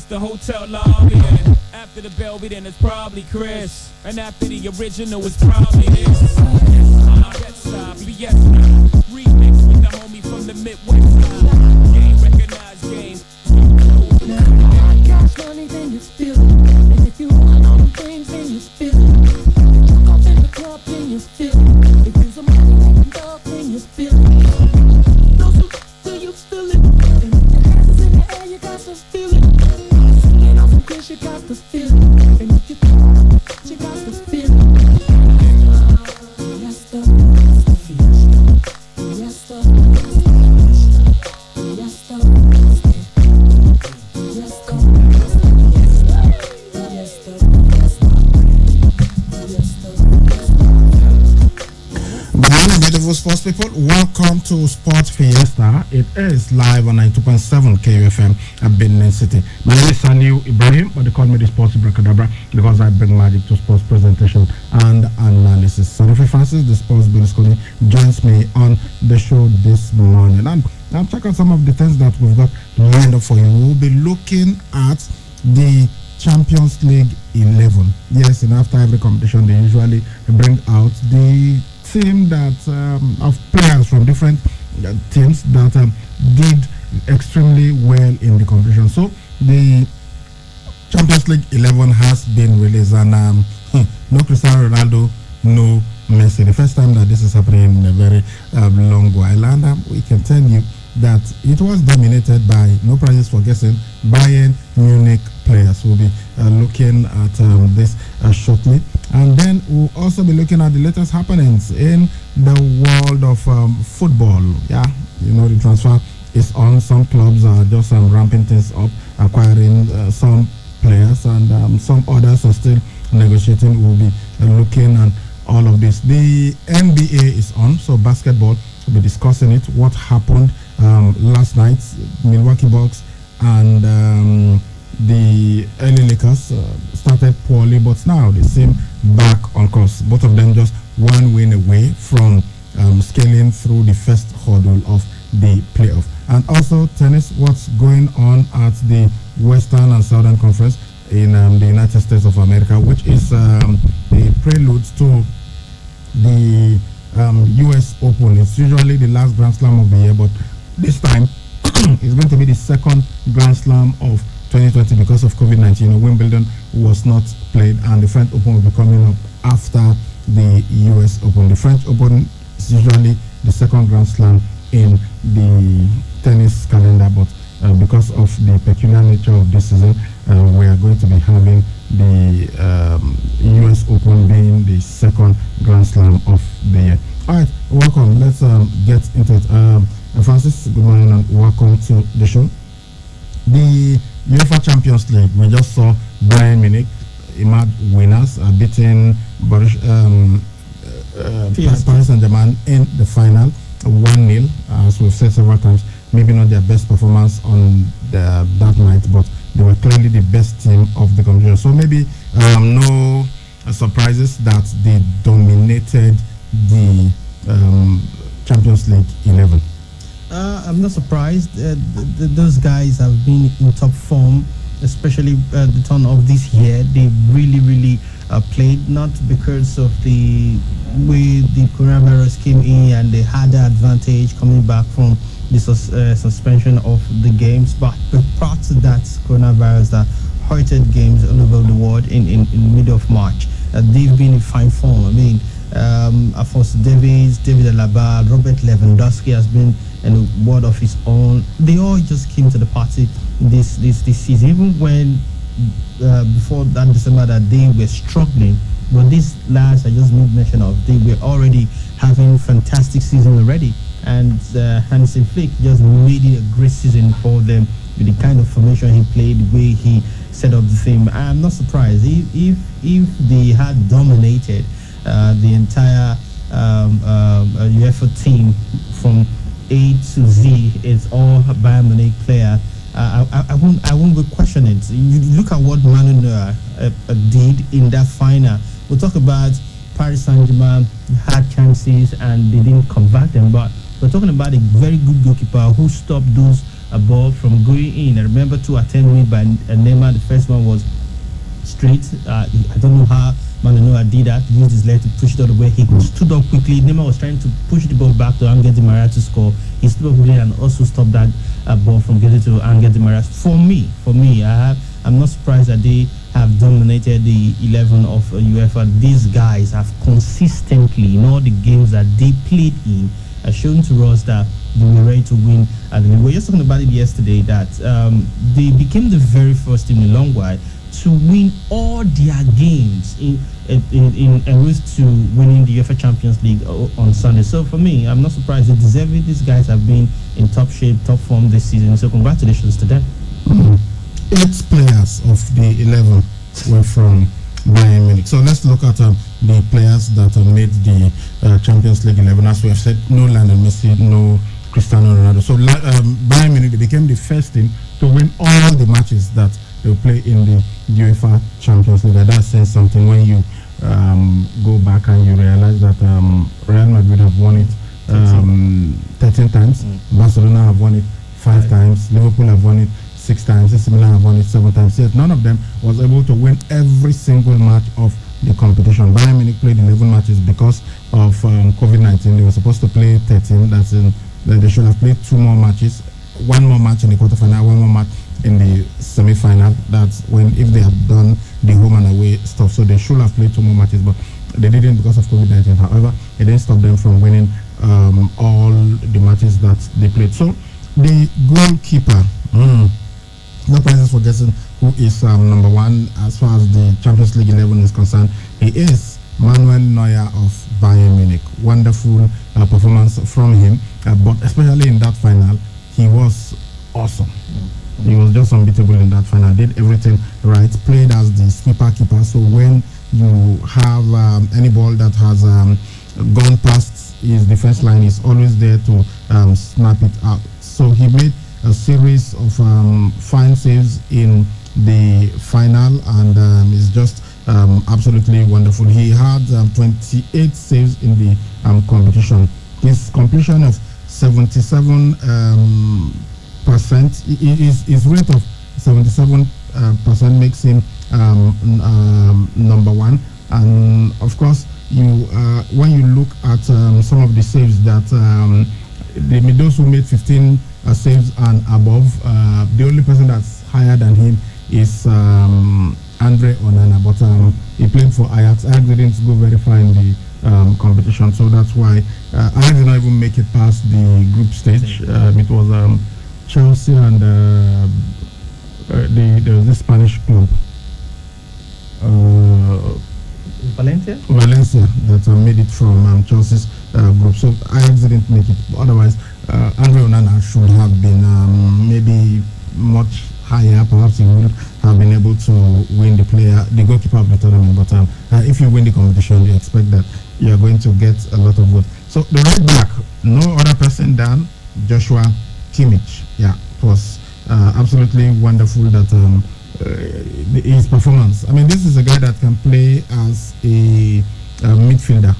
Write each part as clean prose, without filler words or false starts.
it's the hotel lobby. And after the Belby, then it's probably Chris. And after the original, it's probably this. Get side, BS remix with the homie from the Midwest. Game recognized game. Now I got money, then you feel it. And if you want all the things, then you feel it. Walk off in the club, then you feel it. If you's a money making dog, then you feel it. Those who do you feel it? And if your hands is in the air, you got to feel it. Singing on some kids, you got to feel it. And if you got to feel it. Yes, sir. Yes, sir. Yes, sir. Beautiful sports people, welcome to Sports Fiesta. It is live on 92.7 KUFM at Benin City. My name is Saniu Ibrahim, but they call me the Sports Bracadabra because I bring magic to sports presentation and analysis. Sanofi Francis, the Sports Berlusconi, joins me on the show this morning. And now check out some of the things that we've got lined up for you. We'll be looking at the Champions League 11. Yes, and after every competition, they usually bring out the team that of players from different teams that did extremely well in the competition. So the Champions League 11 has been released, and no Cristiano Ronaldo, no Messi. The first time that this is happening in a very long while, and we can tell you that it was dominated by, no prizes for guessing, Bayern Munich players. We'll be looking at this shortly. And then we'll also be looking at the latest happenings in the world of football. Yeah, you know, the transfer is on. Some clubs are just ramping things up, acquiring some players, and some others are still negotiating. We'll be looking at all of this. The NBA is on, so basketball, we'll be discussing it. What happened last night, Milwaukee Bucks and the LA Lakers started poorly, but now they seem back on course. Both of them just one win away from scaling through the first hurdle of the playoff. And also tennis, what's going on at the Western and Southern Conference in the United States of America, which is the prelude to the US Open. It's usually the last Grand Slam of the year, but this time it's going to be the second Grand Slam of 2020 because of COVID-19. Wimbledon was not played, and the French Open will be coming up after the US Open. The French Open is usually the second Grand Slam in the tennis calendar, but because of the peculiar nature of this season, we are going to be having the US Open being the second Grand Slam of the year. All right, welcome. Let's get into it. Francis, good morning and welcome to the show. The UEFA Champions League, we just saw Bayern Munich, IMAD winners, beating Paris Saint-Germain in the final, 1-0, as we've said several times. Maybe not their best performance on that night, but they were clearly the best team of the competition. So maybe no surprises that they dominated the Champions League 11. I'm not surprised. Those guys have been in top form, especially the turn of this year. They really played, not because of the way the coronavirus came in and they had the advantage coming back from the suspension of the games, but prior to that coronavirus that hurted games all over the world in middle of March. They've been in fine form. I mean, Alphonso Davies, David Alaba, Robert Lewandowski has been in a world of his own. They all just came to the party this season, even when before that December that they were struggling. But these lads I just made mention of, they were already having fantastic season already. And Hansi Flick just made it a great season for them with the kind of formation he played, the way he set up the team. I'm not surprised if they had dominated the entire UEFA team from A to Z. It's all Bayern Munich player. I won't be question it. You look at what Manu Neuer did in that final. We'll talk about Paris Saint-Germain had chances and they didn't convert them, but we're talking about a very good goalkeeper who stopped those a ball from going in. I remember two attempts made by Neymar. The first one was straight. I don't know how Manu did that. He used his leg to push it all the way. He stood up quickly. Neymar was trying to push the ball back to Angel Di Maria to score. He stood up quickly and also stopped that ball from getting to Angel Di Maria. For me, I'm not surprised that they have dominated the 11 of UEFA. These guys have consistently, in all the games that they played in, shown to us that they were ready to win. And we were just talking about it yesterday that they became the very first team in a long while to win all their games in route to winning the UEFA Champions League on Sunday. So for me, I'm not surprised. They deserve it. These guys have been in top shape, top form this season. So congratulations to them. 8 players of the 11 were from Bayern Munich. So let's look at the players that made the Champions League 11. As we have said, no Lionel Messi, no Cristiano Ronaldo. So Bayern Munich, they became the first team to win all the matches that they will play in the UEFA Champions League. That says something when you go back and you realize that Real Madrid have won it 13 times, Barcelona have won it 5 times, Liverpool have won it 6 times, AC Milan have won it 7 times. Yes, none of them was able to win every single match of the competition. Bayern Munich played 11 matches because of COVID-19. They were supposed to play 13. That's in. They should have played 2 more matches, 1 more match in the quarterfinal, 1 more match in the semi-final. That's when, if they had done the home and away stuff. So they should have played 2 more matches, but they didn't because of COVID-19. However, it didn't stop them from winning all the matches that they played. So the goalkeeper, no prizes for guessing who is number 1 as far as the Champions League 11 is concerned. He is Manuel Neuer of Bayern Munich. Wonderful performance from him, but especially in that final, he was awesome. He was just unbeatable in that final. Did everything right. Played as the sweeper keeper. So when you have any ball that has gone past his defense line, he's always there to snap it out. So he made a series of fine saves in the final, and is just absolutely wonderful. He had 28 saves in the competition. His completion of 77%, his rate of 77% makes him number 1. And of course, you when you look at some of the saves that those who made 15 saves and above, the only person that's higher than him is Andre Onana, but he played for Ajax. Ajax didn't go very far in the competition, so that's why Ajax did not even make it past the group stage. It was Chelsea and there was this Spanish club, Valencia that made it from Chelsea's group. So Ajax didn't make it. Otherwise, Andre Onana should have been maybe much higher. Perhaps he would have been able to win the goalkeeper of the tournament. But if you win the competition, you expect that you are going to get a lot of votes. So the right back, no other person than Joshua Kimmich. Yeah, it was absolutely wonderful that his performance. I mean, this is a guy that can play as a midfielder.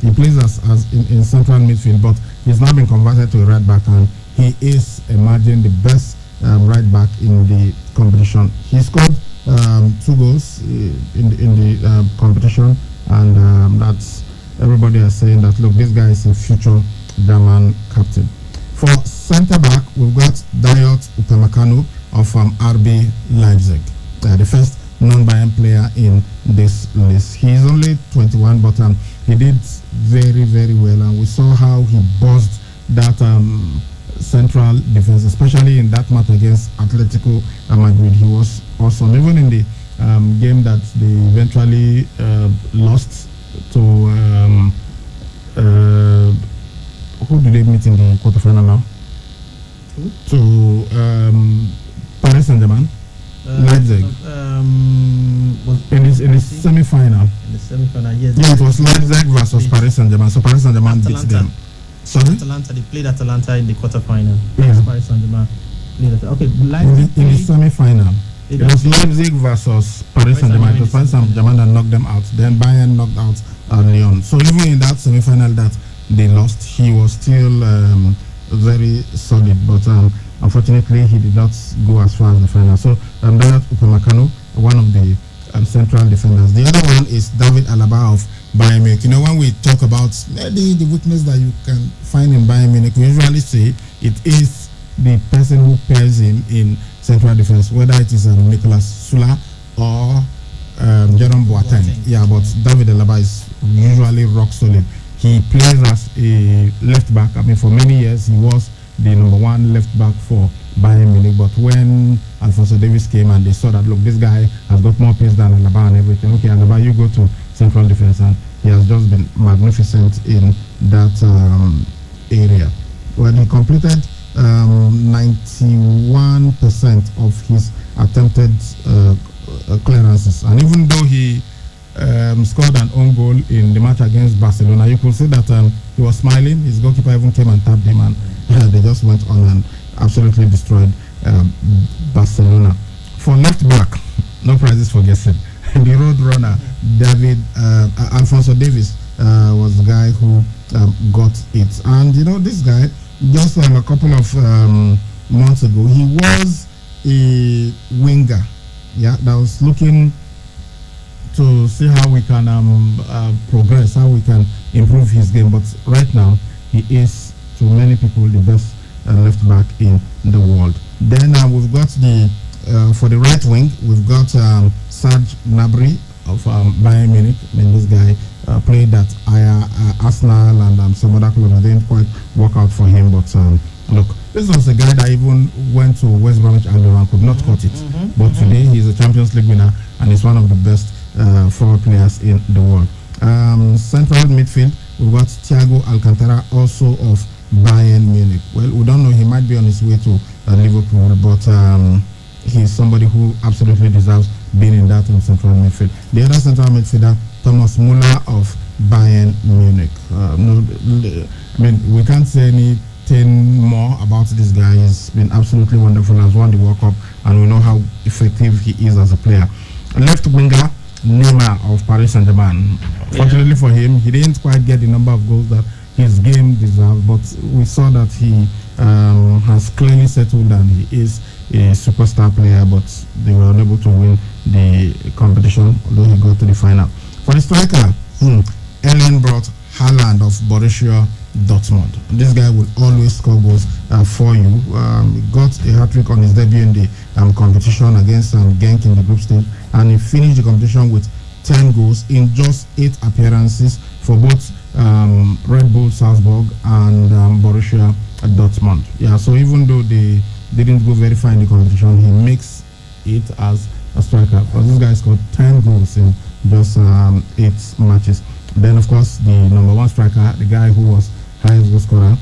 He plays as in central midfield, but he's now been converted to a right back, and he is emerging the best right back in the competition. He scored 2 goals in the competition, and that's everybody is saying that, look, this guy is a future German captain. For centre back, we've got Dayot Upamecano of RB Leipzig, the first non-Bayern player in this list. He's only 21, but he did very, very well, and we saw how he buzzed that central defense, especially in that match against Atletico Madrid. He was awesome. Even in the game that they eventually lost to who did they meet in the quarterfinal now? To Paris Saint-Germain. Leipzig. In the semi-final. In the semi-final, yes. Yeah, it was Leipzig versus Paris Saint-Germain. So Paris Saint-Germain beat them. Sorry? Atalanta, they played Atalanta in the quarterfinal. Yeah. Paris Saint-Germain played Atalanta. Okay, in the semi-final. It was Leipzig versus Paris Saint-Germain. It was Paris Saint-Germain that knocked them out. Then Bayern knocked out Lyon. So even in that semi-final that they lost, he was still very solid. But unfortunately, he did not go as far as the final. So, Donald Upamecano, one of the central defenders. The other one is David Alaba of Bayern Munich. You know, when we talk about the weakness that you can find in Bayern Munich, we usually say it is the person who pairs him in central defense, whether it is Nicolas Sula or Jerome Boateng. Yeah, but David Alaba is usually rock solid. He plays as a left back. I mean, for many years he was the number one left back for Bayern Munich. But when Alphonso Davies came and they saw that, look, this guy has got more pace than Alaba and everything. Okay, Alaba, you go to central defense, and he has just been magnificent in that area. Well, he completed 91% of his attempted clearances, and even though he scored an own goal in the match against Barcelona, you could see that he was smiling. His goalkeeper even came and tapped him, and they just went on and absolutely destroyed Barcelona. For left back, no prizes for guessing. The road runner Alphonso Davies was the guy who got it, and you know, this guy just a couple of months ago, he was a winger, that was looking to see how we can progress, how we can improve his game. But right now, he is, to many people, the best left back in the world. Then we've got for the right wing, we've got Serge Gnabry of Bayern Munich. I mean, this guy played at Arsenal and some other clubs. It didn't quite work out for him, but look, this was a guy that even went to West Bromwich Albion and could not cut it. But today he's a Champions League winner and he's one of the best forward players in the world. Central midfield, we've got Thiago Alcantara, also of Bayern Munich. Well, we don't know, he might be on his way to Liverpool, but he's somebody who absolutely deserves being in that central midfield. The other central midfielder, Thomas Müller of Bayern Munich. I mean, we can't say anything more about this guy. He's been absolutely wonderful, has won the World Cup, and we know how effective he is as a player. Left winger, Neymar of Paris Saint-Germain. Fortunately for him, he didn't quite get the number of goals that his game deserved, but we saw that he has clearly settled and he is a superstar player, but they were unable to win the competition, although he got to the final. For the striker, Erling Braut Haaland of Borussia Dortmund. This guy will always score goals for you. He got a hat-trick on his debut in the competition against Genk in the group stage, and he finished the competition with 10 goals in just 8 appearances for both Red Bull Salzburg and Borussia Dortmund. Yeah, so even though they didn't go very far in the competition, he makes it as a striker. But this guy scored 10 goals in just 8 matches. Then, of course, the number one striker, the guy who was highest goal scorer,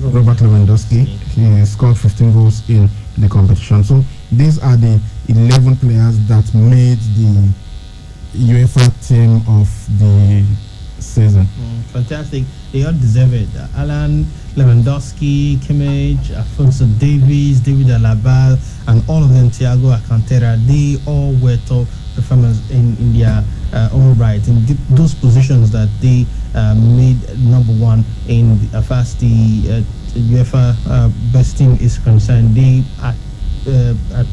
Robert Lewandowski, he scored 15 goals in the competition. So these are the 11 players that made the UEFA team of the season. Fantastic. They all deserve it. Alan, Lewandowski, Kimmich, Alphonso Davies, David Alaba, and all of them, Thiago Alcantara, they all were top performers in their own right, in those positions that they made number one in as far as the UEFA best team is concerned. They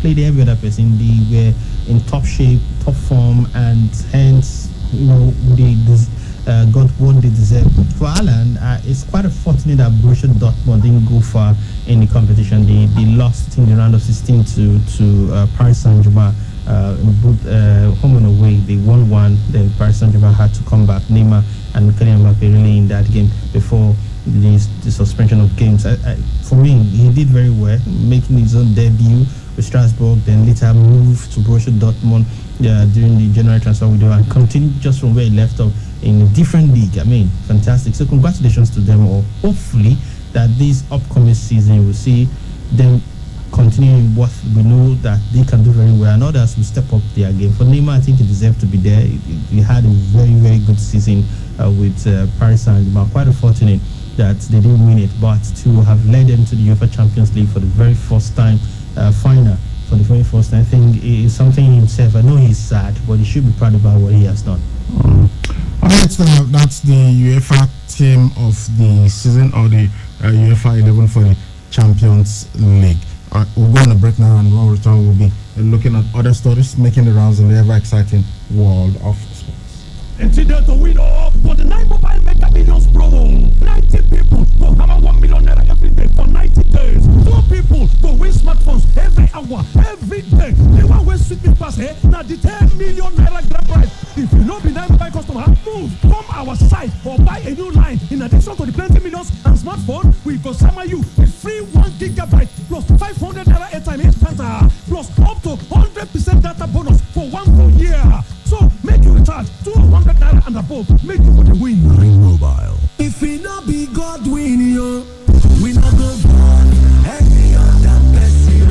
played every other person. They were in top shape, top form, and hence, you know, they got what they deserve. For Alan, it's quite unfortunate that Borussia Dortmund didn't go far in the competition. They lost in the round of 16 to Paris Saint-Germain. Both home and away, they won one. Then Paris Saint-Germain had to come back. Neymar and Kylian Mbappe really in that game before the suspension of games. For me, he did very well, making his own debut with Strasbourg. Then later moved to Borussia Dortmund during the January transfer window and continued just from where he left off in a different league. I mean, fantastic. So congratulations to them all. Hopefully that this upcoming season we'll see them continuing what we know that they can do very well, and others will step up their game. For Neymar, I think he deserved to be there. He had a very, very good season with Paris Saint-Germain. Quite unfortunate that they didn't win it, but to have led them to the UEFA Champions League for the very first time, final for the very first time, I think is something in himself. I know he's sad, but he should be proud about what he has done. All right, that's the UEFA team of the season, or the UEFA 11 for the Champions League. We'll go on a break now, and when we return, we'll be looking at other stories making the rounds in the ever exciting world of sports. Incident to win all for the 9 Mobile Mega Millions promo. 90 people go hammer 1 million naira every day for 90 days. 2 people go win smartphones every hour, every day. The one way sweet me pass here, now the 10 million naira grand prize. If you know be 9 Mobile customer, move from our site or buy a new line. In addition to the plenty millions and smartphone, we go summer you with free 1 gigabyte plus 500 naira airtime instanta plus up to 100% data bonus for 1 full year. So make you recharge 200 naira and above. Make you for the win. Ring Mobile. If it not be God win you, we not go for any other person.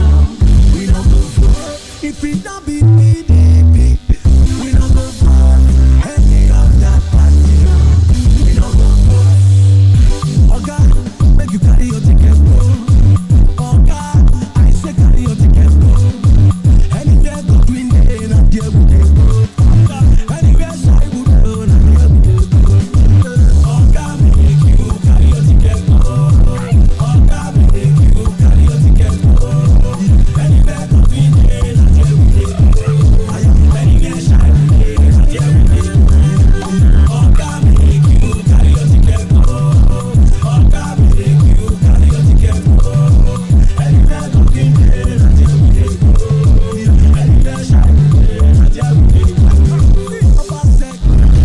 We not go for. If it not be PDP, we not go for any other party. We not go for. Oh God, make you carry your ticket, bro. Oh God, I say carry your ticket, bro. Anywhere God win, they not there with it, bro. Anywhere side would go, not there with it, bro. Oh God, make you carry your ticket, bro. Oh God, make you carry your ticket, bro. Anywhere God win, they not there with it, bro. Anywhere side would go, not there with it, bro. Oh God, make you carry your ticket, bro. Oh God, make you carry your ticket, bro. Anywhere God win, they not there with it, bro. Anywhere side would go, not there with it, bro.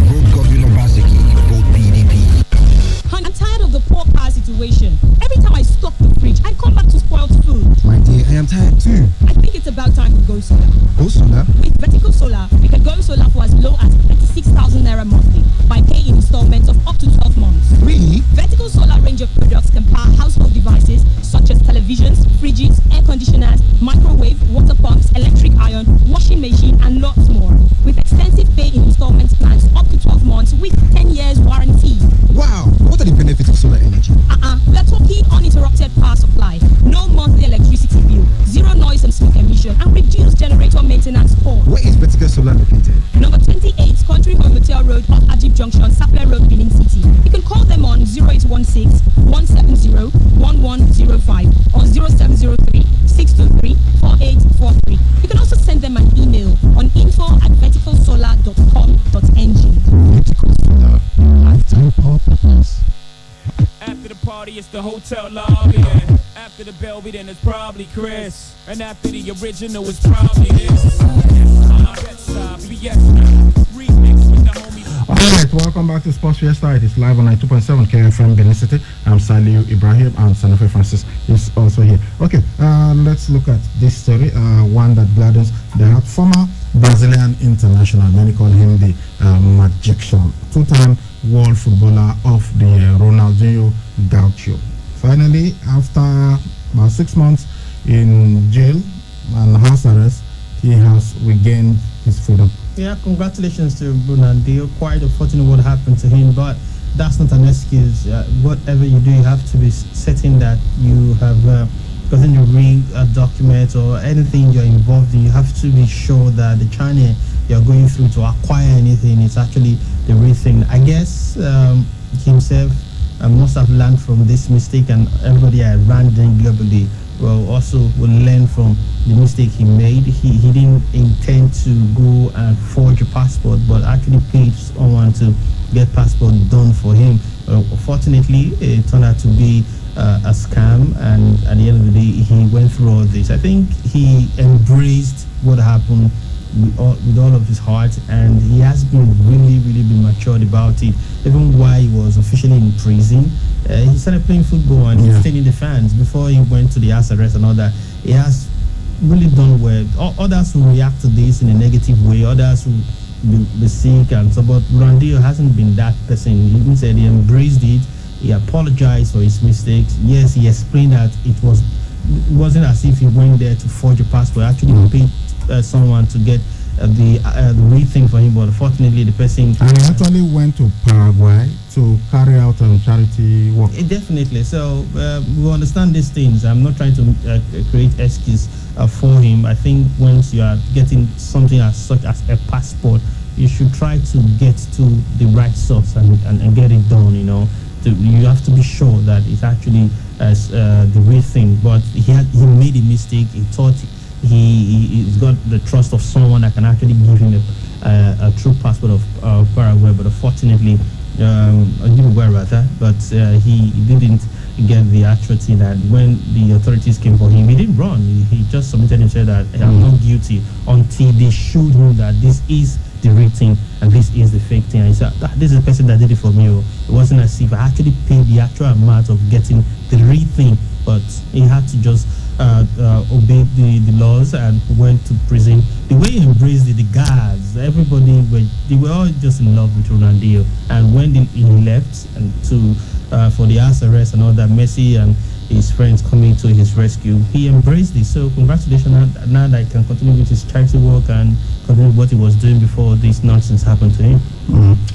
Vote Governor Obaseki. Vote PDP. I'm tired of the poor power situation. Every time I stock the fridge, I come back to spoiled food. My dear, I am tired too. I think it's about time we go solar. Go solar. With Vertical Solar, we can go solar for as low as 36,000 naira monthly by paying in installments of up to 12 months. Really? Vertical Solar range of products can power household devices such as televisions, fridges, air conditioners, microwave, water pumps, electric iron, washing machine, and lots more. With extensive pay in installments plans up to 12 months with 10 years warranty. Wow. What are the benefits of solar energy? We are talking uninterrupted power supply, no monthly electricity bill, zero noise and smoke emission, and reduced generator maintenance cost. Where is Vertical Solar located? Number 28, Country Home Hotel Road, off Ajib Junction, Sapler Road, Benin City. You can call them on 0816 170 1105 or 0703 623 4843. You can also send them an email on info@verticalsolar.com.ng. Vertical Solar. Lifetime power performance. After the party, it's the hotel lobby. And after the Belvedere, then it's probably Chris. And after the original, it's probably this. Remix with the homie. All right, welcome back to Sports Fiesta. It is live on 92.7 KFM Benin City. I'm Saliu Ibrahim, and Sanofi Francis is also here. Okay, let's look at this story. One that gladdens the heart. Former Brazilian international, many call him the Magician, two-time world footballer of the year, Ronaldinho Gaucho. Finally, after about 6 months in jail and house arrest, he has regained his freedom. Yeah, congratulations to Ronaldinho. Quite unfortunate what happened to him, but that's not an excuse. Whatever you do, you have to be certain that you have gotten a ring, a document, or anything you're involved in. You have to be sure that the channel you're going through to acquire anything is actually the real thing. I guess himself must have learned from this mistake, and everybody around him globally also will learn from the mistake he made. He didn't intend to go and forge a passport, but actually paid someone to get passport done for him. Fortunately, it turned out to be a scam, and at the end of the day, he went through all this. I think he embraced what happened with all of his heart, and he has been really been matured about it. Even while he was officially in prison, he started playing football and entertaining the fans before he went to the house arrest and all that. He has really done well. Others will react to this in a negative way, others will be sick and so, but Ronaldinho hasn't been that person. He even said he embraced it, he apologized for his mistakes. Yes, he explained that it wasn't as if he went there to forge a passport. Actually paid someone to get the real thing for him, but unfortunately the person And he actually went to Paraguay to carry out charity work. Definitely. So we understand these things. I'm not trying to create excuse for him. I think once you are getting something as such as a passport, you should try to get to the right source and get it done, you have to be sure that it's actually the real thing. But he made a mistake. He thought he's got the trust of someone that can actually give him a true passport of Paraguay. But unfortunately, Uruguay rather, but he didn't get the actual thing. That when the authorities came for him, he didn't run. He just submitted and said that I'm not guilty until they showed him that this is the real thing and this is the fake thing. And he said, this is the person that did it for me. It wasn't as if I actually paid the actual amount of getting the real thing, but he had to just obey the laws and went to prison. The way he embraced the guards, everybody they were all just in love with Ronaldinho. And when he left and for the house arrest and all that, Messi and his friends coming to his rescue, he embraced it. So congratulations, now that he can continue with his charity work and continue what he was doing before this nonsense happened to him.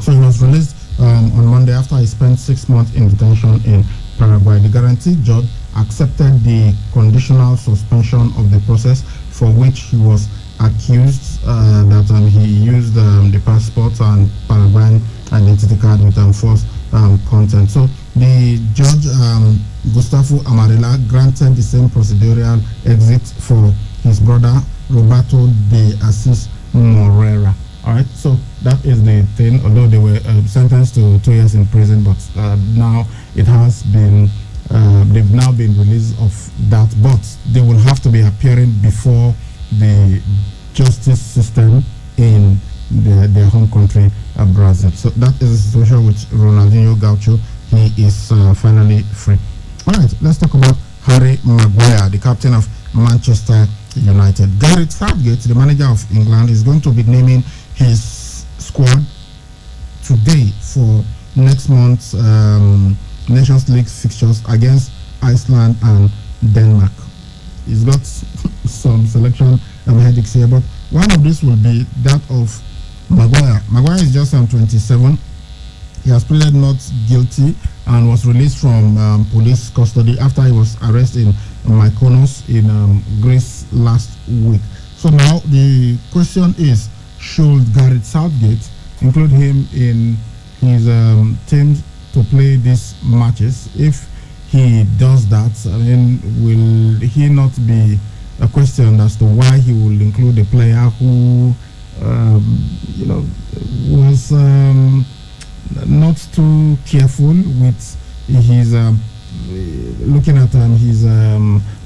So he was released on Monday after he spent 6 months in detention in Paraguay. The guaranteed judge accepted the conditional suspension of the process for which he was accused that he used the passport and Paraguayan identity card with false content. So the judge, Gustavo Amarela, granted the same procedural exit for his brother Roberto de Assis Morera. All right, so that is the thing. Although they were sentenced to 2 years in prison, but now it has been they've now been released of that. But they will have to be appearing before the justice system in their home country, Brazil. So that is the situation with Ronaldinho Gaucho. He is finally free. All right, let's talk about Harry Maguire, the captain of Manchester United. Gareth Southgate, the manager of England, is going to be naming his squad today for next month's Nations League fixtures against Iceland and Denmark. He's got some selection headaches here, but one of these will be that of Maguire. Maguire is just 27. He has pleaded not guilty and was released from police custody after he was arrested in Mykonos in Greece last week. So now the question is, should Gareth Southgate include him in his team to play these matches? If he does that, I mean, will he not be a question as to why he will include a player who, was not too careful with his looking at his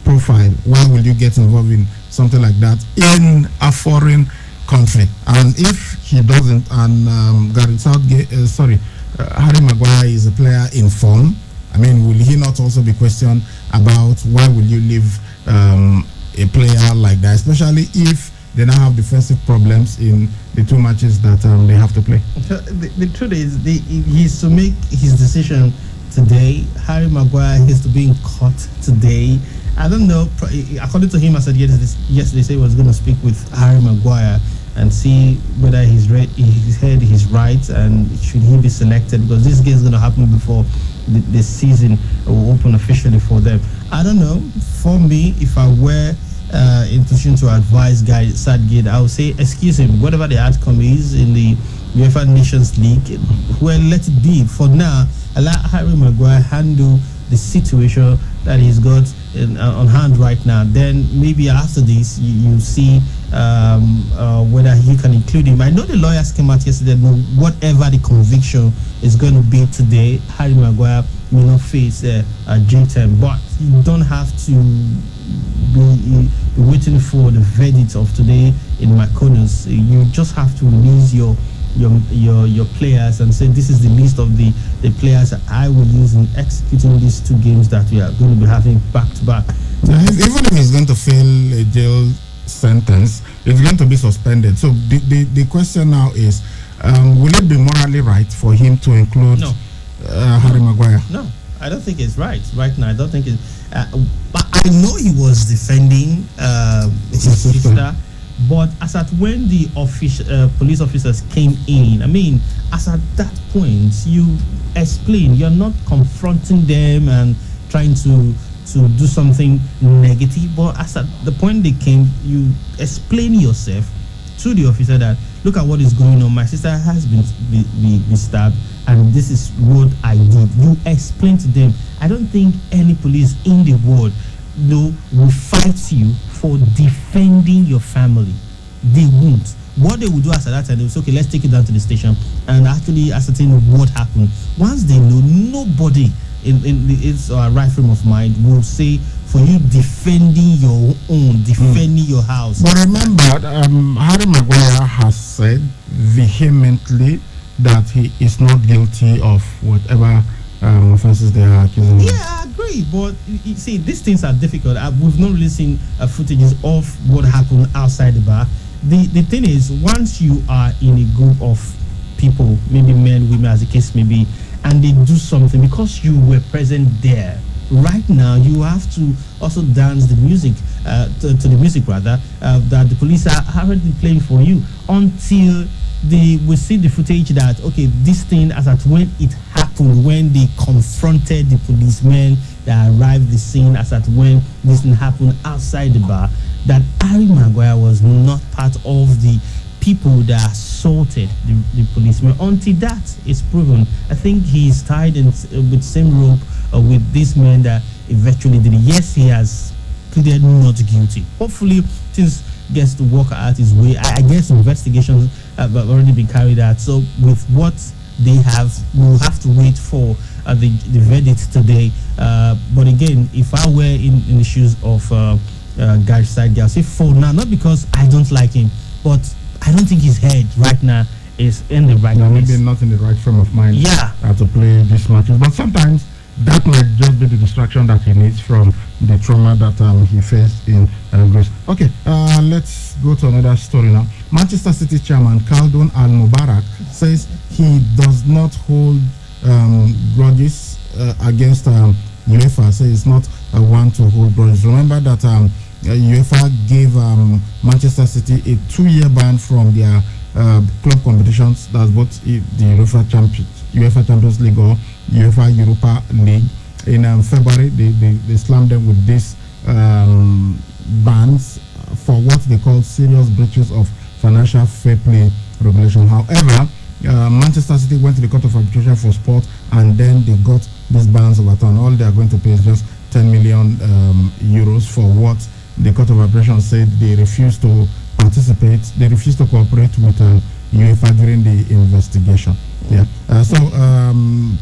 profile? Why will you get involved in something like that in a foreign country? And if he doesn't, and Gareth Southgate, Harry Maguire is a player in form, I mean, will he not also be questioned about why will you leave a player like that, especially if they now have defensive problems in the 2 matches that they have to play? The truth is, he is to make his decision today. Harry Maguire is to be in court today. I don't know. According to him, I said yesterday, he was going to speak with Harry Maguire and see whether his head is right and should he be selected, because this game is going to happen before the season will open officially for them. I don't know. For me, if I were in position to advise Gareth Southgate, I would say excuse him. Whatever the outcome is in the UEFA Nations League, well, let it be. For now, allow Harry Maguire handle the situation that he's got on hand right now. Then maybe after this, you see whether he can include him. I know the lawyers came out yesterday, but whatever the conviction is going to be today, Harry Maguire may not face a J10, but you don't have to be waiting for the verdict of today in Mykonos. You just have to release your players and say, this is the list of the players that I will use in executing these 2 games that we are going to be having back to back. Even if he's going to fail a jail sentence, it's going to be suspended. So the question now is, will it be morally right for him to include Harry Maguire? No, I don't think it's right now. I don't think it's but I know he was defending his sister. But as at when the police officers came in, I mean, as at that point, you explain. You're not confronting them and trying to do something negative. But as at the point they came, you explain yourself to the officer that, look at what is going on. My sister has been stabbed, and this is what I did. You explain to them. I don't think any police in the world will fight you for defending your family. They won't. What they will do after that time, they will say, okay, let's take it down to the station and actually ascertain what happened. Once they know, nobody in its right frame of mind will say for you defending your own, defending your house. But remember, Harry Maguire has said vehemently that he is not guilty of whatever offenses they are accusing him. Yeah, I agree. But you see, these things are difficult. We've not really seen footages of what happened outside the bar. The thing is, once you are in a group of people, maybe men, women, as the case may be, and they do something because you were present there, right now you have to also dance the music to the music rather that the police are already playing for you until they will see the footage that, okay, this thing as at when it happened, when they confronted the policemen that arrived the scene, as at when this thing happened outside the bar, that Harry Maguire was not part of the people that assaulted the policemen. Until that is proven, I think he's tied in with same rope with this man that eventually did it. Yes, he has pleaded not guilty. Hopefully, things gets to work out his way. I guess investigations have already been carried out. So with what they have, we'll have to wait for the verdict today. But again, if I were in the shoes of Gareth Southgate, I'll say for now, not because I don't like him, but I don't think his head right now is in the right place. Maybe not in the right frame of mind to play these matches. But sometimes that might just be the distraction that he needs from the trauma that he faced in Greece. Okay, let's go to another story now. Manchester City chairman Khaldun Al-Mubarak says he does not hold grudges against UEFA. Says it's not one to hold grudges. Remember that UEFA gave Manchester City a 2-year ban from their club competitions. That's both the UEFA Champions League or UEFA Europa League. In February, they slammed them with these bans for what they call serious breaches of financial fair play regulation. However, Manchester City went to the Court of Arbitration for Sport, and then they got these bans overturned. All they are going to pay is just 10 million euros for what the Court of Arbitration said they refused to participate. They refused to cooperate with UEFA during the investigation. Yeah.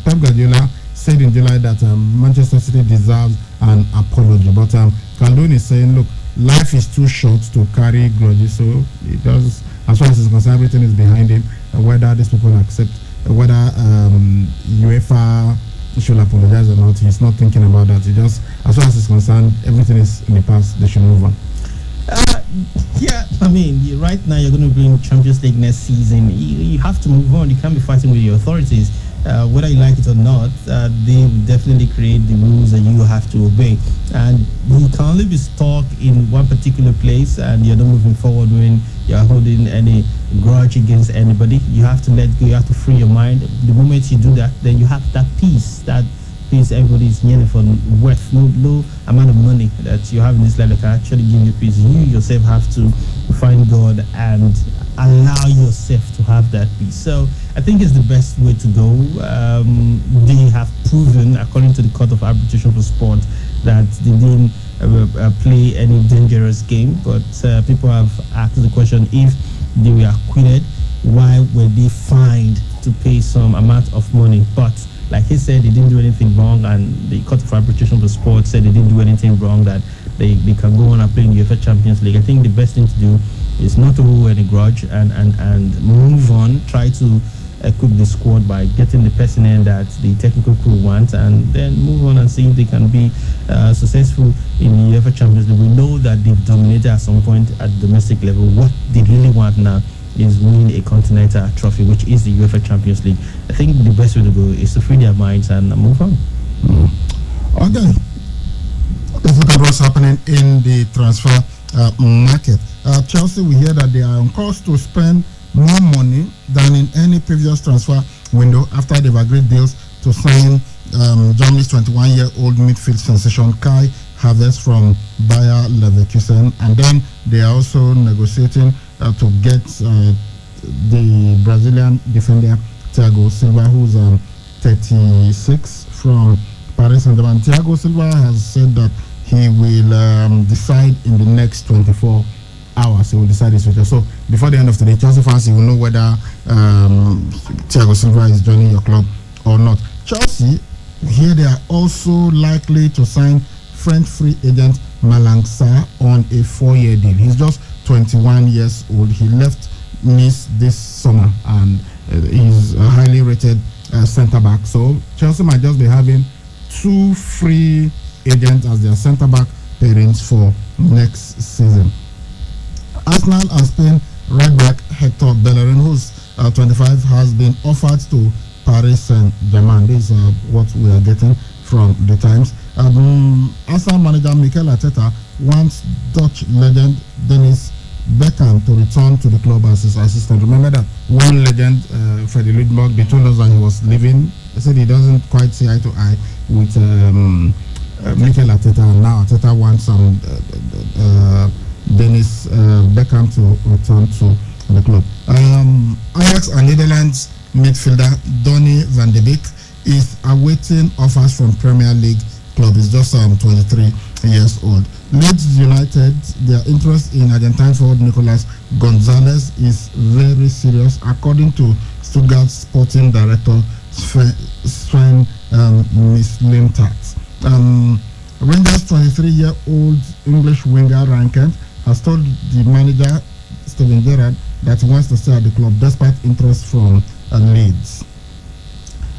Pep Guardiola said in July that Manchester City deserves an apology, but Khaldun is saying, look, life is too short to carry grudges, so it does, as far as he's concerned, everything is behind him. Whether these people accept, whether UEFA should apologize or not, he's not thinking about that. He just, as far as he's concerned, everything is in the past. They should move on. Yeah, I mean, right now you're going to be in Champions League next season. You have to move on. You can't be fighting with your authorities. Whether you like it or not, they will definitely create the rules that you have to obey. And you can only be stuck in one particular place and you're not moving forward when you're holding any grudge against anybody. You have to let go. You have to free your mind. The moment you do that, then you have that peace. That peace everybody's yearning for. Worth no amount of money that you have in this life that can actually give you peace. You yourself have to find God and allow yourself to have that peace. So I think it's the best way to go. They have proven, according to the Court of Arbitration for Sport, that they didn't play any dangerous game. But people have asked the question, if they were acquitted, why were they fined to pay some amount of money? But like he said, they didn't do anything wrong, and the Court of Arbitration for Sport said they didn't do anything wrong, that they can go on and play in the UEFA Champions League. I think the best thing to do is not to hold any grudge and move on. Try to equip the squad by getting the person in that the technical crew wants, and then move on and see if they can be successful in the UEFA Champions League. We know that they've dominated at some point at the domestic level. What they really want now is win a continental trophy, which is the UEFA Champions League. I think the best way to go is to free their minds and move on. Okay. Let's look at what's happening in the transfer market. Chelsea, we hear that they are on course to spend more money than in any previous transfer window after they've agreed deals to sign Germany's 21-year-old midfield sensation Kai Havertz from Bayer Leverkusen, and then they are also negotiating to get the Brazilian defender Thiago Silva, who's 36 from Paris Saint-Germain. Thiago Silva has said that he will decide in the next 24 hours. He will decide his future. So before the end of today, Chelsea fans, you will know whether Thiago Silva is joining your club or not. Chelsea, here they are also likely to sign French free agent Malang Sarr on a 4-year deal. He's just 21 years old. He left Nice this summer and he's a highly rated centre back. So Chelsea might just be having 2 free agents as their centre back pairings for next season. Arsenal and Spain right back Hector Bellerin, who's 25, has been offered to Paris Saint-Germain. This is what we are getting from the Times. Arsenal manager Mikel Arteta wants Dutch legend Dennis Beckham to return to the club as his assistant. Remember that one legend, Freddie Ljungberg, they told us that he was leaving. He said he doesn't quite see eye to eye with Mikel Arteta, and now Arteta wants Dennis Beckham to return to the club. Ajax and Netherlands midfielder Donny van de Beek is awaiting offers from Premier League club. He's just 23 years old. Leeds United, their interest in Argentine forward Nicolas Gonzalez is very serious, according to Stuttgart sporting director Sven Mislintat. Rangers 23-year-old English winger Rankin has told the manager Steven Gerrard that he wants to stay at the club despite interest from Leeds.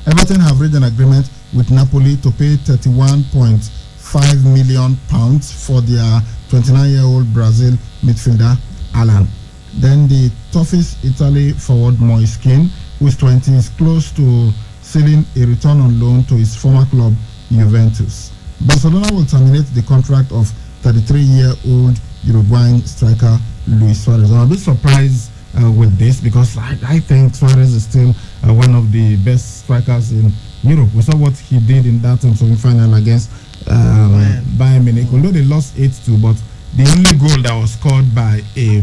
Everton have reached an agreement with Napoli to pay £31.5 million for their 29-year-old Brazil midfielder Alan. Then the toughest Italy forward Moiskin, who is 20, is close to sealing a return on loan to his former club Juventus. Barcelona will terminate the contract of 33-year-old Uruguayan striker Luis Suarez. I'm a bit surprised with this because I think Suarez is still one of the best strikers in Europe. We saw what he did in that semi-final against Bayern Munich. Although they lost 8-2, but the only goal that was scored by a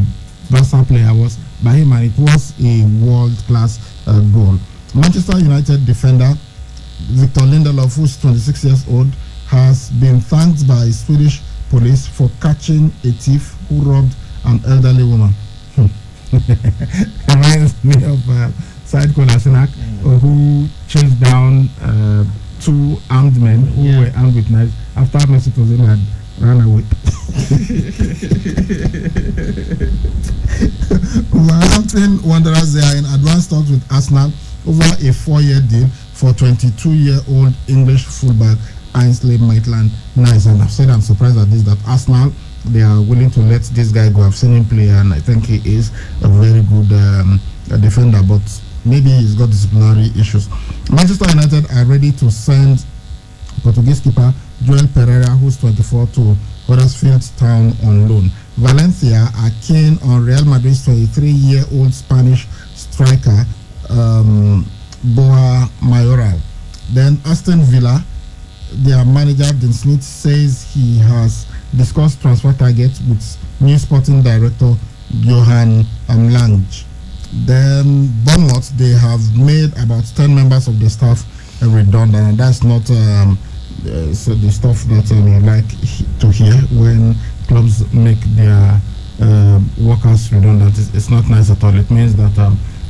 Barca player was by him, and it was a world-class goal. Manchester United defender Victor Lindelof, who's 26 years old, has been thanked by Swedish police for catching a thief who robbed an elderly woman. Reminds me of Said Kolasinac, who chased down 2 armed men who were armed with knives after Mesut Ozil had run away. Wolverhampton Wanderers, they are in advanced talks with Arsenal over a 4-year deal for 22-year-old English fullback Ainsley Maitland-Niles. And I've said I'm surprised at this, that Arsenal, they are willing to let this guy go. I've seen him play and I think he is a very good defender, but maybe he's got disciplinary issues. Manchester United are ready to send Portuguese keeper Joel Pereira, who's 24, to Huddersfield Town on loan. Valencia are keen on Real Madrid's 23-year-old Spanish striker Boa Mayoral. Then Aston Villa, their manager Dean Smith says he has discussed transfer targets with new sporting director Johan Lange. Then Bournemouth, they have made about 10 members of the staff redundant, and that's not so the stuff that you like to hear when clubs make their workers redundant. It's not nice at all. It means that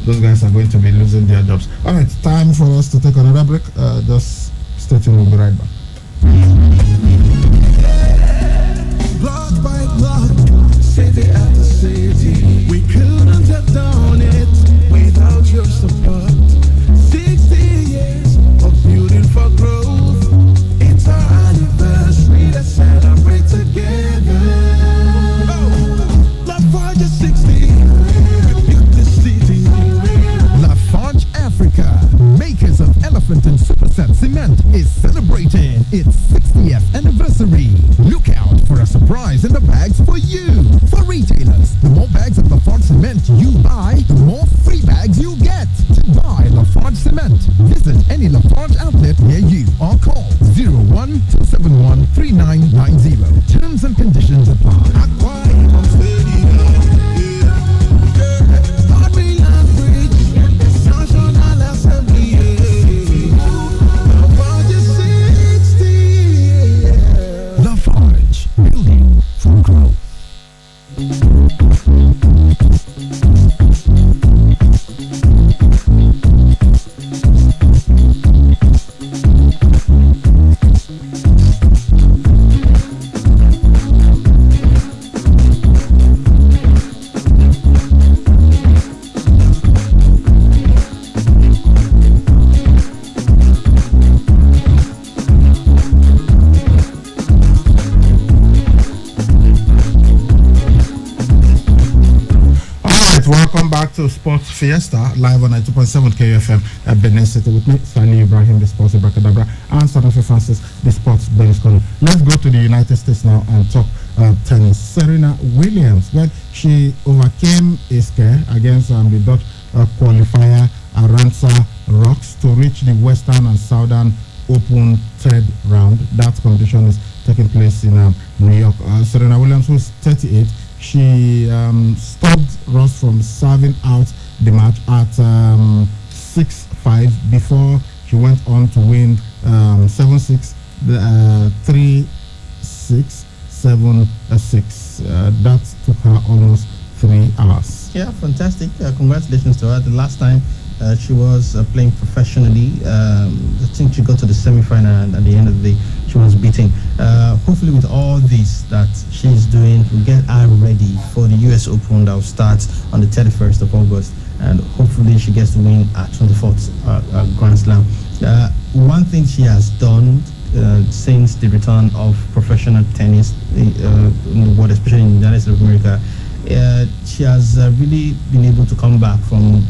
those guys are going to be losing their jobs. All right, time for us to take another break. Just stay tuned, we'll be right back. Block by block, city after city, we couldn't have done it without your support. 60 years of building for growth. It's our anniversary, let's celebrate together. Lafarge 60, we built this city. Lafarge Africa, makers of Elephant and Superset Cement, is celebrating its 60th anniversary. Look out for a surprise in the bags for you. For retailers, the more bags of Lafarge Cement you buy, the more free bags you get. To buy Lafarge Cement, visit any Lafarge outlet near you or call 01-271-3990. Terms and conditions apply. Aqua Stadium, yeah. Start me to Sports Fiesta live on 92.7 KFM at Benin City with me, Sani Ibrahim, the Sports Bracadabra, and Sanafi Francis, the Sports Dennis Corner. Let's go to the United States now and talk tennis. Serena Williams, well, she overcame a scare against the Dutch qualifier Arantxa Rocks to reach the Western and Southern Open third round. That competition is taking place in New York. Serena Williams, who's 38, she stopped Ross from serving out the match at 6-5 before she went on to win 7-6, 3-6, 7-6. That took her almost 3 hours. Yeah, fantastic. Congratulations to her. The last time she was playing professionally, I think she got to the semi-final, and at the end of the day, she was beaten. Hopefully, with all this that she's doing, we'll get her ready for the US Open that will start on the 31st of August, and hopefully she gets to win her 24th Grand Slam. One thing she has done since the return of professional tennis in the world, especially in the United States of America, she has really been able to come back from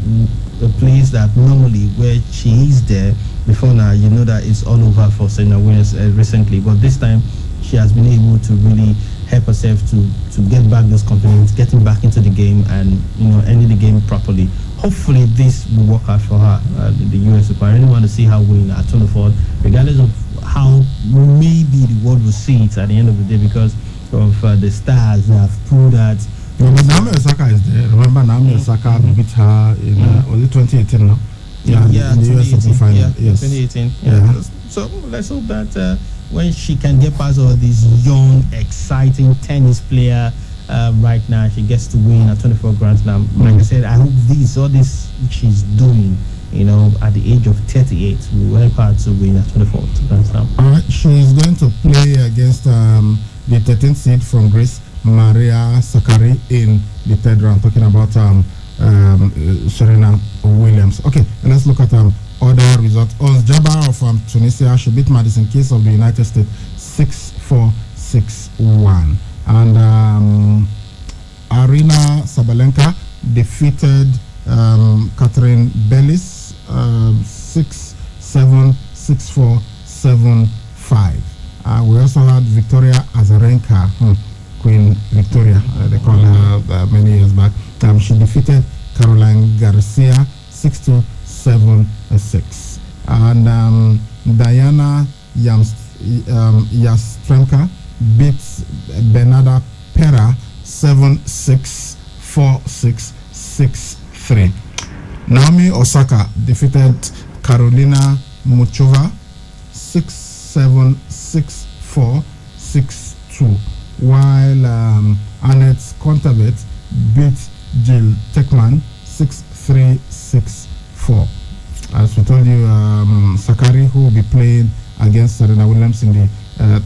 a place that normally where she is there before now, you know that it's all over for Serena Williams recently, but this time she has been able to really help herself to get back those confidence, getting back into the game, and ending the game properly. Hopefully this will work out for her, the US Open. I really want to see her win at 24th, regardless of how maybe the world will see it at the end of the day, because of the stars that have proved that. But Naomi Osaka is there. Remember, Naomi Osaka beat her in was it 2018 now? Yeah, in the US Open final. Yeah, Yes. 2018. Yeah. So let's hope that when she can get past all these young, exciting tennis player right now, she gets to win a 24 Grand Slam. Like I said, I hope all this she's doing, at the age of 38, will help her to win a 24th Grand Slam. All right, she's going to play against the 13th seed from Greece, Maria Sakkari, in the third round. Talking about Serena Williams. Okay, and let's look at other results. Jabbar of Tunisia, she beat Madison Keys of the United States 6-4, 6-1. And Arina Sabalenka defeated Catherine Bellis 6-7, 6-4, 7-5. We also had Victoria Azarenka, Queen Victoria, they call her many years back. She defeated Caroline Garcia 6-2, 7-6. And Diana Yastremka beat Bernarda Pera 7-6, 4-6, 6-3. Naomi Osaka defeated Karolina Muchova 6-7, 6-4, 6-2. While Annette Kontaveit beat Jill Techman 6-3, 6-4. As we told you, Sakkari, who will be playing against Serena Williams in the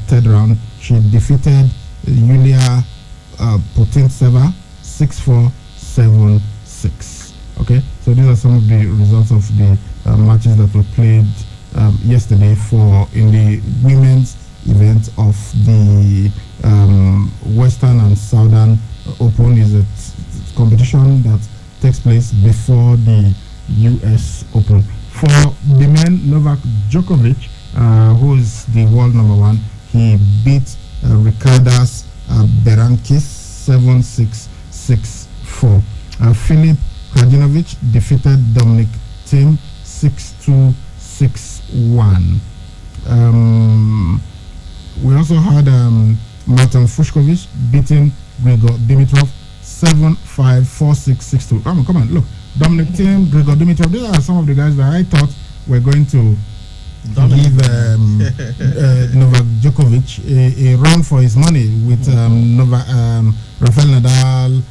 third round, she defeated Yulia Putintseva 6-4, 7-6. Okay, so these are some of the results of the matches that were played yesterday in the women's event of the Western and Southern Open. Is a competition that takes place before the US Open. For the men, Novak Djokovic, who is the world number one, he beat Ricardas Berankis 7-6, 6-4. Filip Krajinovic defeated Dominic Thiem 6-2, 6-1. We also had Martin Fucsovics beating Grigor Dimitrov 7-5, 4-6, 6-2. Come on, look. Dominic Thiem, Grigor Dimitrov, these are some of the guys that I thought were going to give Novak Djokovic a run for his money with Rafael Nadal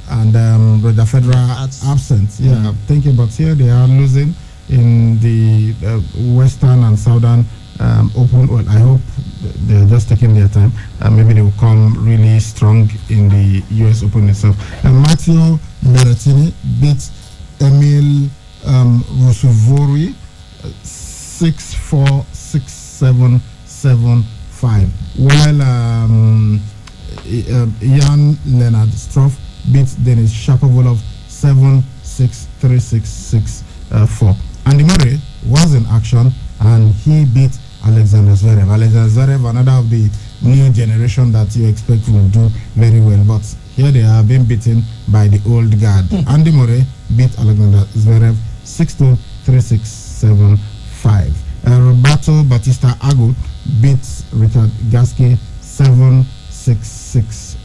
and Roger Federer absent. Yeah, thinking, but here they are losing in the Western and Southern Open. Well, I hope they're just taking their time. Maybe they will come really strong in the US Open itself. Matteo Berrettini beat Emil Rusuvori 6-4, 6-7, 7-5. While Jan Lennard Struff beat Denis Shapovalov 7-6, 0.63664. Andy Murray was in action and he beat Alexander Zverev. Alexander Zverev, another of the new generation that you expect will do very well, but here they are being beaten by the old guard. Andy Murray beat Alexander Zverev 6-2, 3-6, 7-5. Roberto Batista Agut beat Richard Gasquet 7-6,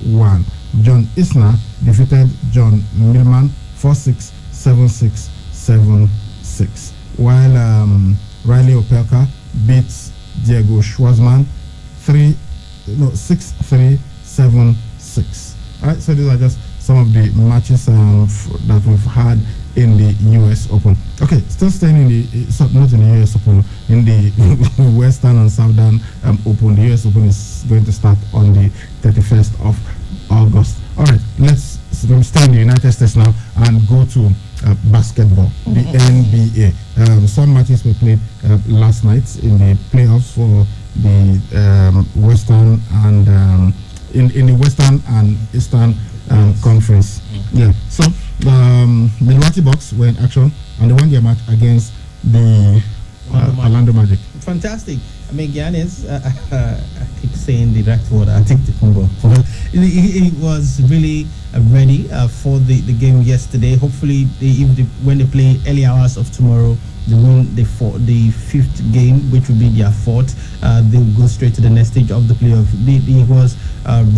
6-1. John Isner defeated John Millman 4-6, 7-6, 7-6. While Riley Opelka beats Diego Schwartzman 6-3, 7-6. All right, so these are just some of the matches that we've had in the US Open. Okay, still staying in the not in the US Open, in the Western and Southern Open. The US Open is going to start on the 31st of August. All right, let's stay in the United States now and go to basketball, the NBA. Some matches were played last night in the playoffs for the Western and in the Western and Eastern Conference. Yeah, so the Milwaukee Bucks were in action and they won their match against the Orlando Magic. Fantastic. I mean, Giannis, I keep saying the right word, I think the combo. He was really ready for the game yesterday. Hopefully, when they play early hours of tomorrow, they win the fifth game, which will be their fourth. They will go straight to the next stage of the playoff. He was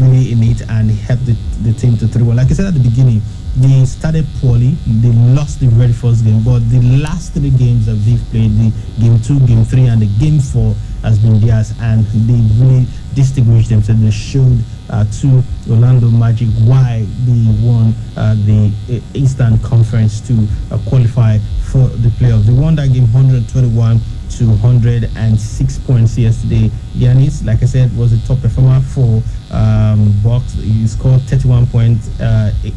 really in it and he helped the team to 3-1. Like I said at the beginning, they started poorly. They lost the very first game, but the last three games that they've played, the game 2, game 3, and the game 4 has been theirs, and they really distinguished themselves. They showed to Orlando Magic why they won the Eastern Conference to qualify for the playoff. They won that game 121 to 106 points yesterday. Giannis, like I said, was the top performer for Bucks. He scored 31 points,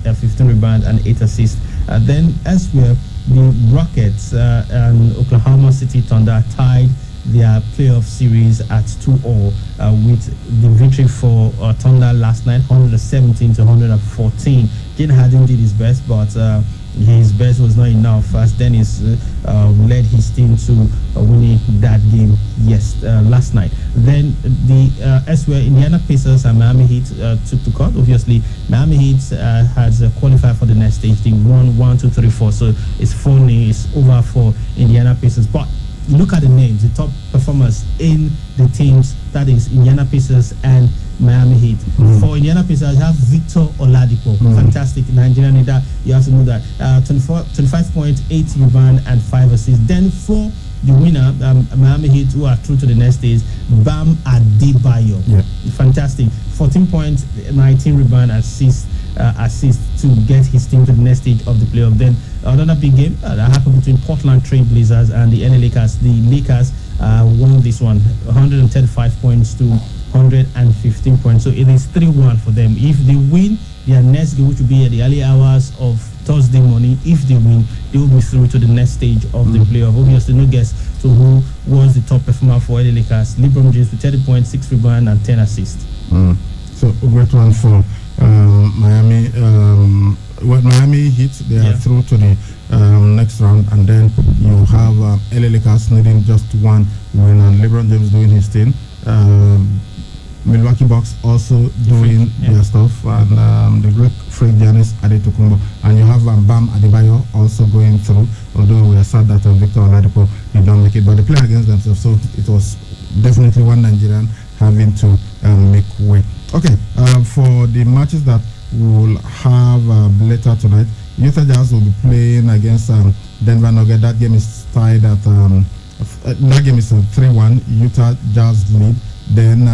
15 rebounds, and 8 assists. Then elsewhere, the Rockets and Oklahoma City Thunder tied their playoff series at 2-all 0 with the victory for Thunder last night, 117 to 114. Jaden Harden did his best, but his best was not enough as Dennis led his team to winning that game last night. Then the elsewhere, Indiana Pacers and Miami Heat took to court. Obviously, Miami Heat has qualified for the next stage. They won 1-2-3-4, so it's 4-0. It's over for Indiana Pacers. But look at the names, the top performers in the teams, that is Indiana Pacers and Miami Heat. For Indiana Pacers, you have Victor Oladipo, fantastic Nigerian leader. You have to know that 25 points, 8 rebounds, and 5 assists. Then for the winner, Miami Heat, who are through to the next stage, Bam Adebayo, fantastic, 14 points, 19 rebounds, assist to get his team to the next stage of the playoff. Then another big game that happened between Portland Trail Blazers and the LA Lakers. The Lakers won this one, 135 points to 115 points. So it is 3-1 for them. If they win their next game, which will be at the early hours of Thursday morning, if they win, they will be through to the next stage of the playoff. Obviously, no guess to who was the top performer for LA Lakers. LeBron James with 30 points, 6 rebounds, and 10 assists. So a great one for Miami. Miami Heat, they are through to the next round, and then you have LA Lakers needing just one win, and LeBron James doing his thing. Milwaukee Bucks also doing their stuff, and the great freak Giannis Antetokounmpo, and you have Bam Adebayo also going through. Although we are sad that Victor Oladipo did not make it, but they play against themselves, so it was definitely one Nigerian having to make way. Okay, for the matches that we'll have later tonight, Utah Jazz will be playing against Denver Nuggets. That game is tied at that game is 3-1. Utah Jazz lead. Then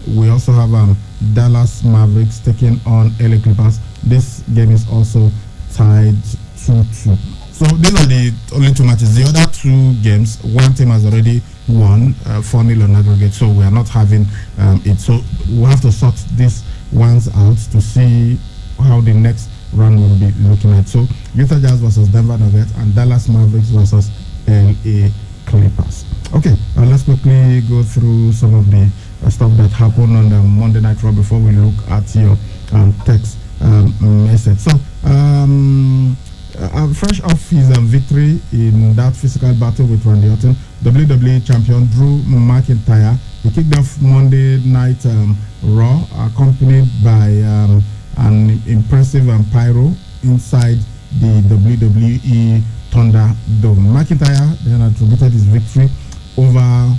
we also have Dallas Mavericks taking on LA Clippers. This game is also tied 2-2. So these are the only two matches. The other two games, one team has already won 4-0 on aggregate, so we are not having it. So we'll have to sort these ones out to see how the next run will be looking at. So Utah Jazz versus Denver Nuggets and Dallas Mavericks versus LA Clippers. Okay, let's quickly go through some of the stuff that happened on the Monday Night Raw before we look at your text message. So fresh off his victory in that physical battle with Randy Orton, WWE champion Drew McIntyre, he kicked off Monday Night Raw, accompanied by an impressive pyro inside the WWE Thunderdome. McIntyre then attributed his victory over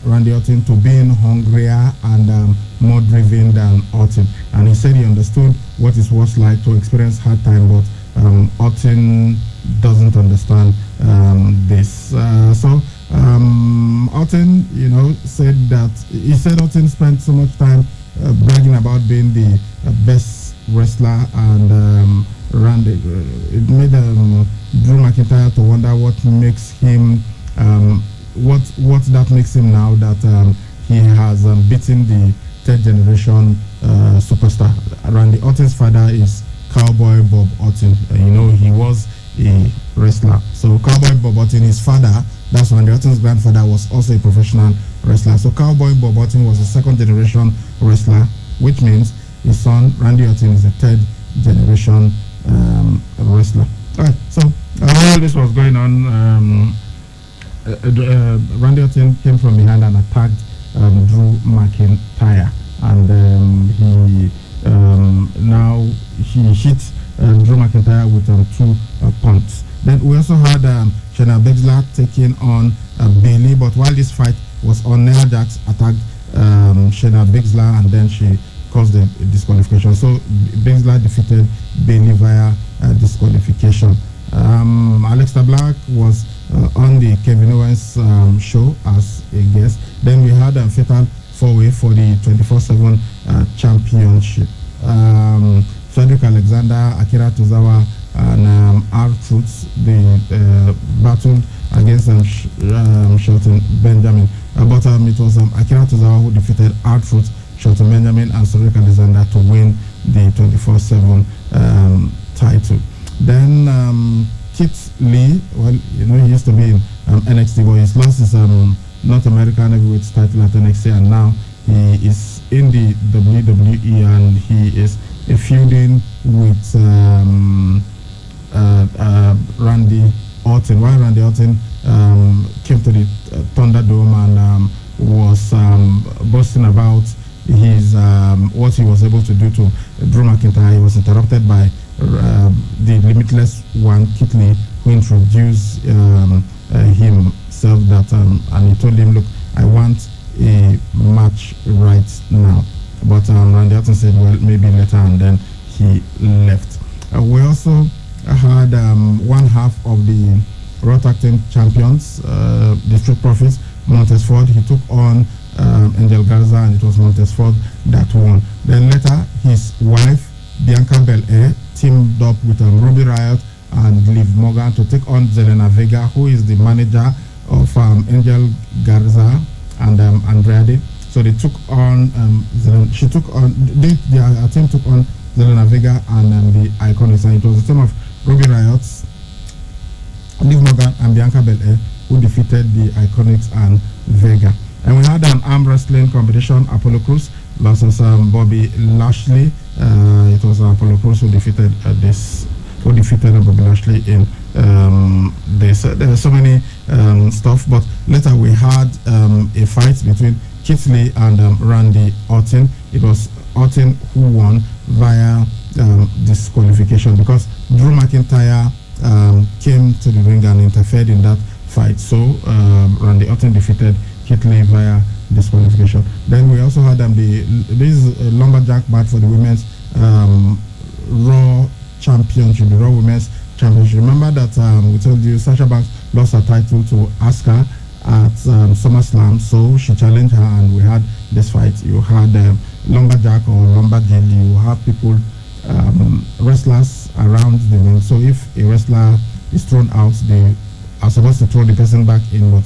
Randy Orton to being hungrier and more driven than Orton, and he said he understood what it was like to experience hard time, but Orton doesn't understand this. So Orton, said that Orton spent so much time bragging about being the best wrestler, and Randy it made Drew McIntyre to wonder what makes him what that makes him now that he has beaten the third generation superstar. Randy Orton's father is Cowboy Bob Orton. He was a wrestler. So Cowboy Bob Orton, his father, that's Randy Orton's grandfather, was also a professional wrestler. So Cowboy Bob Orton was a second generation wrestler, which means his son Randy Orton is a third generation wrestler. All right. So all this was going on. Randy Orton came from behind and attacked Drew McIntyre, and he hit Drew McIntyre with 2 punts. Then we also had Shayna Baszler taking on Bayley, but while this fight was on, Nia Jax attacked Shayna Baszler, and then she caused a disqualification. So Baszler defeated Bayley via disqualification. Alexa Black was on the Kevin Owens show as a guest. Then we had a fatal 4-way for the 24/7 championship. Cedric Alexander, Akira Tozawa, and R-Truth, they battled against Shelton Benjamin. But it was Akira Tozawa who defeated R-Truth, Shelton Benjamin, and Cedric Alexander to win the 24/7 title. Then Kit Lee, he used to be in NXT, but he's lost his North American Heavyweight title at NXT, and now he is in the WWE, and he is feuding with Randy Orton. While Randy Orton came to the Thunderdome and was boasting about his what he was able to do to Drew McIntyre, he was interrupted by the Limitless One, Kit Lee, who introduced himself and he told him, look, I want a match right now. But Randy Orton said, well, maybe later, and then he left. We also had one half of the Raw Tag Team Champions, the Street Profits, Montez Ford. He took on Angel Garza, and it was Montez Ford that won. Then later, his wife, Bianca Belair, teamed up with Ruby Riott and Liv Morgan to take on Zelena Vega, who is the manager of Angel Garza and Andrade. So they took on their team took on Zelena Vega and the Iconics, and it was the team of Ruby Riott, Liv Morgan, and Bianca Belair who defeated the Iconics and Vega. And we had an arm wrestling competition. Apollo Crews versus Bobby Lashley. It was Apollo Crews who defeated Bobby Lashley in this. There were so many stuff, but later we had a fight between Kit Lee and Randy Orton. It was Orton who won via disqualification because Drew McIntyre came to the ring and interfered in that fight. So Randy Orton defeated Kit Lee via disqualification. Then we also had this lumberjack match for the women's Raw Championship, the Raw Women's Championship. Remember that we told you Sasha Banks lost her title to Asuka at SummerSlam, so she challenged her, and we had this fight. You had lumberjack or lumberjill. You have people, wrestlers around the ring. So if a wrestler is thrown out, they are supposed to throw the person back in, but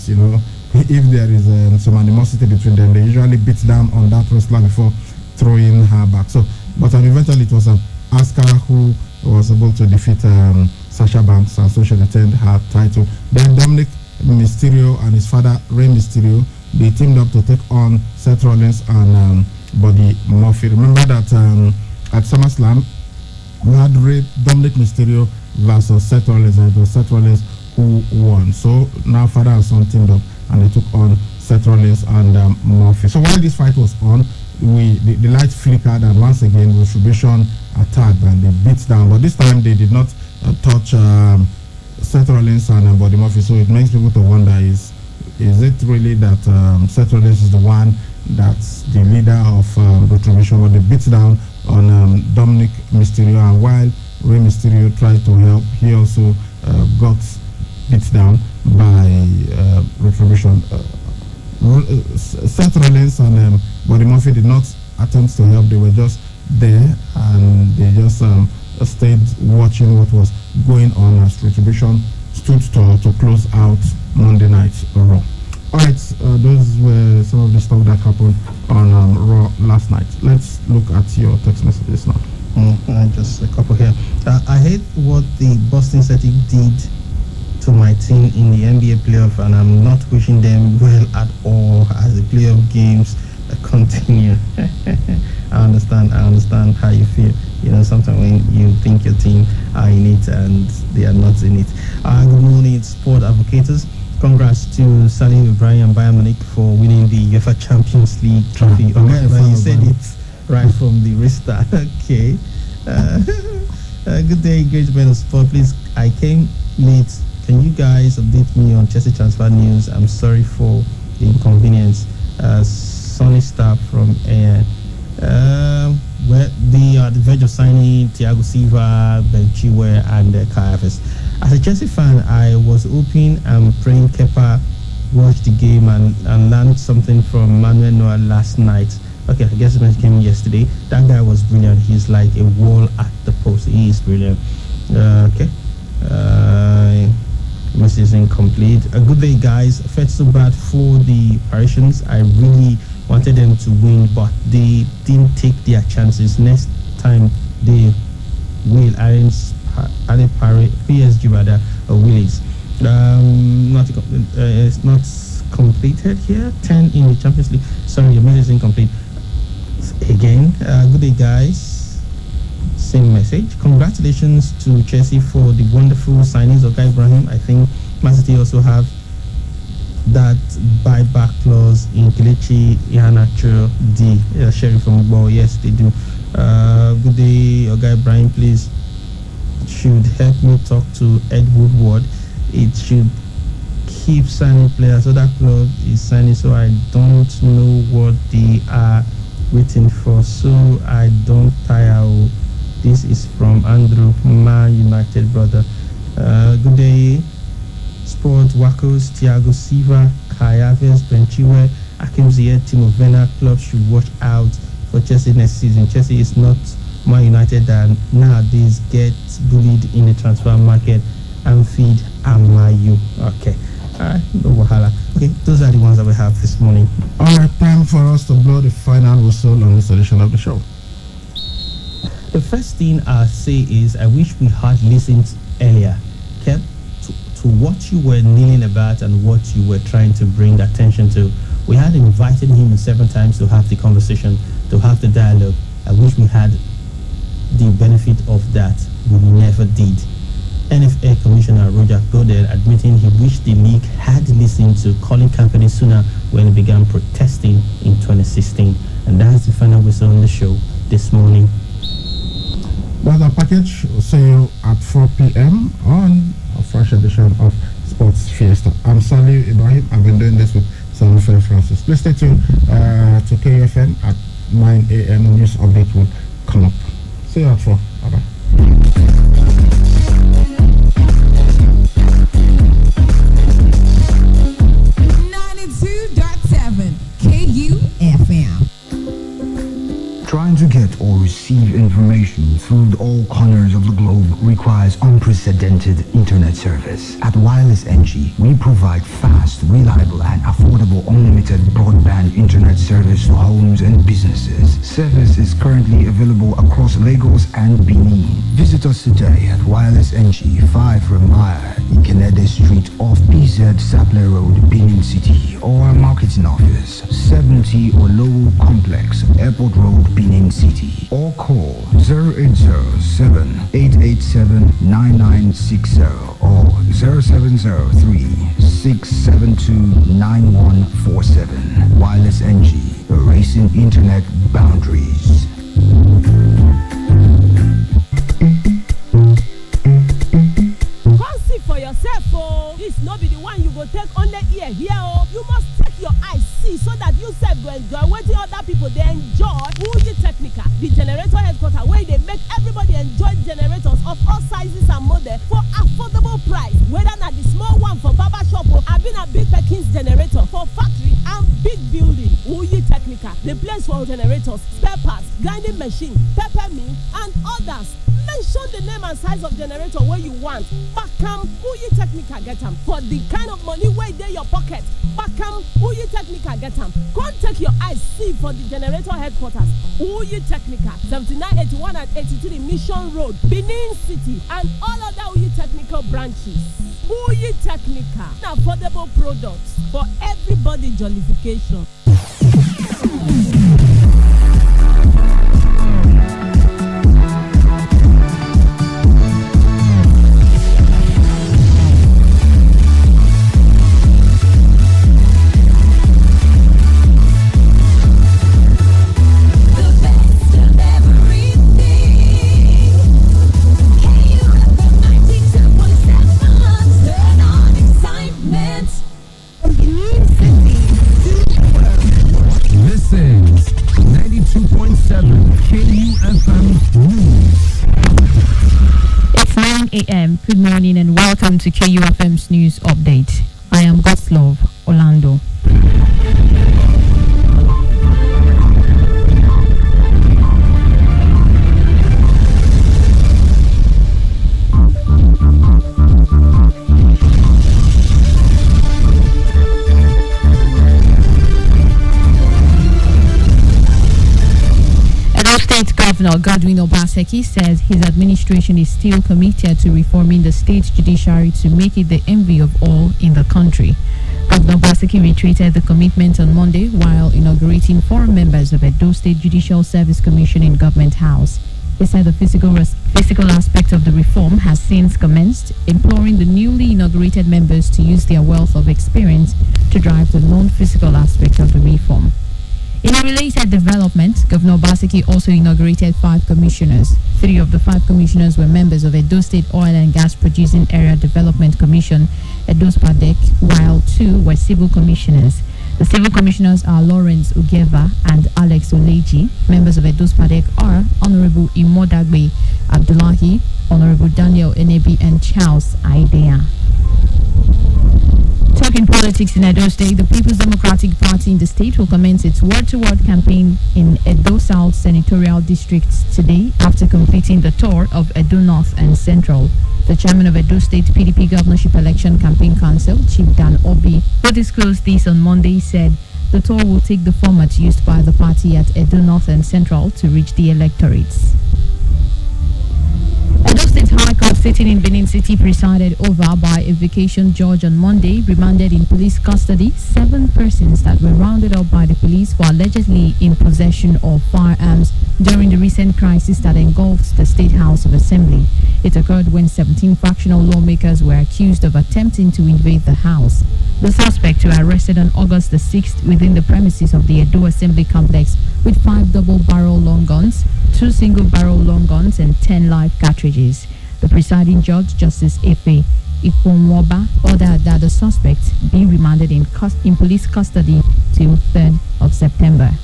if there is some animosity between them, they usually beat down on that wrestler before throwing her back. So, but eventually it was Asuka who was able to defeat Sasha Banks, and so she retained her title. Then Dominic Mysterio and his father Rey Mysterio, they teamed up to take on Seth Rollins and Buddy Murphy. Remember that at SummerSlam we had Dominic Mysterio versus Seth Rollins, and it was Seth Rollins who won. So now father and son teamed up and they took on Seth Rollins and Murphy. So while this fight was on, the light flickered, and once again Retribution attacked and they beat down. But this time they did not touch Seth Rollins and Buddy Murphy. So it makes people to wonder: is it really that Seth Rollins is the one that's the leader of Retribution? But they beat down on Dominic Mysterio, and while Rey Mysterio tried to help, he also got beat down by Retribution. Seth Rollins and Buddy Murphy did not attempt to help. They were just there, and they just stayed watching what was going on as Retribution stood tall to close out Monday Night Raw. Alright, those were some of the stuff that happened on Raw last night. Let's look at your text messages now. Just a couple here. I hate what the Boston Celtics did to my team in the NBA playoff, and I'm not wishing them well at all as the playoff games continue. I understand how you feel. You know, sometimes when you think your team are in it and they are not in it. Good morning, sport advocates. Congrats to Salim Ibrahim and Bayern Munich for winning the UEFA Champions League trophy. Okay, but you said it right from the restart. Okay. Good day, great men of sport. Please, I came late. Can you guys update me on Chelsea transfer news? I'm sorry for the inconvenience. Sonny Star from Air. Where they are the verge of signing Thiago Silva, Ben Chilwell, and Kai Havertz. As a Chelsea fan, I was hoping and praying Kepa watched the game and learned something from Manuel Neuer last night. Okay, I guess it came yesterday. That guy was brilliant. He's like a wall at the post. He is brilliant. Okay. Message is incomplete. A good day, guys. Felt so bad for the Parisians. I really wanted them to win, but they didn't take their chances. Next time they will arrange PSG rather Willis. It's not completed here. 10 in the Champions League. Sorry, your message is incomplete. Again, good day, guys. Same message. Congratulations to Chelsea for the wonderful signings of Guy Ibrahim. I think Man City also have that buyback clause in Kelechi Iheanacho, the sheriff from Igbo. Yes, they do. Good day, Guy Ibrahim. Please should help me talk to Ed Woodward. It should keep signing players. So that club is signing, so I don't know what they are waiting for. So I don't tire. This is from Andrew, Man United brother. Good day, Sport Wakos, Thiago Silva, Kai Havertz, Ben Chilwell, Hakim Ziyech, Timo Werner. Clubs should watch out for Chelsea next season. Chelsea is not Man United that nowadays gets bullied in the transfer market and feed Amayu. Okay. Alright, no wahala. Okay, those are the ones that we have this morning. Alright, time for us to blow the final whistle on this edition of the show. The first thing I'll say is I wish we had listened earlier, kept to what you were kneeling about and what you were trying to bring attention to. We had invited him several times to have the conversation, to have the dialogue. I wish we had the benefit of that. We never did. NFA Commissioner Roger Godel admitting he wished the league had listened to calling companies sooner when it began protesting in 2016. And that's the final whistle on the show this morning. That's our package. We'll see you at 4 p.m. on a fresh edition of Sports Fiesta. I'm Salih Ibrahim. I've been doing this with Samuel Francis. Please stay tuned to KFM at 9 a.m. News update will come up. See you at 4. Bye-bye. 92.7 KUFM. Trying to get or receive information through all corners of the globe requires unprecedented internet service. At Wireless NG, we provide fast, reliable, and affordable unlimited broadband internet service to homes and businesses. Service is currently available across Lagos and Benin. Visit us today at Wireless NG, 5 Remire, Ikenede Street off PZ Sapler Road, Benin City, or our marketing office, 70 Olowo Complex, Airport Road, Benin City. city. Or call 0807-887-9960 or 0703-672-9147. Wireless NG, erasing internet boundaries. Come see for yourself, oh. This no be the one you go take on the ear here, oh. You must take your eyes see so that you self go enjoy wetin other people they enjoy. Uji Technica, the generator headquarters where they make everybody enjoy generators of all sizes and models for affordable price. Whether not the small one for barber shop or having a big Perkins generator for factory and big building. Uji Technica, the place for generators, spare parts, grinding machine, pepper mill, and others. Mention the name and size of generator where you want. Bakam Uyi Technica get them for the kind of money where they your pocket. Bakam Uyi Technica get them. Come take your eyes see for the generator headquarters. Uyi Technica 7981 and 83 Mission Road, Benin City, and all other Uyi Technical branches. Uyi Technica, affordable products for everybody jollification. AM. Good morning and welcome to KUFM's news update. I am Goslov Orlando. State Governor Godwin Obaseki says his administration is still committed to reforming the state judiciary to make it the envy of all in the country. Governor Obaseki reiterated the commitment on Monday while inaugurating 4 members of Edo State Judicial Service Commission in Government House. He said the physical aspect of the reform has since commenced, imploring the newly inaugurated members to use their wealth of experience to drive the non-physical aspect of the reform. In a related development, Governor Obaseki also inaugurated 5 commissioners. 3 of the 5 commissioners were members of Edo State Oil and Gas Producing Area Development Commission, Edo Spadek, while 2 were civil commissioners. The civil commissioners are Lawrence Ugeva and Alex Oleji. Members of Edo Spadek are Honorable Imodagbe Abdullahi, Honorable Daniel Enebi, and Charles Aidea. Talking politics in Edo State, the People's Democratic Party in the state will commence its word-to-word campaign in Edo South Senatorial Districts today after completing the tour of Edo North and Central. The chairman of Edo State PDP Governorship Election Campaign Council, Chief Dan Obi, who disclosed this on Monday, said the tour will take the format used by the party at Edo North and Central to reach the electorates. Edo State High Court sitting in Benin City presided over by a vacation judge on Monday remanded in police custody 7 persons that were rounded up by the police for allegedly in possession of firearms during the recent crisis that engulfed the State House of Assembly. It occurred when 17 factional lawmakers were accused of attempting to invade the house. The suspects were arrested on August the 6th within the premises of the Edo Assembly Complex with 5 double-barrel long guns, 2 single-barrel long guns, and 10 live cartridges. The presiding judge, Justice Efe Iponwoba, ordered that the suspects be remanded in police custody till 3rd of September.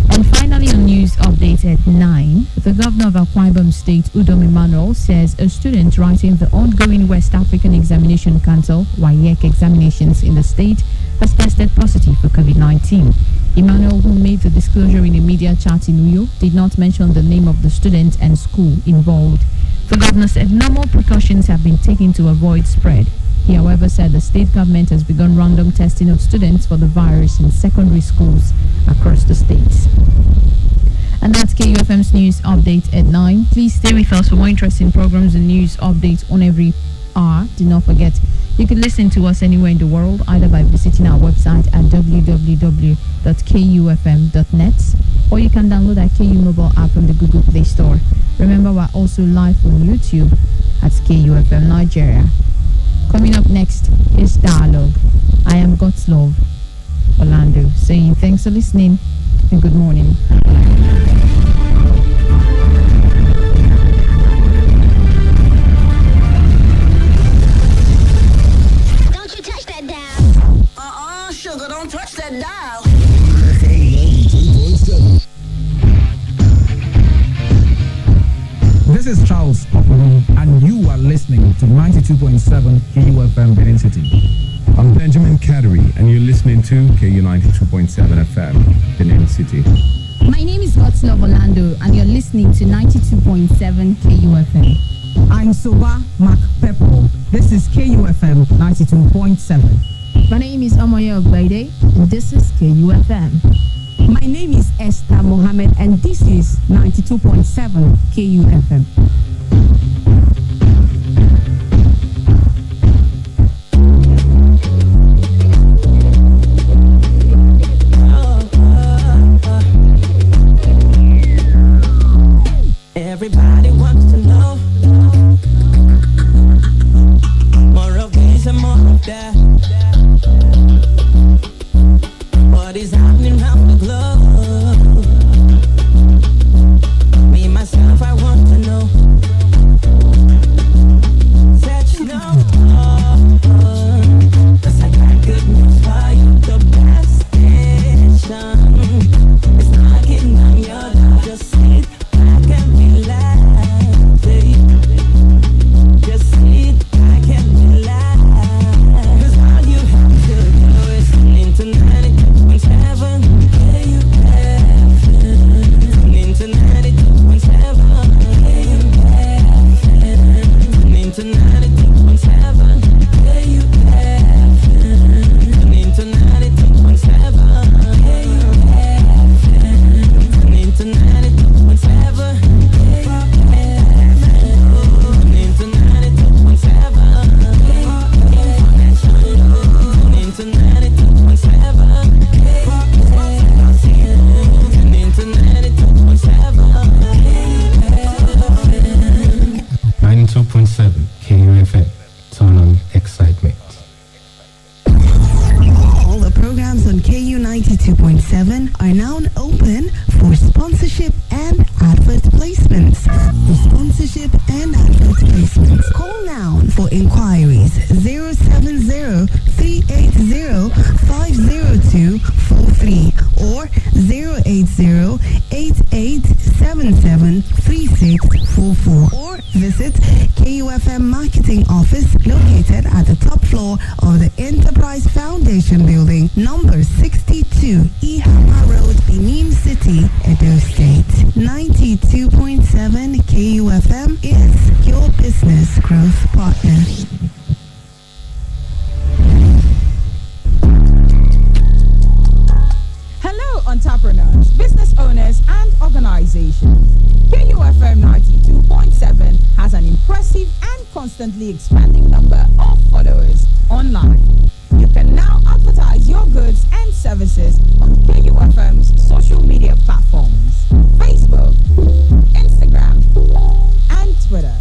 And finally, on news update at 9, the governor of Akwa Ibom State, Udom Emmanuel, says a student writing the ongoing West African Examination Council (WAEC) examinations in the state has tested positive for COVID-19. Emmanuel, who made the disclosure in a media chat in Uyo, did not mention the name of the student and school involved. The governor said normal precautions have been taken to avoid spread. He, however, said the state government has begun random testing of students for the virus in secondary schools across the state. And that's KUFM's news update at 9. Please stay with us for more interesting programs and news updates on every hour. Do not forget, You can listen to us anywhere in the world, either by visiting our website at www.kufm.net, or you can download our KU mobile app from the Google Play Store. Remember, we're also live on YouTube at KUFM Nigeria. Coming up next is Dialogue. I am God's Love, Orlando, saying thanks for listening and good morning. Sugar, don't touch that dial. This is Charles Opuru, and you are listening to 92.7 KUFM Benin City. I'm Benjamin Kadri, and you're listening to KU 92.7 FM Benin City. My name is God's Love Orlando, and you're listening to 92.7 KUFM. I'm Soba Mark Peppo. This is KUFM 92.7. My name is Amoye Ogbaide, and this is KUFM. My name is Esther Mohammed, and this is 92.7 KUFM. Everybody wants to know more of this and more of that. What is happening around the globe? Me, myself, I want to know. Said you know, 'cause I got good news for you. The best station is knocking on your door. Just sit back and relax. Just sit back and relax. 'Cause all you have to do is into 92.7 KUFM. Into 92.7 KUFM. Into 92.7 KUFM. Into 92.7 KUFM. Into 92.7 into 92.7 into 92.7 into 92.7 KUFM. Turn on excitement. All the programs on KU 92.7 are now open for sponsorship and advert placements. For sponsorship and advert placements, call now for inquiries 070-380-50243 or 080-8877-3644 or visit KUFM Marketing Office located at the top floor of the Enterprise Foundation Building, number 62, Ihama Road, Benin City, Edo State. 92.7 KUFM is your business growth partner. Hello, entrepreneurs, business owners, and organizations. KUFM 92.7 has an impressive and constantly expanding number of followers online. You can now advertise your goods and services on KUFM's social media platforms, Facebook, Instagram, and Twitter.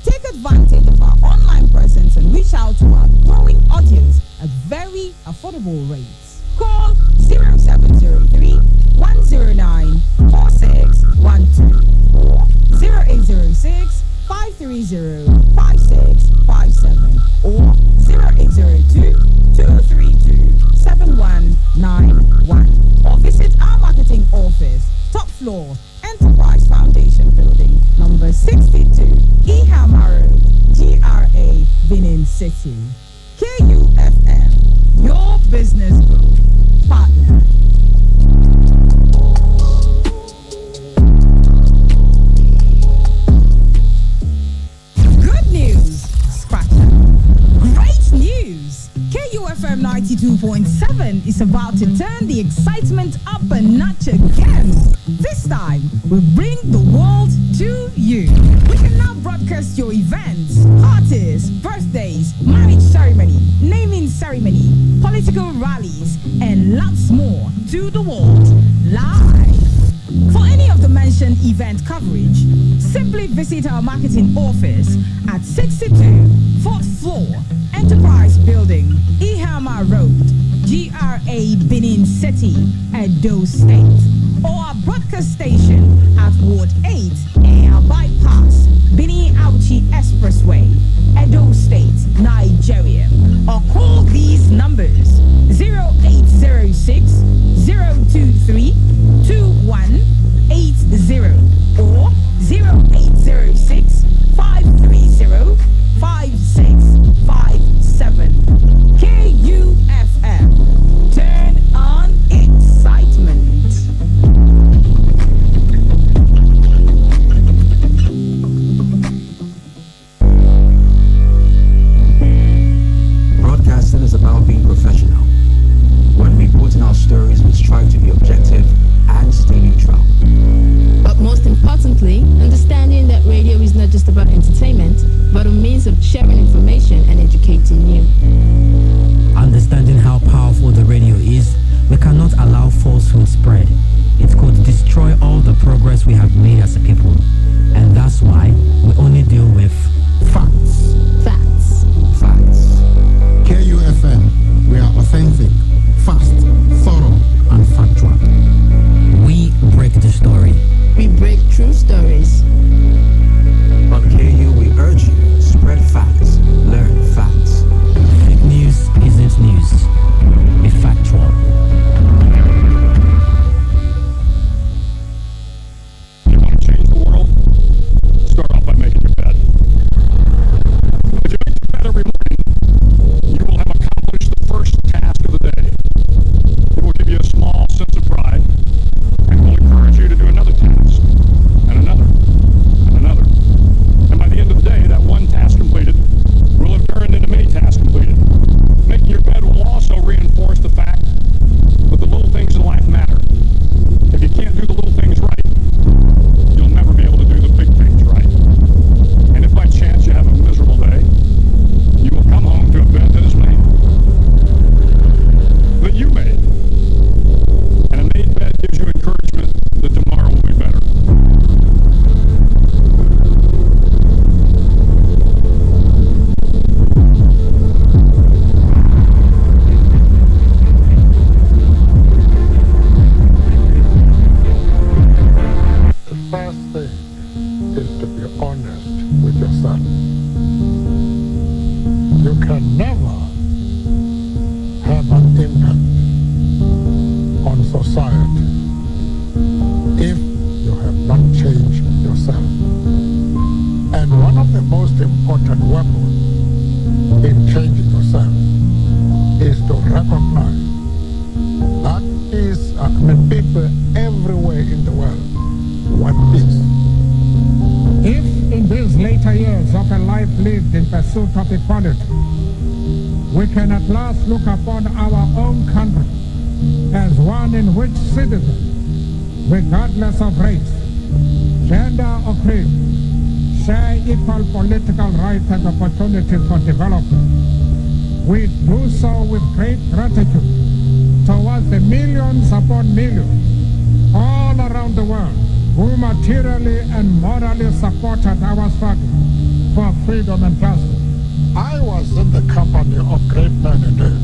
Take advantage of our online presence and reach out to our growing audience at very affordable rates. Call 0703-109-4612 or 0806-530-5657 or 0802-232-7191 or visit our marketing office, top floor, Enterprise Foundation Building, number 62, Ihama Road, GRA, Benin City. KUFM, your business group. 92.7 is about to turn the excitement up a notch again. This time, we bring the world to you. We can now broadcast your events, parties, birthdays, marriage ceremony, naming ceremony, political rallies, and lots more to the world live. For any of the mentioned event coverage, simply visit our marketing office at 62 4th floor, Enterprise Building, Ihama Road, GRA Benin City, Edo State, or our broadcast station at Ward 8, Air Bypass, Benin Auchi Expressway, Edo State, Nigeria, or call these numbers 0806 023 2180 or 0806 530 5657. KUFM. Turn on excitement. Broadcasting is about being professional. When we put in our stories, we strive to be objective and stay neutral. But most importantly, understanding that radio is not just about entertainment, but a means of sharing information and educating you. Understanding how powerful the radio is, we cannot allow falsehood spread. It could destroy all the progress we have made as a people. And that's why we only deal with facts. Facts. Facts. KUFM, we are authentic, fast, thorough, and factual. We break the story. We break true stories. On KU, we urge you, spread facts, learn facts. Fake news isn't news. Be factual. You want to change the world? Start off by making your bed. If you make your bed every morning, you will have accomplished the first task of the day. It will give you a small sense of pride and will encourage you to do another task, and another, and another. And by the end of the day, that one task completed will have turned into many tasks completed. Making your bed will also reinforce the fact that the little things in life matter. If you can't do the little things right, you'll never be able to do the big things right. And if by chance you have a miserable day, you will come home to a bed that is made. That you made. And a made bed gives you encouragement that tomorrow will be better. The first thing is to be honest with yourself. You can never have an impact on society if you have not changed yourself. And one of the most important weapons in changing yourself is to recognize that is, people everywhere in the world want peace. If in these later years of a life lived in pursuit of equality, we can at last look upon our own country as one in which citizens, regardless of race, gender or creed, share equal political rights and opportunities for development, we do so with great gratitude towards the millions upon millions all around the world who materially and morally supported our struggle for freedom and justice. I was in the company of great men indeed.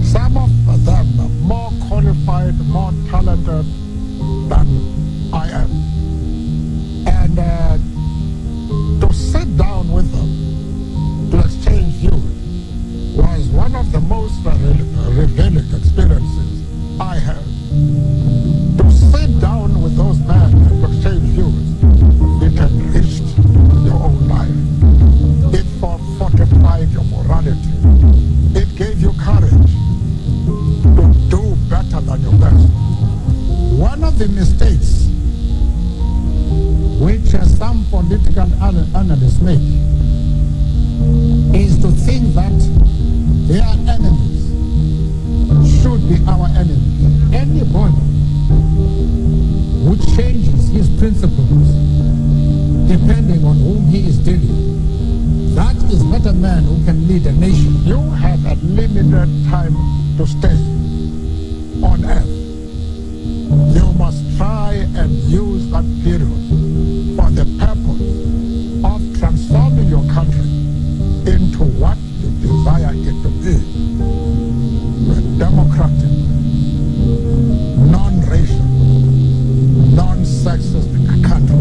Some of them more qualified, more talented than I am. And to sit down with them, to exchange views, was one of the most revealing experiences I had. To sit down with those men and to exchange views, it enriched your own life. It fortified your morality. It be our enemy. Anybody who changes his principles depending on whom he is dealing, that is not a man who can lead a nation. You have a limited time to stay on earth. You must try and use that period for the purpose of transforming your country into what you desire it to be. A democratic, non-racial, non-sexist country.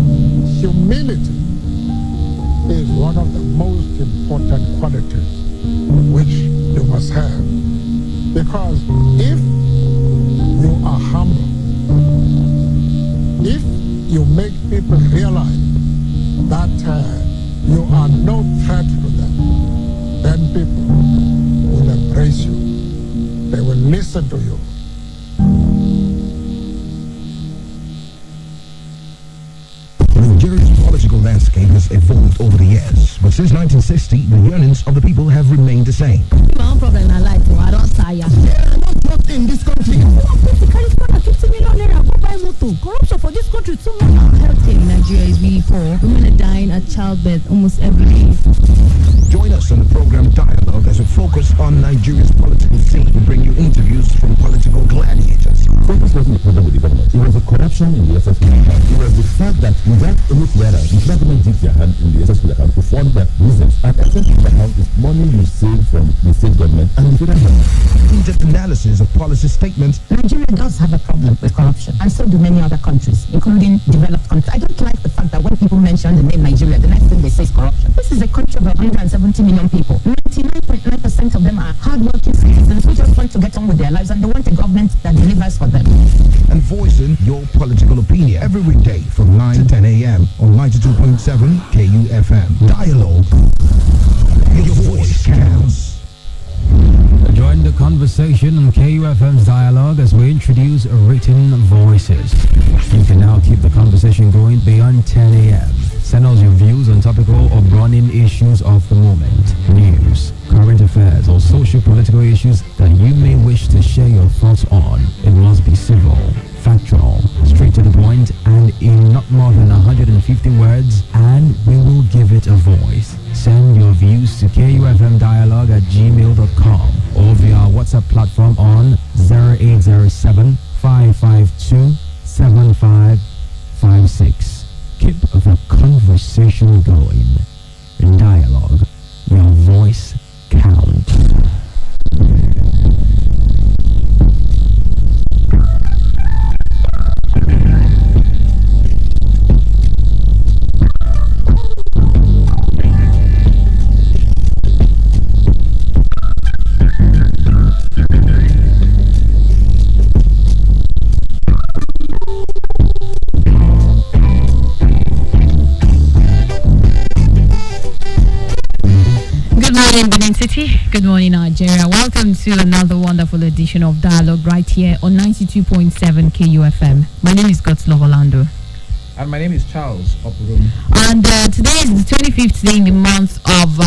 Humility is one of the most important qualities which you must have. Because if you are humble, if you make people realize that you are no threat to them, then people will embrace you. They will listen to you. Nigeria's political landscape has evolved over the years, but since 1960, the yearnings of the people have remained the same. My own problem I like I don't tire. There are no drugs in this country. Basically, 450 million naira go buy motor. Corruption for this country too much. Healthcare in Nigeria is really poor. Women are dying at childbirth almost every day. Join us on the program Dialogue as we focus on Nigeria's political scene and bring you interviews from political gladiators. Focus wasn't the problem with the government. It was the corruption in the SSP account. It was the fact that without any swearer, the government dipped their hand in the SSP account to fund their business. And SSP account is money you save from the state government and the federal government. In-depth analysis of policy statements. Nigeria does have a problem with corruption, and so do many other countries, including developed countries. I don't like the fact that when people mention the name Nigeria, the next thing they say is corruption. This is a country of 170 million people. 99.9% of them are hardworking citizens who just want to get on with their lives, and they want a government that delivers for them. And voicing your political opinion every weekday from 9 to 10 a.m. on 92.7 KUFM. Dialogue. Your voice counts. Join the conversation on KUFM's Dialogue as we introduce written voices. You can now keep the conversation going beyond 10 a.m. Send us your views on topical or burning issues of the moment, news, current affairs, or social-political issues that you may wish to share your thoughts on. It must be civil, factual, straight to the point, and in not more than 150 words, and we will give it a voice. Send your views to kufmdialogue@gmail.com or via our WhatsApp platform on 0807 552 7556. Keep the conversation going. In Dialogue, your voice counts. City. Good morning, Nigeria. Welcome to another wonderful edition of Dialogue right here on 92.7 KUFM. My name is Godslove Orlando. And my name is Charles Opurum. And today is the 25th day in the month of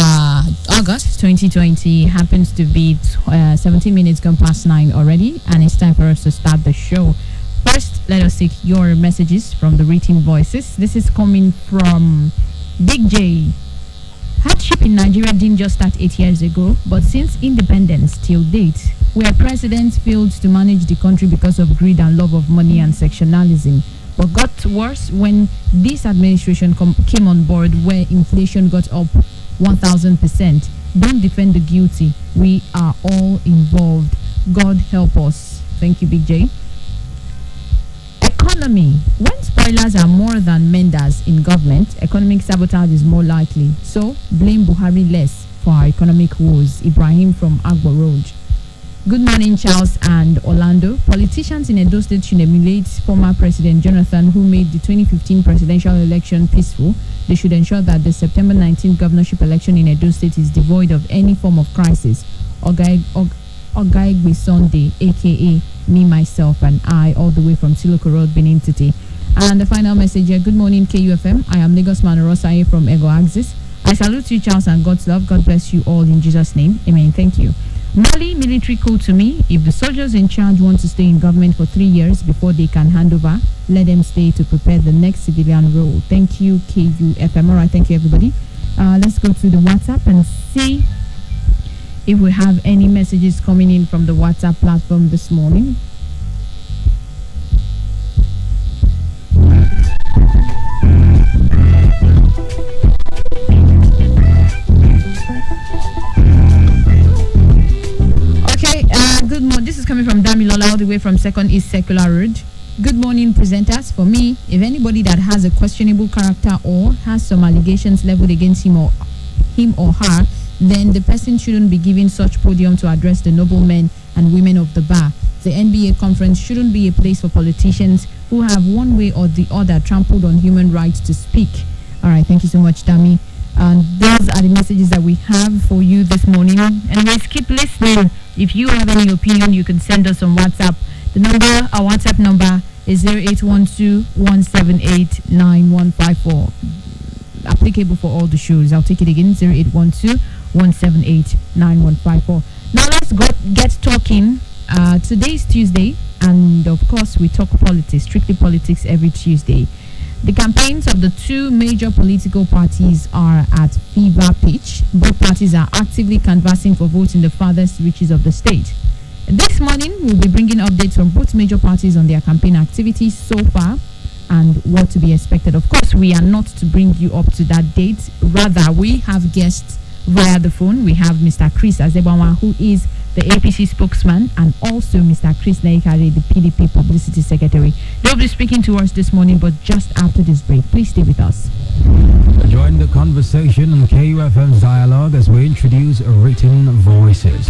August 2020. Happens to be 17 minutes gone past 9 already, and it's time for us to start the show. First, let us take your messages from the written voices. This is coming from Big J. Hardship in Nigeria didn't just start 8 years ago, but since independence till date, where presidents failed to manage the country because of greed and love of money and sectionalism. But got worse when this administration came on board, where inflation got up 1,000%. Don't defend the guilty. We are all involved. God help us. Thank you, Big J. Economy. When spoilers are more than menders in government, economic sabotage is more likely. So, blame Buhari less for our economic woes. Ibrahim from Agbo Road. Good morning, Charles and Orlando. Politicians in Edo State should emulate former President Jonathan, who made the 2015 presidential election peaceful. They should ensure that the September 19th governorship election in Edo State is devoid of any form of crisis. Ogaigbe Sunday, aka me, myself, and I, all the way from Siloko Road, Benin City. And the final message here. Good morning, KUFM. I am Lagos Man Rosaye from Ego Axis. I salute you, Charles, and God's love. God bless you all in Jesus' name. Amen. Thank you. Mali military coup to me. If the soldiers in charge want to stay in government for 3 years before they can hand over, let them stay to prepare the next civilian role. Thank you, KUFM. All right, thank you, everybody. Let's go to the WhatsApp and see if we have any messages coming in from the WhatsApp platform this morning. Good morning. This is coming from Damilola all the way from 2nd East Circular Road. Good morning, presenters. For me, if anybody that has a questionable character or has some allegations leveled against him or her, then the person shouldn't be given such podium to address the noblemen and women of the bar. The NBA conference shouldn't be a place for politicians who have one way or the other trampled on human rights to speak. All right, thank you so much, Dami. And those are the messages that we have for you this morning. And let's keep listening. If you have any opinion, you can send us on WhatsApp. Our WhatsApp number is 0812-178-9154. Applicable for all the shows. I'll take it again, 0812-178-9154. Now let's get talking. Today is Tuesday, and of course we talk politics, strictly politics every Tuesday. The campaigns of the two major political parties are at fever pitch. Both parties are actively canvassing for votes in the farthest reaches of the state. This morning, we'll be bringing updates from both major parties on their campaign activities so far and what to be expected. Of course, we are not to bring you up to that date. Rather, we have guests via the phone. We have Mr. Chris Azebawa, who is the APC spokesman, and also Mr. Chris Naikare, the PDP publicity secretary. They'll be speaking to us this morning, but just after this break. Please stay with us. Join the conversation on KUFM's dialogue as we introduce written voices.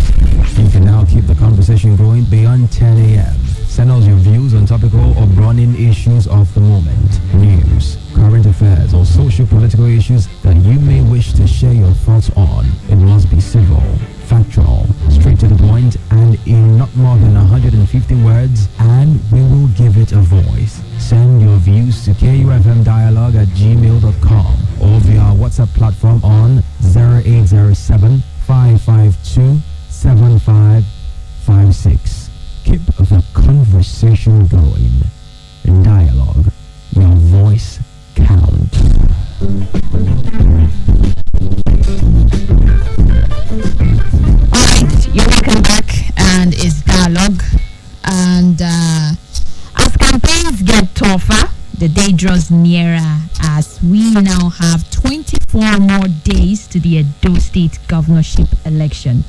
You can now keep the conversation going beyond 10 a.m. Send us your views on topical or burning issues of the moment, news, current affairs, or social-political issues that you may wish to share your thoughts on. It must be civil, factual, straight to the point, and in not more than 150 words, and we will give it a voice. Send your views to kufmdialogue@gmail.com or via our WhatsApp platform on 0807 552 7556. Keep the conversation going. In dialogue, your voice counts. Alright, you're welcome back, and it's dialogue. And as campaigns get tougher, the day draws nearer as we now have 24 more days to the Edo State governorship election.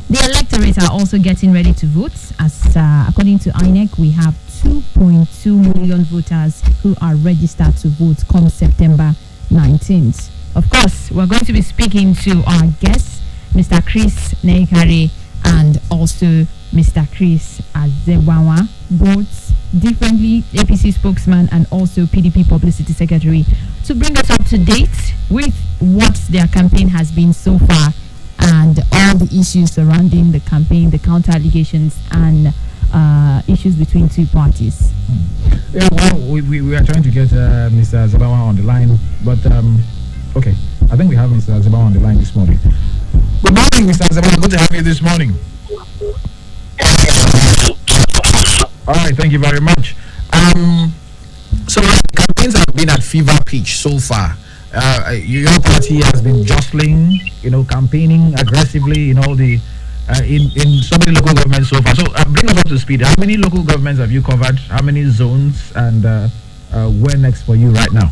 The electorate are also getting ready to vote, as according to INEC, we have 2.2 million voters who are registered to vote come September 19th. Of course, we're going to be speaking to our guests, Mr. Chris Naikare and also Mr. Chris Azebawa, both differently APC spokesman and also PDP publicity secretary, to bring us up to date with what their campaign has been so far and all the issues surrounding the campaign, the counter allegations, and issues between two parties. Yeah, well, we are trying to get Mr. Azebawa on the line, but okay, I think we have Mr. Azebawa on the line this morning. Good morning, Mr. Azebawa. Good to have you this morning. All right, thank you very much. So campaigns have been at fever pitch so far. Your party has been jostling, campaigning aggressively in all the in so many local governments so far. So bring us up to speed. How many local governments have you covered? How many zones? And where next for you right now?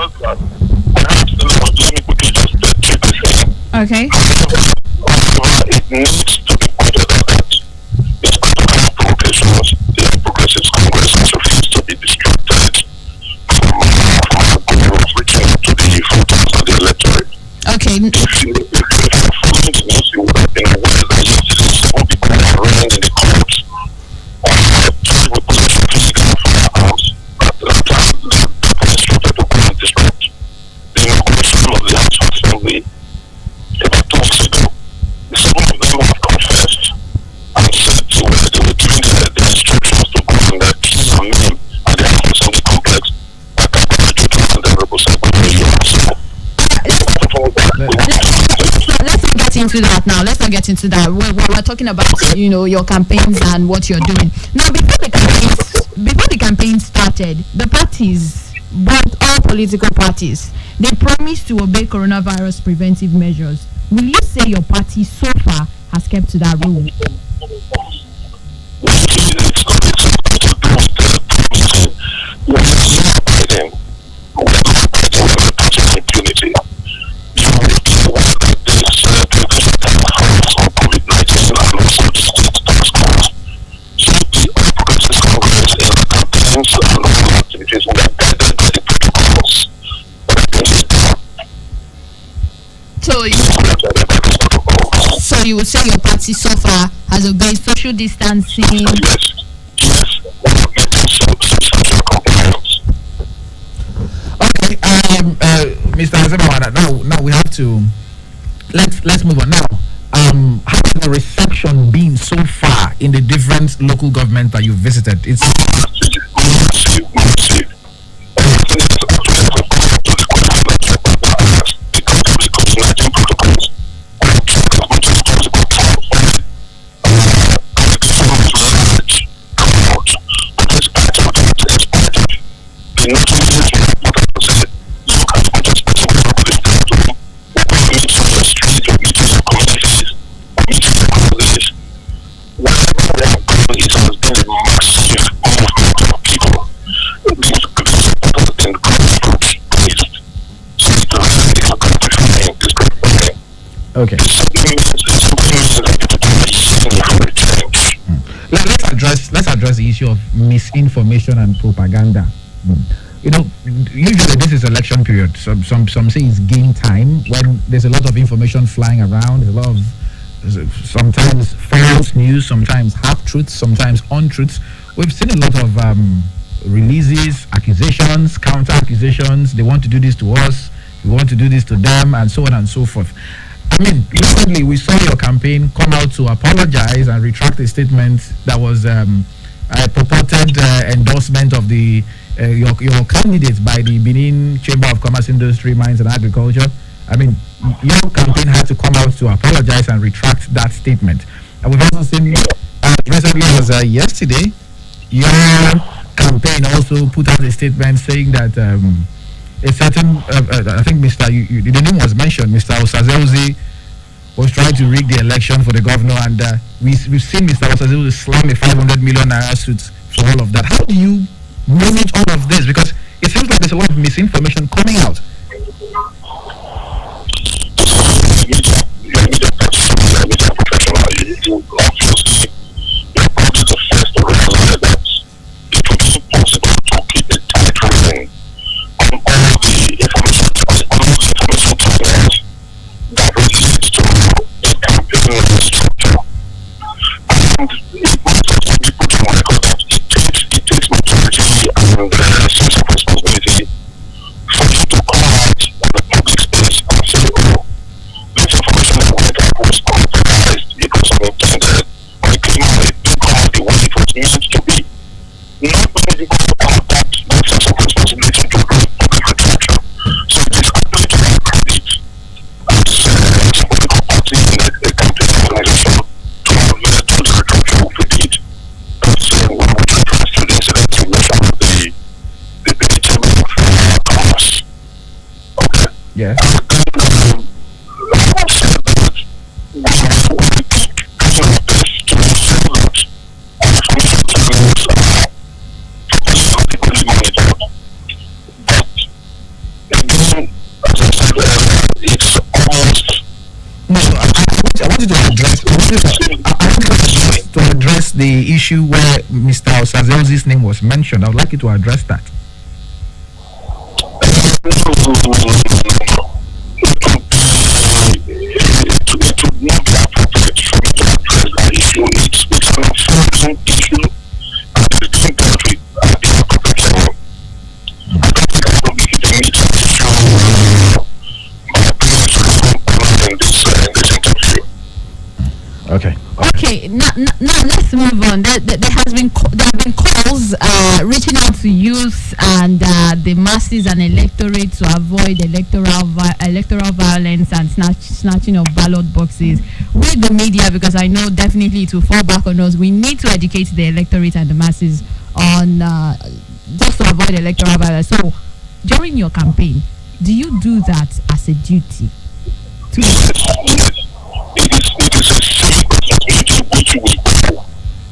just that. Perhaps, let me quickly just check this here. Okay. It needs to be pointed out that it's part of our provocations, the Progressive Congress has refused to be distracted from the goal of reaching to the voters and the electorate. Okay. If you have following the news, you would have been aware that yesterday several people were arraigned in the courts on charged with possession of physical firearms that the police wanted to come and disrupt the inauguration of the House of Assembly about 2 weeks ago. Some of them have confessed and said they were given the instructions to go and kill some men at the House of Assembly complex that can perpetrate and then represent the Let's not get into that now. Let's not get into that. We're talking about, your campaigns and what you're doing. Now, before the campaign started, the parties, all political parties, they promised to obey coronavirus preventive measures. Will you say your party so far has kept to that rule? So you would say your party so far has obeyed social distancing? Okay, Mr. Azemawada, now we have to let's move on now. How has the reception been so far in the different local governments that you've visited? It's okay. Let's address the issue of misinformation and propaganda. Usually this is election period. Some say it's game time when there's a lot of information flying around. There's a lot of sometimes false news, sometimes half truths, sometimes untruths. We've seen a lot of releases, accusations, counter accusations. They want to do this to us. We want to do this to them, and so on and so forth. I mean, recently we saw your campaign come out to apologize and retract a statement that was a purported endorsement of the your candidate by the Benin Chamber of Commerce, Industry, Mines and Agriculture. I mean, your campaign had to come out to apologize and retract that statement. And we've also seen recently, was yesterday, your campaign also put out a statement saying that a certain, I think the name was mentioned, Mr. Osazeuzi was trying to rig the election for the governor, and we've seen Mr. Osazeuzi slam a 500 million naira suit for all of that. How do you manage all of this? Because it seems like there's a lot of misinformation coming out. Yes. it's almost. No, I want you to address. I want you to address the issue where Mr. Osazelzi's name was mentioned. I would like you to address that. It would not be appropriate for me to address that issue. It's an unfortunate issue, and it's being dealt with at the appropriate level. I don't think I will be giving it to my opinions in this interview. Okay. Okay, now let's move on. There have been calls reaching out to youth and the masses and electorate to avoid electoral violence and snatching of ballot boxes. With the media, because I know definitely it will fall back on us. We need to educate the electorate and the masses on just to avoid electoral violence. So, during your campaign, do you do that as a duty? It is a civic responsibility which we go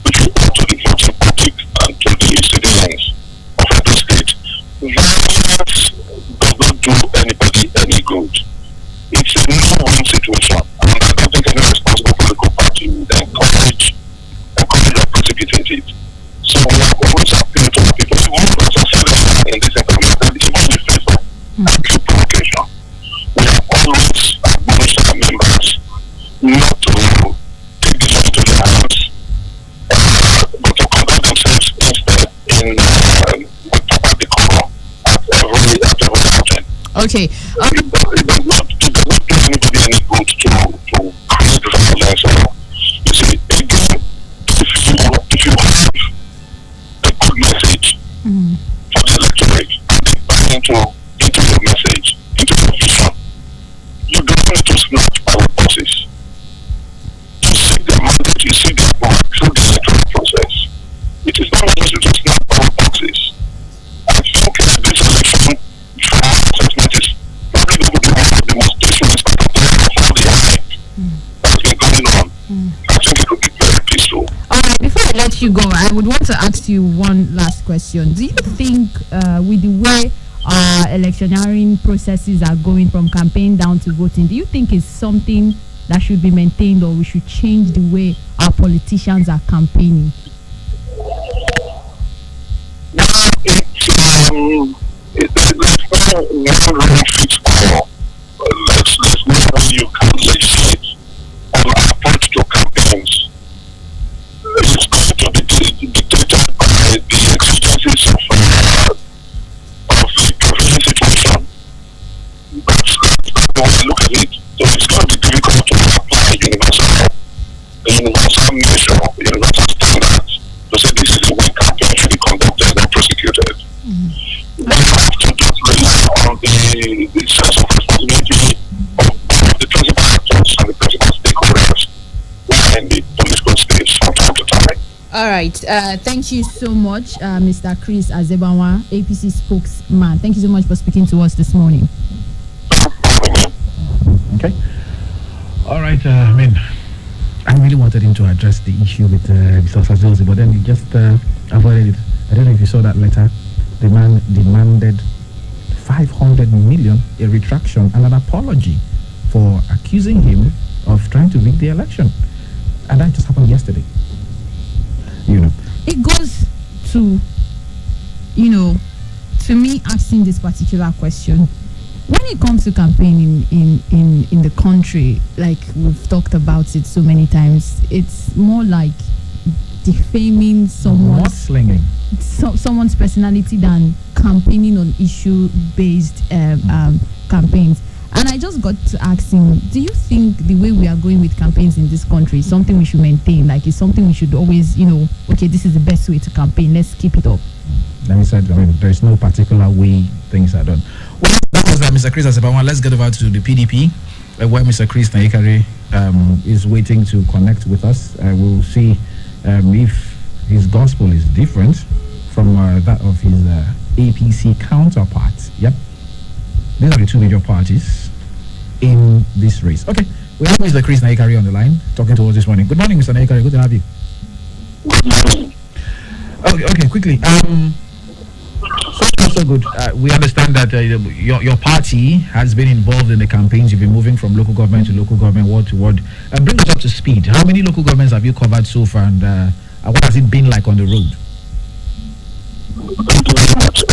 to the voting public and to the citizens of the state. Violence does not do anybody any good. It's a no-win situation, and I don't think any responsible political party would encourage or precipitate it. So we are always appealing to the people who want to succeed in this environment, and even in the face of acute provocation. We are always admonishing our members not to take the law into their hands, but to conduct themselves instead in with proper decorum at every outing. Okay. It does not do anybody any good to create violence. You see, again, if you have a good message for the electorate and they buy into your message, into your vision, you don't need to snatch our bosses. You seek their mandate, you seek their power through the electoral process. It is not necessary to snap our boxes. I think this election assessment is probably going to be one of the most peaceful inspectors of all the effect that's been going on. I think it will be very peaceful. Alright, before I let you go, I would want to ask you one last question. Do you think with the way electioneering processes are going from campaign down to voting, do you think it's something that should be maintained, or we should change the way our politicians are campaigning? There's no one really fits all. Let's know how you can legislate on approach to campaigns. It's going to be dictated by the exigencies of the prevailing situation. That's the way I look at it. So it's going to be difficult to apply universal measure, universal standards to say this is the way campaign should be conducted and prosecuted. We have to just rely on the sense of responsibility of the principal actors and the principal stakeholders in the political space from time to time. All right. Thank you so much, Mr. Chris Azebawa, APC spokesman. Thank you so much for speaking to us this morning. Okay. All right. I really wanted him to address the issue with Mr. Osazelzi, but then he just avoided it. I don't know if you saw that letter. The man demanded 500 million, a retraction and an apology for accusing him of trying to rig the election. And that just happened yesterday. It goes to, to me asking this particular question. When it comes to campaigning in the country, like we've talked about it so many times, it's more like defaming someone's personality than campaigning on issue-based campaigns. And I just got to ask him, do you think the way we are going with campaigns in this country is something we should maintain? Like, it's something we should always, okay, this is the best way to campaign, let's keep it up. Let me say, there's no particular way things are done. Well, that was Mr. Chris Azebawa. Let's get over to the PDP, where Mr. Chris Naikari is waiting to connect with us. We'll see if his gospel is different from that of his APC counterparts. Yep. These are the two major parties in this race. Okay, we have Mr. Chris Naikari on the line talking to us this morning. Good morning, Mr. Naikari. Good to have you. Okay, quickly. So So good. We understand that your party has been involved in the campaigns. You've been moving from local government to local government, ward to ward. Bring us up to speed. How many local governments have you covered so far, and what has it been like on the road? Thank you very much.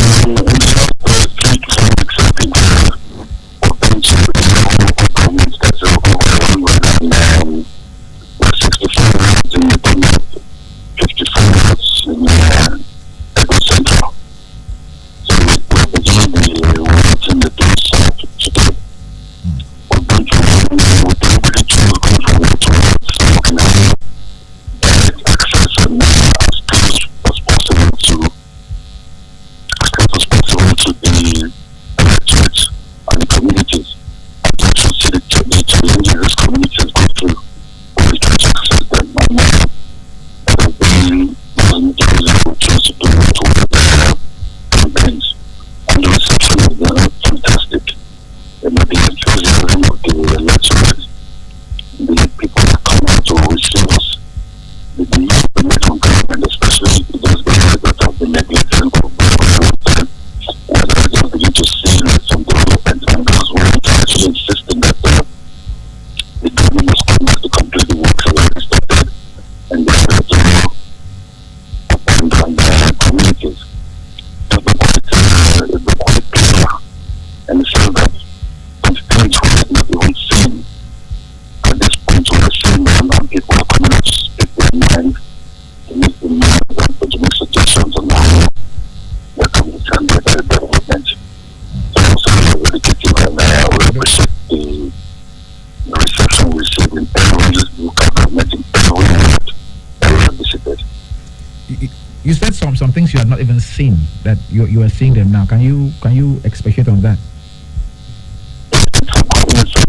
You said some things you had not even seen, that you are seeing them now. Can you expatiate on that?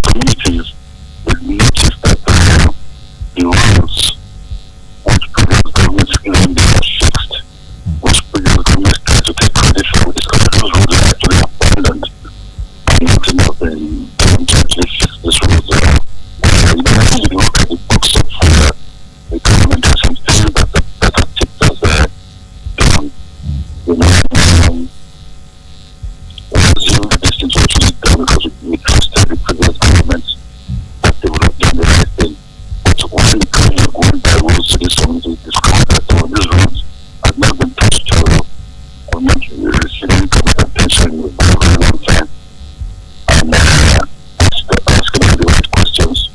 Communities would notice that the rules which previous governments claim they have fixed, which previous governments try to take credit for, discover those rules are actually abandoned. And nothing of them to actually fix these rules. You can actually look at the books of the government has some things that are tipped as these things were actually done because we trusted the previous governments that they would have done the right thing. But when the government going by rules to this community, discovered that some of these rules had not been touched or not receiving government attention in a very, very long time. And asking the right questions,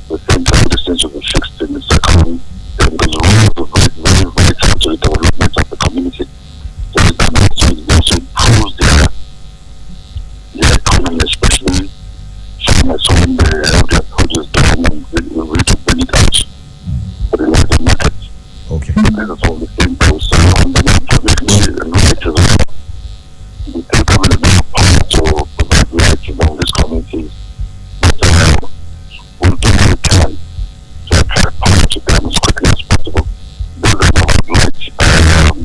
the same time these things will be fixed in the second, because rules are very, very vital to the development of the community. So the government also improves their economy, especially farmers when they have their produce done and ready to bring it out for the local market. Okay. This is all the same process. And then publicly related as well. The state government is not power to provide light in all these communities. But we'll do what we can to apply power to them as quickly as possible. Those that don't have light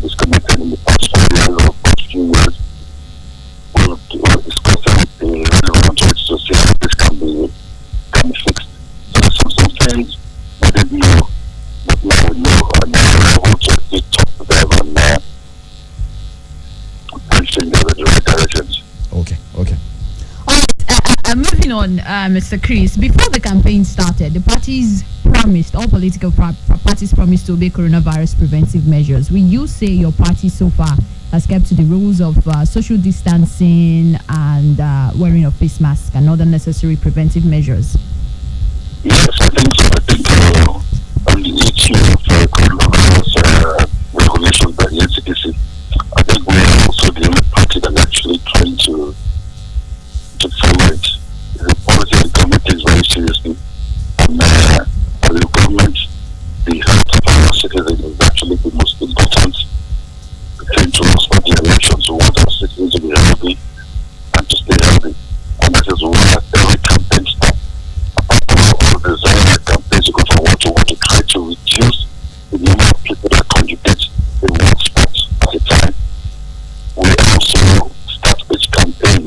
disconnected in the past 4 years or past few years, we'll discuss with the relevant authorities to see how this can be fixed. So there's some things we didn't know, but now we know, and now we'll just talk to them and pushing them in the right directions. Okay. Moving on, Mr. Chris, before the campaign started, the parties promised, all political parties promised to obey coronavirus preventive measures. Will you say your party so far has kept to the rules of social distancing and wearing of face masks and other necessary preventive measures? Yes, I think so. I think on the issue of coronavirus regulations by the NCDC, I think we're also the only party that actually trying to follow it. The policy of the government takes very seriously. And for the government, the health of our citizens is actually the most important thing to us for the elections. We want our citizens to be healthy and to stay healthy. And that is why every campaign stop. All the design campaigns to go from one to try to reduce the number of people that congregate in one spot at a time. We also start each campaign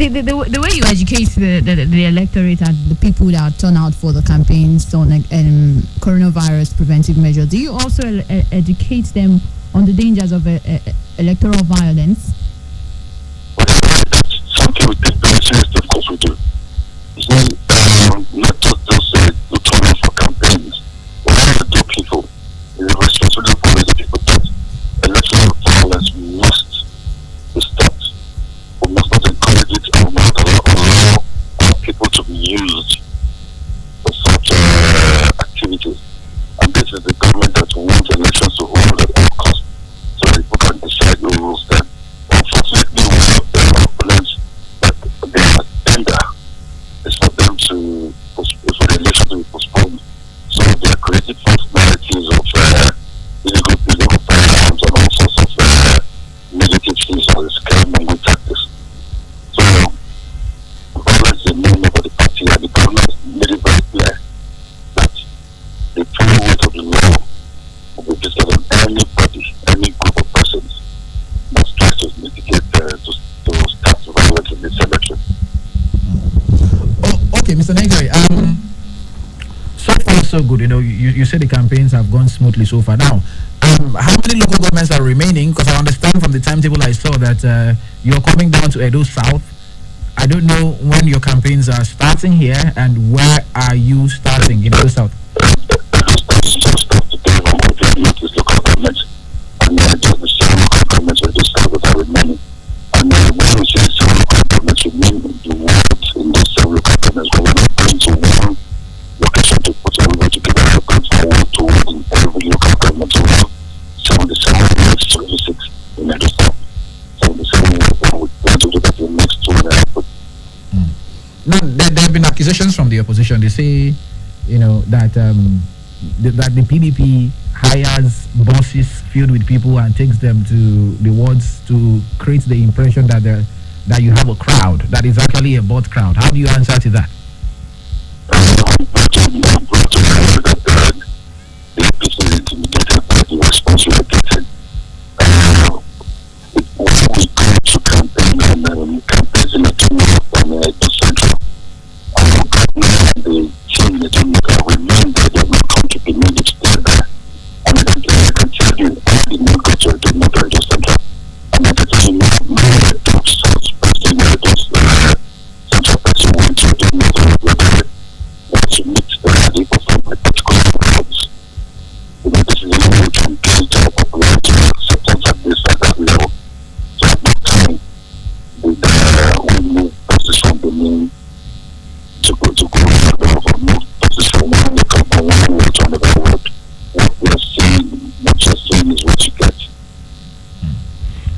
the way you educate the electorate and the people that turn out for the campaigns on coronavirus preventive measures, do you also educate them on the dangers of electoral violence? Something we take very seriously, of course we do. You see, not just those who turn out for campaigns, but also the people, the responsibility for the people that electoral violence must be stopped. We must not encourage it, and we must allow our people to be used for such activities. And this is the government that wants elections to hold at all costs, so people can decide who rules them. Unfortunately, we have opponents that their agenda is for them to for the election to be postponed. So they are creating false narratives of illegal building of firearms and all sorts of negative things or scaremongering tactics. So violence is a name of the party, and the government made it very clear that the full weight of the law will be visited on anybody, any group of persons that tries to mitigate to start violence in this election. Okay, Mr. Negari, so far so good. You know, you said the campaigns have gone smoothly so far. Now, how many local governments are remaining? Because I understand from the timetable I saw that you're coming down to Edo South. I don't know when your campaigns are starting here, and where are you starting in Edo South? Now, there have been accusations from the opposition. They say, you know, that that the PDP hires buses filled with people and takes them to the wards to create the impression that that you have a crowd that is actually a bought crowd. How do you answer to that?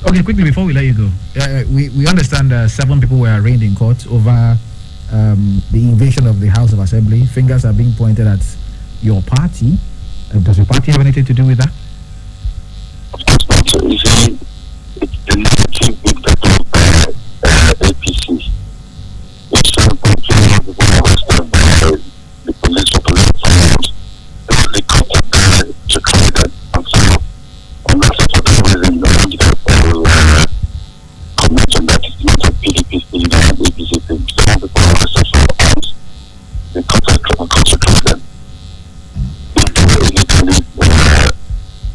Okay, quickly before we let you go, we understand 7 people were arraigned in court over the invasion of the House of Assembly. Fingers are being pointed at your party. Does your party have anything to do with that? Of course not. So it's the negative impact of APC. Which 7.2 people were arrested by the police for political violence. They contacted to try that, and so on that sort of reason, the convention that it's not a PDP thing, it's an APC thing. Some people are arrested for arms. They concentrate them. They were illegally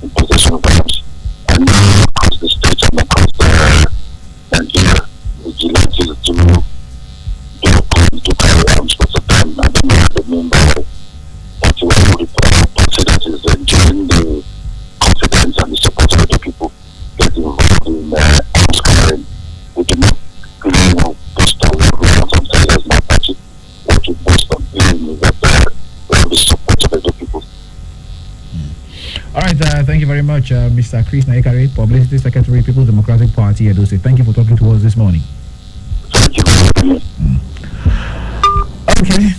in possession of arms. And now across the states and across Nigeria, vigilantes to carry arms for some time. I don't know what they mean by what you want to report. That is enjoying the confidence and the support of the people getting involved in arms carrying. We do not really boast on something as my party. What we boast on is that we have the support of the people. All right, thank you very much, Mr. Chris Naikare, Publicity Secretary, People's Democratic Party, Edo State. Thank you for talking to us this morning. Thank you very much. Okay,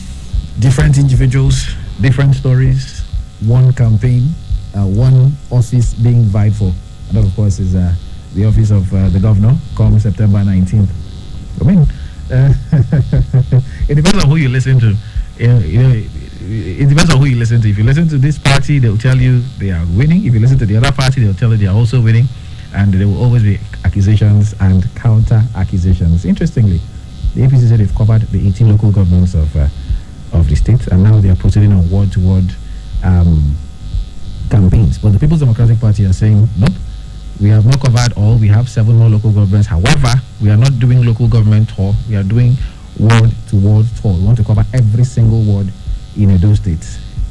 different individuals, different stories, one campaign, one office being vied for. And that, of course, is the office of the governor come September 19th. I mean, it depends on who you listen to. It depends on who you listen to. If you listen to this party, they'll tell you they are winning. If you listen to the other party, they'll tell you they are also winning. And there will always be accusations and counter accusations. Interestingly, The APC said they've covered the 18 local governments of the state, and now they are proceeding on word-to-word campaigns. But the People's Democratic Party are saying, nope, we have not covered all. We have 7 more local governments. However, we are not doing local government tour. We are doing word-to-word tour. We want to cover every single ward in Edo State.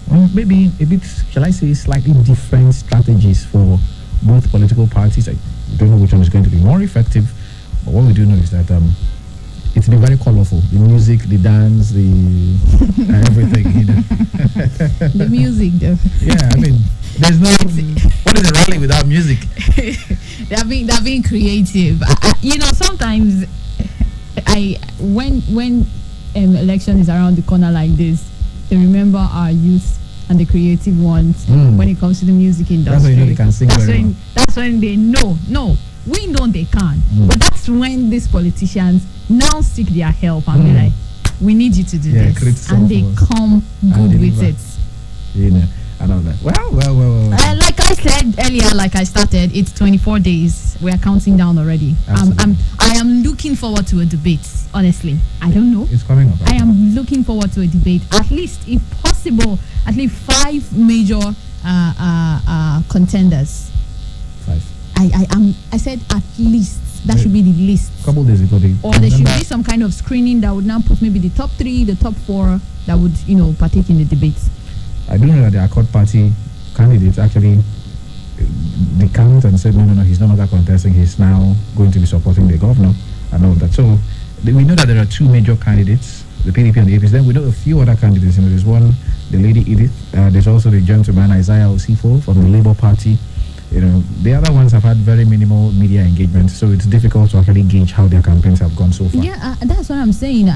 Well, maybe a bit, shall I say, slightly different strategies for both political parties. I don't know which one is going to be more effective, but what we do know is that it's been very colorful. The music, the dance, the everything. The music, though. Yeah, I mean, there's no. What is a rally without music? they're being creative. Sometimes when election is around the corner like this, they remember our youth and the creative ones when it comes to the music industry. That's when you know they can sing That's when they know. No, we know they can. But that's when these politicians now seek their help and be like, we need you to do this. And they come good with it. And all that. Well. Like I said earlier, like I started, it's 24 days. We are counting down already. I am looking forward to a debate, honestly. I don't know. It's coming up. I am looking forward to a debate. At least, if possible, at least 5 major contenders. 5. I said at least. That should be the list. A couple days ago, there should be some kind of screening that would now put maybe the top 3, the top 4 that would, partake in the debates. I do know that the Accord Party candidate actually decamped and said, no, he's no longer contesting. He's now going to be supporting the governor and all that. So we know that there are 2 major candidates, the PDP and the APC. Then we know a few other candidates. There's one, the lady Edith. There's also the gentleman Isaiah Osifo from the Labour Party. The other ones have had very minimal media engagement, so it's difficult to actually gauge how their campaigns have gone so far. Yeah, that's what I'm saying.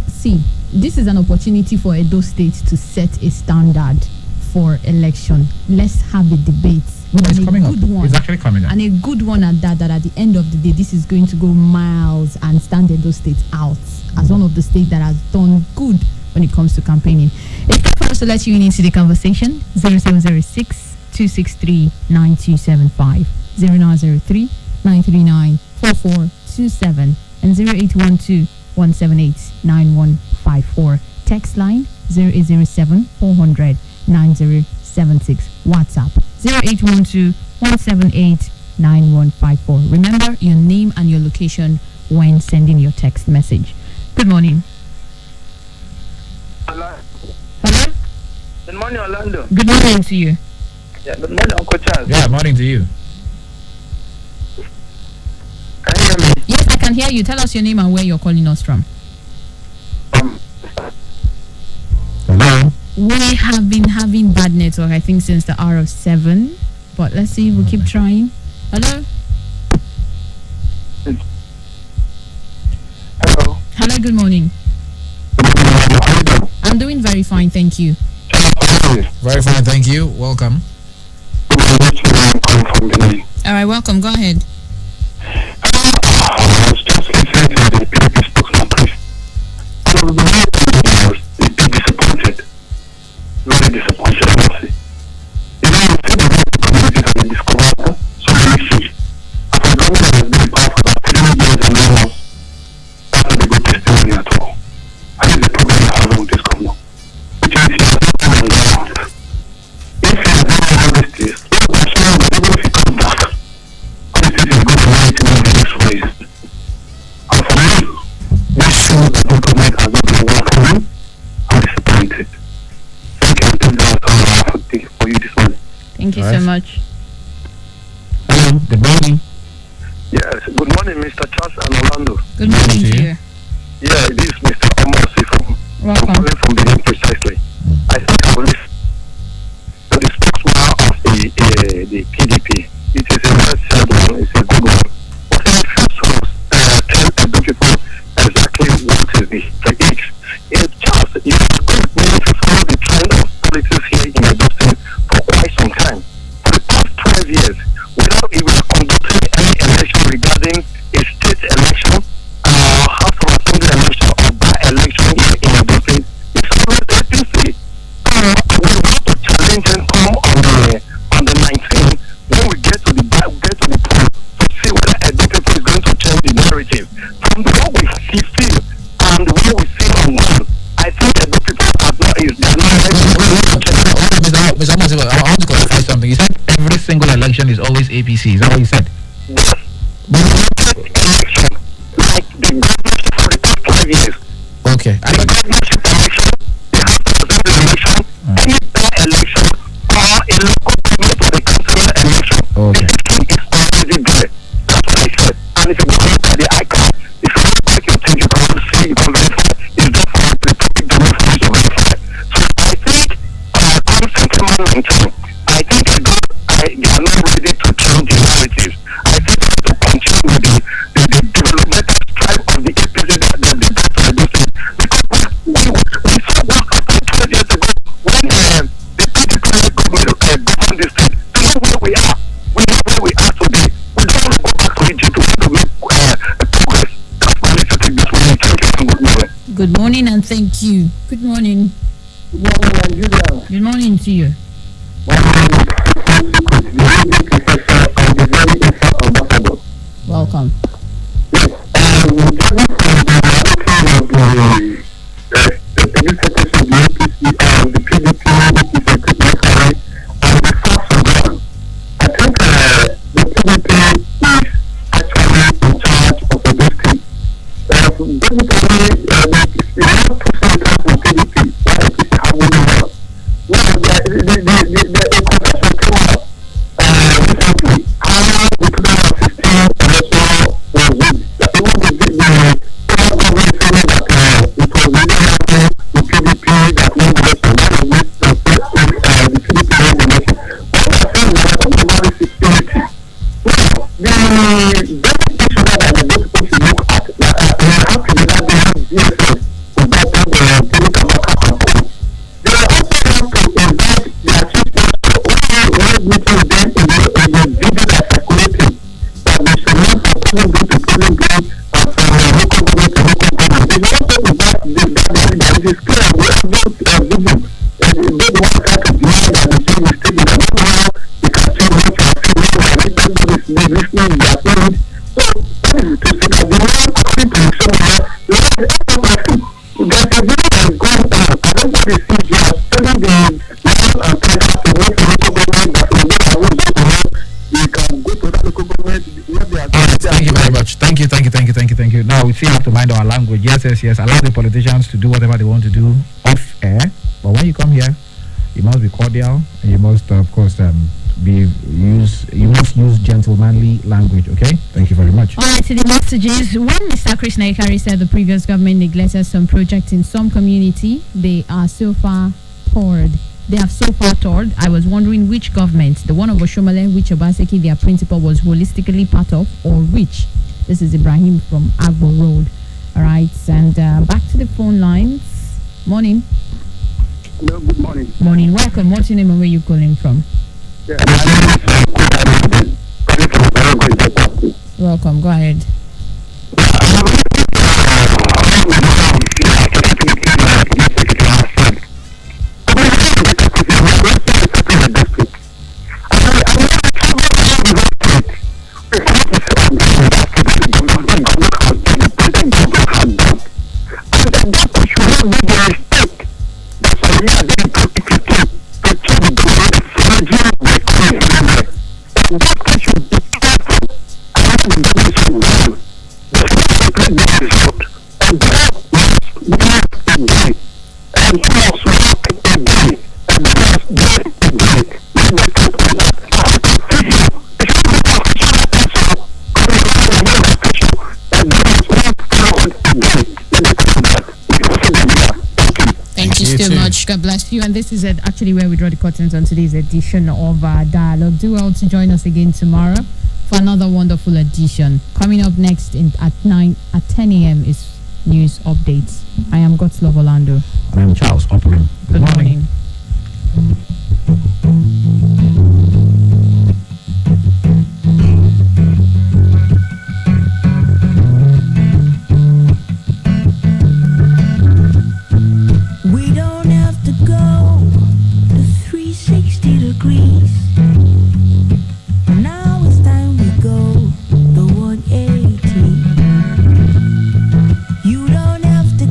See, this is an opportunity for Edo State to set a standard for election. Let's have a debate. It's coming up. It's actually coming up. And a good one at that at the end of the day, this is going to go miles and stand Edo State out as one of the states that has done good when it comes to campaigning. It's time for us to let you in into the conversation. 0706 263 9275, 0903 939 4427, and 0812 178 9154. Text line 0807 400 9076. WhatsApp 0812 178 9154. Remember your name and your location when sending your text message. Good morning. Hello. Hello. Good morning, Orlando. Good morning to you. Yeah, good morning, Uncle Charles. Yeah, morning to you. Can you hear me? Yes, I can hear you. Tell us your name and where you're calling us from. Hello. We have been having bad network, I think, since the hour of 7. But let's see if we keep trying. Hello? Hello. Hello, good morning. I'm doing very fine, thank you. Very fine, thank you. Welcome. All right, welcome. Go ahead. I was just listening to the PDP spokesman, Chris. So the disappointed. Very disappointed, I must say. You know, you see the communities and the discover so many things. As a government that has been in power for about 3 years and now, that's not a good testimony at all. I think the problem you have with this governor, which is he has not done on the ground. If he has done all these things, even if he comes back, honestly, he's going to make it in the next ways. And for me, this shows that the government has not been welcoming and disappointed. Thank you, and thank you for you this morning. Thank you so much. Hello, good morning. Yes, good morning, Mr. Charles and Orlando. Good morning to you. Yeah, this is Mr. Omosi from calling from Benin precisely. I think I will listen to the spokesman of the PDP. It is a very sad one, it's a good one. But if you tell the people exactly what is the age. Charles, you have been to follow the trend of politics here in Edo State for quite some time. For the past 12 years, without even conducting any election regarding a state election, House of Assembly election or by election here in Edo State, it and the way we see on I think that the people are not Mr. Amos, I want to clarify something. You said every single election is always APC. Is that what you said? Yes. Election, like the governorship for the past 5 years. Okay. The governorship election, the House of Assembly election, any election, or a local government or the council election. Okay. The system is already there. That's what I said. And if you go look at the icon, if you look at your thing, you can see, you can verify. It's just for the public domain for you to verify. So I think, come September 19, I think they are not ready to change the narrative. I think they have to continue with the developmental strive of the APC that they got to reduce it. Because we saw what happened 12 years ago when the PDP government governed the state. We know where we are. We know where we are today. We don't want to go back to Egypt. We want to make progress. That's my message this morning. Thank you and good morning. Good morning and thank you. Good morning. Good morning, Nigeria. Good morning to you. Welcome. Now we still have to mind our language. Yes. Allow the politicians to do whatever they want to do off air. But when you come here, you must be cordial and you must, of course, you must use gentlemanly language. Okay. Thank you very much. All right. To the messages. When Mr. Chris Naikari said the previous government neglected some projects in some community, they have so far toured. I was wondering which government, the one of Oshomole, which Obaseki, their principal, was holistically part of, or which. This is Ibrahim from Agbo Road. All right, and back to the phone lines. Morning. Hello, good morning. Morning. Welcome. What's your name and where you calling from? Yeah, welcome. Go ahead. God bless you. And this is actually where we draw the curtains on today's edition of Dialogue. Do well to join us again tomorrow for another wonderful edition. Coming up next at 10 a.m. is news updates. I am Godslove Orlando. And I'm Charles Opperum. Good morning. You don't have to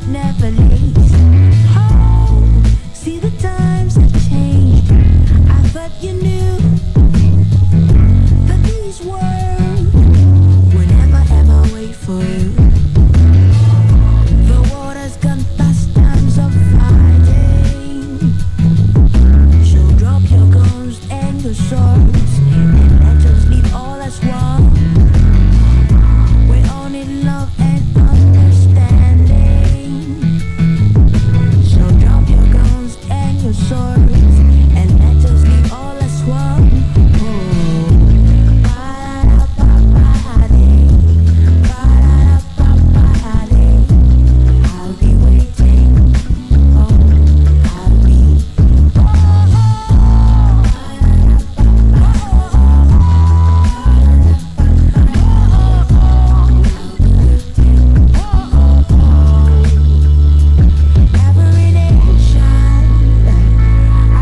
it's never late. Oh, see the times have changed. I thought you knew that these words would never ever wait for you. The water's gone past times of fighting. So drop your guns and your swords and let us leave all as one. We all need love and understanding. So drop your guns and your swords and let us leave all as one. I'll be waiting. Every nation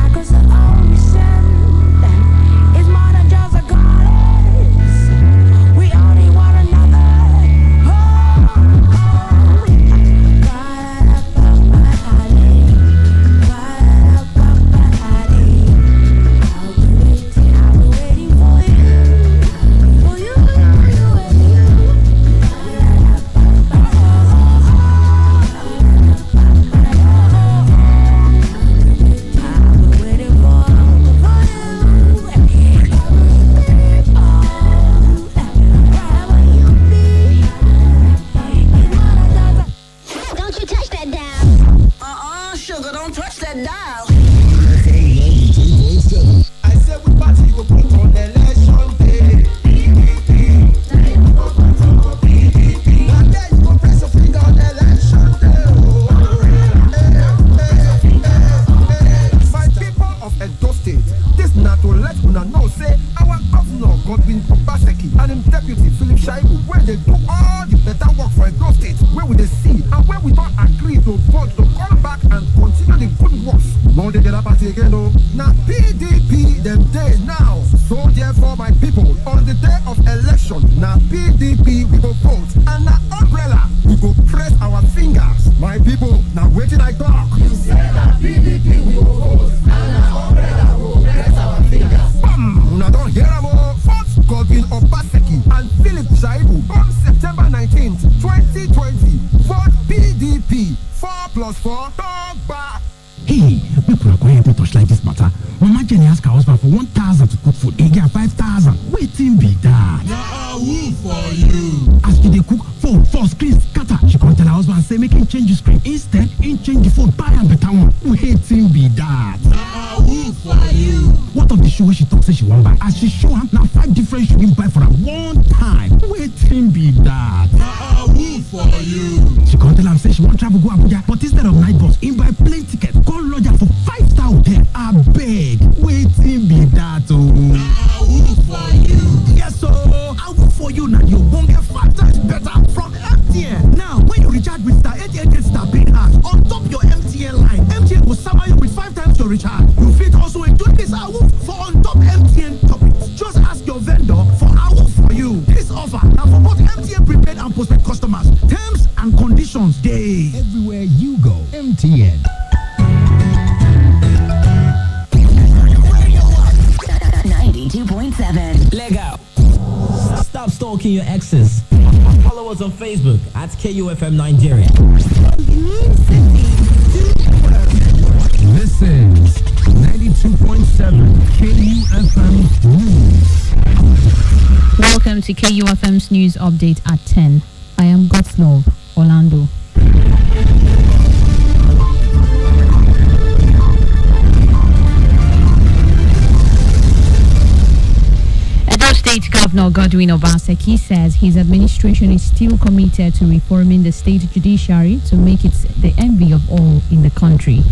across the ocean is more than just a goddess. We all need one another. I'll be waiting for you, for you, Don't you touch that dial. Sugar, don't touch that dial. I said we party, we put on election day. Now there you go, press your finger on election day. My people of Edo State, this na to let una know say our governor Godwin Obaseki and him deputy Philip Shaibu, where they do all the better work for Edo State, where we dey see and where we don't agree to vote to come back and continue the good works. Won't they get a party again though? Now PDP them day now. So therefore my people, on the day of election, now PDP we go vote and now umbrella we go press our fingers. My people, now waiting I talk. You say that PDP we go vote and now umbrella we go press our fingers. Now don't hear them all. Vote Godwin Obaseki and Philip Shaibu on September 19th, 2020. Vote PDP. 4+4 dog back. Hey, people are going to touch like this matter. Mama Jenny asked her husband for 1,000 to cook food. He get 5,000. Waiting be that. Who for you? As she dey cook, phone, for screen scatter. She can't tell her husband say make him change the screen. Instead, he change the phone, buy a better one. Waiting be that. Who for you? What of the shoe where she talk say she won't buy? As she show him, now 5 different shoe him buy for her one time. Waiting be that. Who for you? She can't tell him say she want travel go Abuja, but instead of night bus, he buy plane ticket. Call lodger for 5-star hotel. I beg. Waiting be that. Who for you? Yes, so I work for you now. You won't get 5 times better from MTN. Now, when you recharge with star 888 star pin hash on top your MTN line, MTN will summer you with 5 times your recharge. You fit also enjoy this AWOO for on top MTN topics. Just ask your vendor for AWOO for you. This offer now for both MTN prepaid and postpaid customers. Terms and conditions dey. Everywhere you go, MTN. 92.7. Lego. Stop stalking your exes. Follow us on Facebook at KUFM Nigeria. This is 92.7 KUFM News. Welcome to KUFM's news update at 10. I am Godslove Orlando. State Governor Godwin Obaseki says his administration is still committed to reforming the state judiciary to make it the envy of all in the country.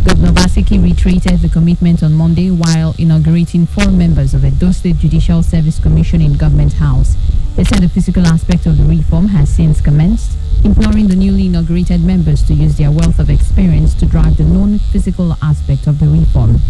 Governor Obaseki reiterated the commitment on Monday while inaugurating 4 members of Edo State Judicial Service Commission in Government House. They said the physical aspect of the reform has since commenced, imploring the newly inaugurated members to use their wealth of experience to drive the non-physical aspect of the reform.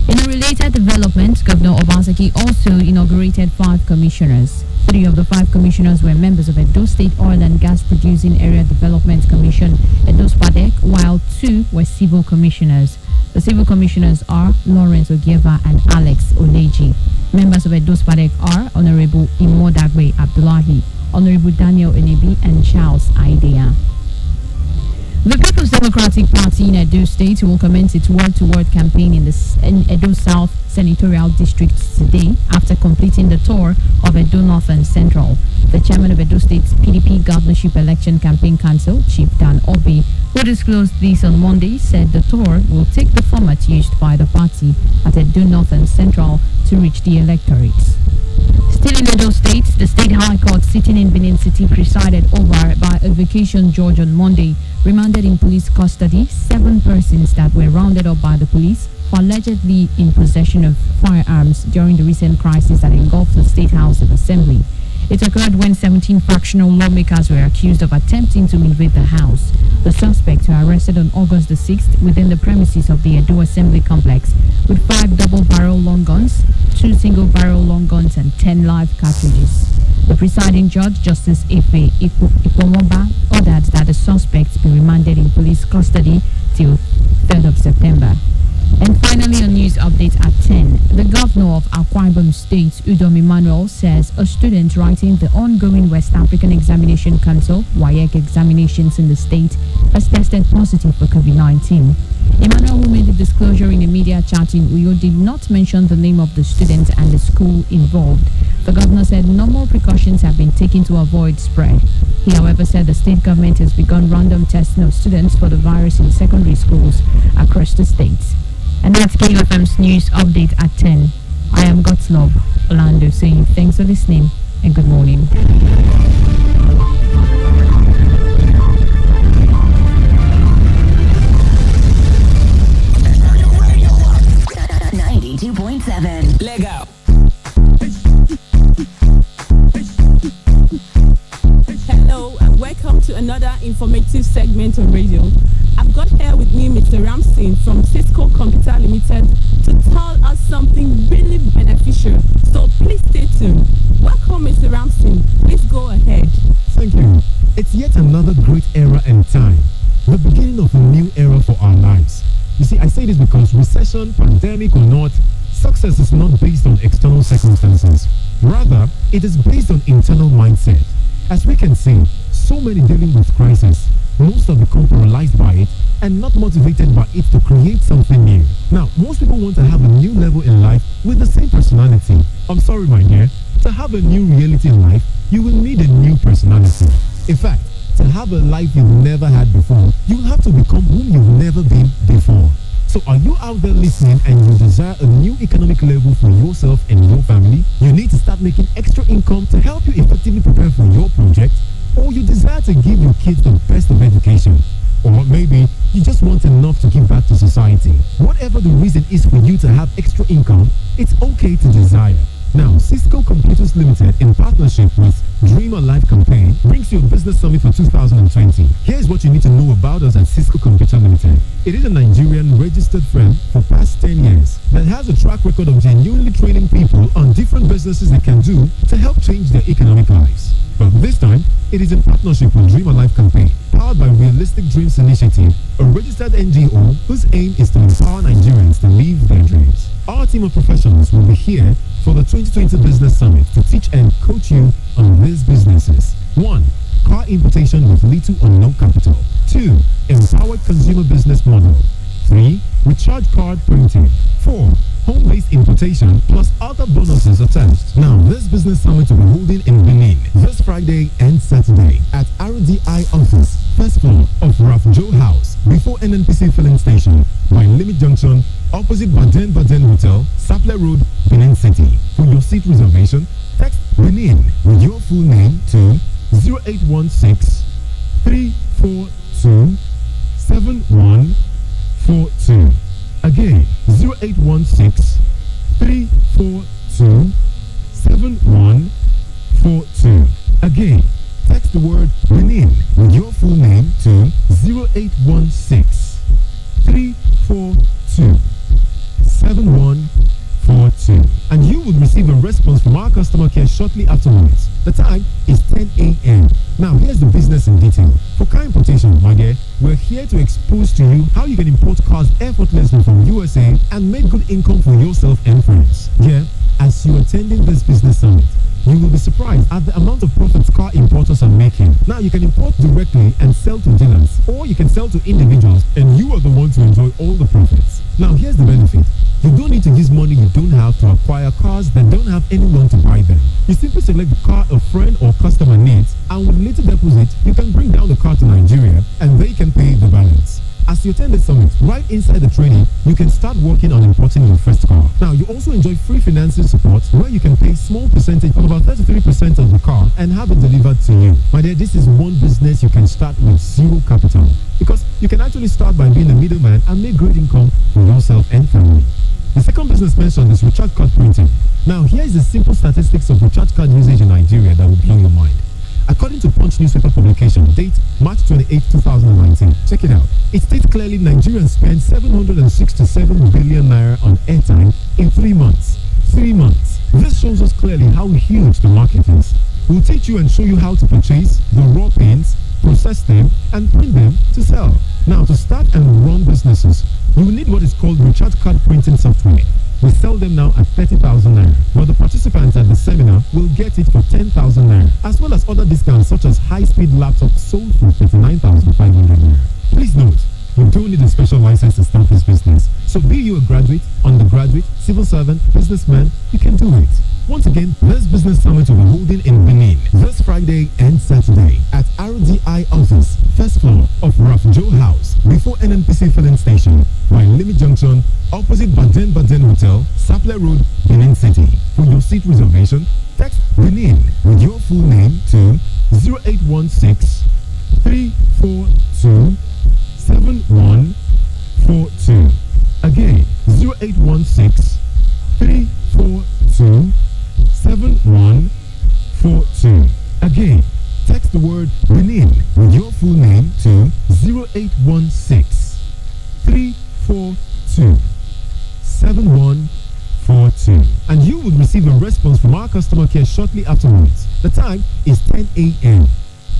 In a related development, Governor Obaseki also inaugurated 5 commissioners. 3 of the 5 commissioners were members of Edo State Oil and Gas Producing Area Development Commission, Edo SPADEC, while 2 were civil commissioners. The civil commissioners are Lawrence Ogieva and Alex Oleji. Members of Edo SPADEC are Honorable Imodagwe Abdullahi, Honorable Daniel Enebi, and Charles Aidea. The People's Democratic Party in Edo State will commence its word-to-word campaign in Edo South Senatorial District today after completing the tour of Edo North and Central. The chairman of Edo State's PDP Governorship Election Campaign Council, Chief Dan Obi, who disclosed this on Monday, said the tour will take the format used by the party at Edo North and Central to reach the electorates. Still in Edo State, the State High Court sitting in Benin City presided over by a vacation judge on Monday remanded in police custody 7 persons that were rounded up by the police for allegedly in possession of firearms during the recent crisis that engulfed the State House of Assembly. It occurred when 17 factional lawmakers were accused of attempting to invade the House. The suspects were arrested on August the 6th within the premises of the Edo Assembly Complex with 5 double-barrel long guns, 2 single-barrel long guns, and 10 live cartridges. The presiding judge, Justice Efe Ipomoba, ordered that the suspects be remanded in police custody till 3rd of September. And finally, a news update at 10. The governor of Akwa Ibom State, Udom Emmanuel, says a student writing the ongoing West African Examination Council (WAEC) examinations in the state has tested positive for COVID-19. Emmanuel, who made the disclosure in a media chat in Uyo, did not mention the name of the student and the school involved. The governor said normal precautions have been taken to avoid spread. He, however, said the state government has begun random testing of students for the virus in secondary schools across the state. And that's KUFM's news update at 10. I am Godslove Orlando saying thanks for listening and good morning. 92.7. Lego. Hello and welcome to another informative segment on radio. I've got here with me Mr. Ramsey from Cisco Computer Limited to tell us something really beneficial. So please stay tuned. Welcome, Mr. Ramsey. Please go ahead. Thank you. It's yet another great era and time. The beginning of a new era for our lives. You see, I say this because recession, pandemic or not, success is not based on external circumstances. Rather, it is based on internal mindset. As we can see, so many dealing with crisis, most of become paralyzed by it and not motivated by it to create something new. Now, most people want to have a new level in life with the same personality. I'm sorry, my dear. To have a new reality in life, you will need a new personality. In fact, to have a life you've never had before, you'll have to become whom you've never been before. So are you out there listening and you desire a new economic level for yourself and your family? You need to start making extra income to help you effectively prepare for your project, or you desire to give your kids the best of education, or maybe you just want enough to give back to society. Whatever the reason is for you to have extra income, it's okay to desire. Now, Cisco Computers Limited, in partnership with Dream Alive Campaign, brings you a business summit for 2020. Here's what you need to know about us at Cisco Computer Limited. It is a Nigerian registered firm for past 10 years that has a track record of genuinely training people on different businesses they can do to help change their economic lives. But this time, it is in partnership with Dream Alive Campaign, powered by Realistic Dreams Initiative, a registered NGO whose aim is to empower Nigerians to live their dreams. Our team of professionals will be here for the 2020 Business Summit to teach and coach you on these businesses. 1. Car importation with little or no capital. 2. Empowered consumer business model. 3. Recharge card printing. 4. Home-based importation plus other bonuses attached. Now, this business summit will be holding in Benin this Friday and Saturday at RDI office, first floor of Ralph Joe House, before NNPC filling station, by Limit Junction, opposite Baden Hotel, Sapler Road, Benin City. For your seat reservation, text Benin with your full name to 0816 342 7142. Again, 0816 342 7142. Again, text the word Benin with your full name to 0816 342 7142. response from our customer care shortly afterwards. The time is 10 a.m. Now, here's the business in detail. For car importation, my dear, we're here to expose to you how you can import cars effortlessly from USA and make good income for yourself and friends. Yeah, as you're attending this business summit, you will be surprised at the amount of profits car importers are making. Now, you can import directly and sell to dealers, or you can sell to individuals, and you are the one to enjoy all the profits. Now, here's the benefit. You don't need to use money you don't have to acquire cars that don't have anyone to buy them. You simply select the car a friend or customer needs, and with little deposit, you can bring down the car to Nigeria, and they can pay the balance. As you attend the summit, right inside the training, you can start working on importing your first car. Now, you also enjoy free financing support where you can pay small percentage of about 33% of the car and have it delivered to you. My dear, this is one business you can start with zero capital, because you can actually start by being a middleman and make great income for yourself and family. The second business mentioned is recharge card printing. Now, here is the simple statistics of recharge card usage in Nigeria that will blow your mind. According to Punch newspaper publication, date March 28, 2019. Check it out. It states clearly Nigerians spend 767 billion naira on airtime in 3 months. 3 months. This shows us clearly how huge the market is. We'll teach you and show you how to purchase the raw paints, process them, and print them to sell. Now, to start and run businesses, you will need what is called recharge card printing software. We sell them now at 30,000 naira, but the participants at the seminar will get it for 10,000 naira, as well as other discounts such as high-speed laptops sold for 39,500 naira. Please note, you don't need a special license to start this business. So be you a graduate, undergraduate, civil servant, businessman, you can do it. Once again, this business summit will be holding in Benin this Friday and Saturday at RDI office, first floor of Raf Joe House, before NNPC filling station, by Limit Junction, opposite Baden Hotel, Sapler Road, Benin City. For your seat reservation, text Benin with your full name to 0816 342 7142. Again, 0816 342 7142. Again, text the word Benin with your full name to 0816 342 7142. And you will receive a response from our customer care shortly afterwards. The time is 10 a.m.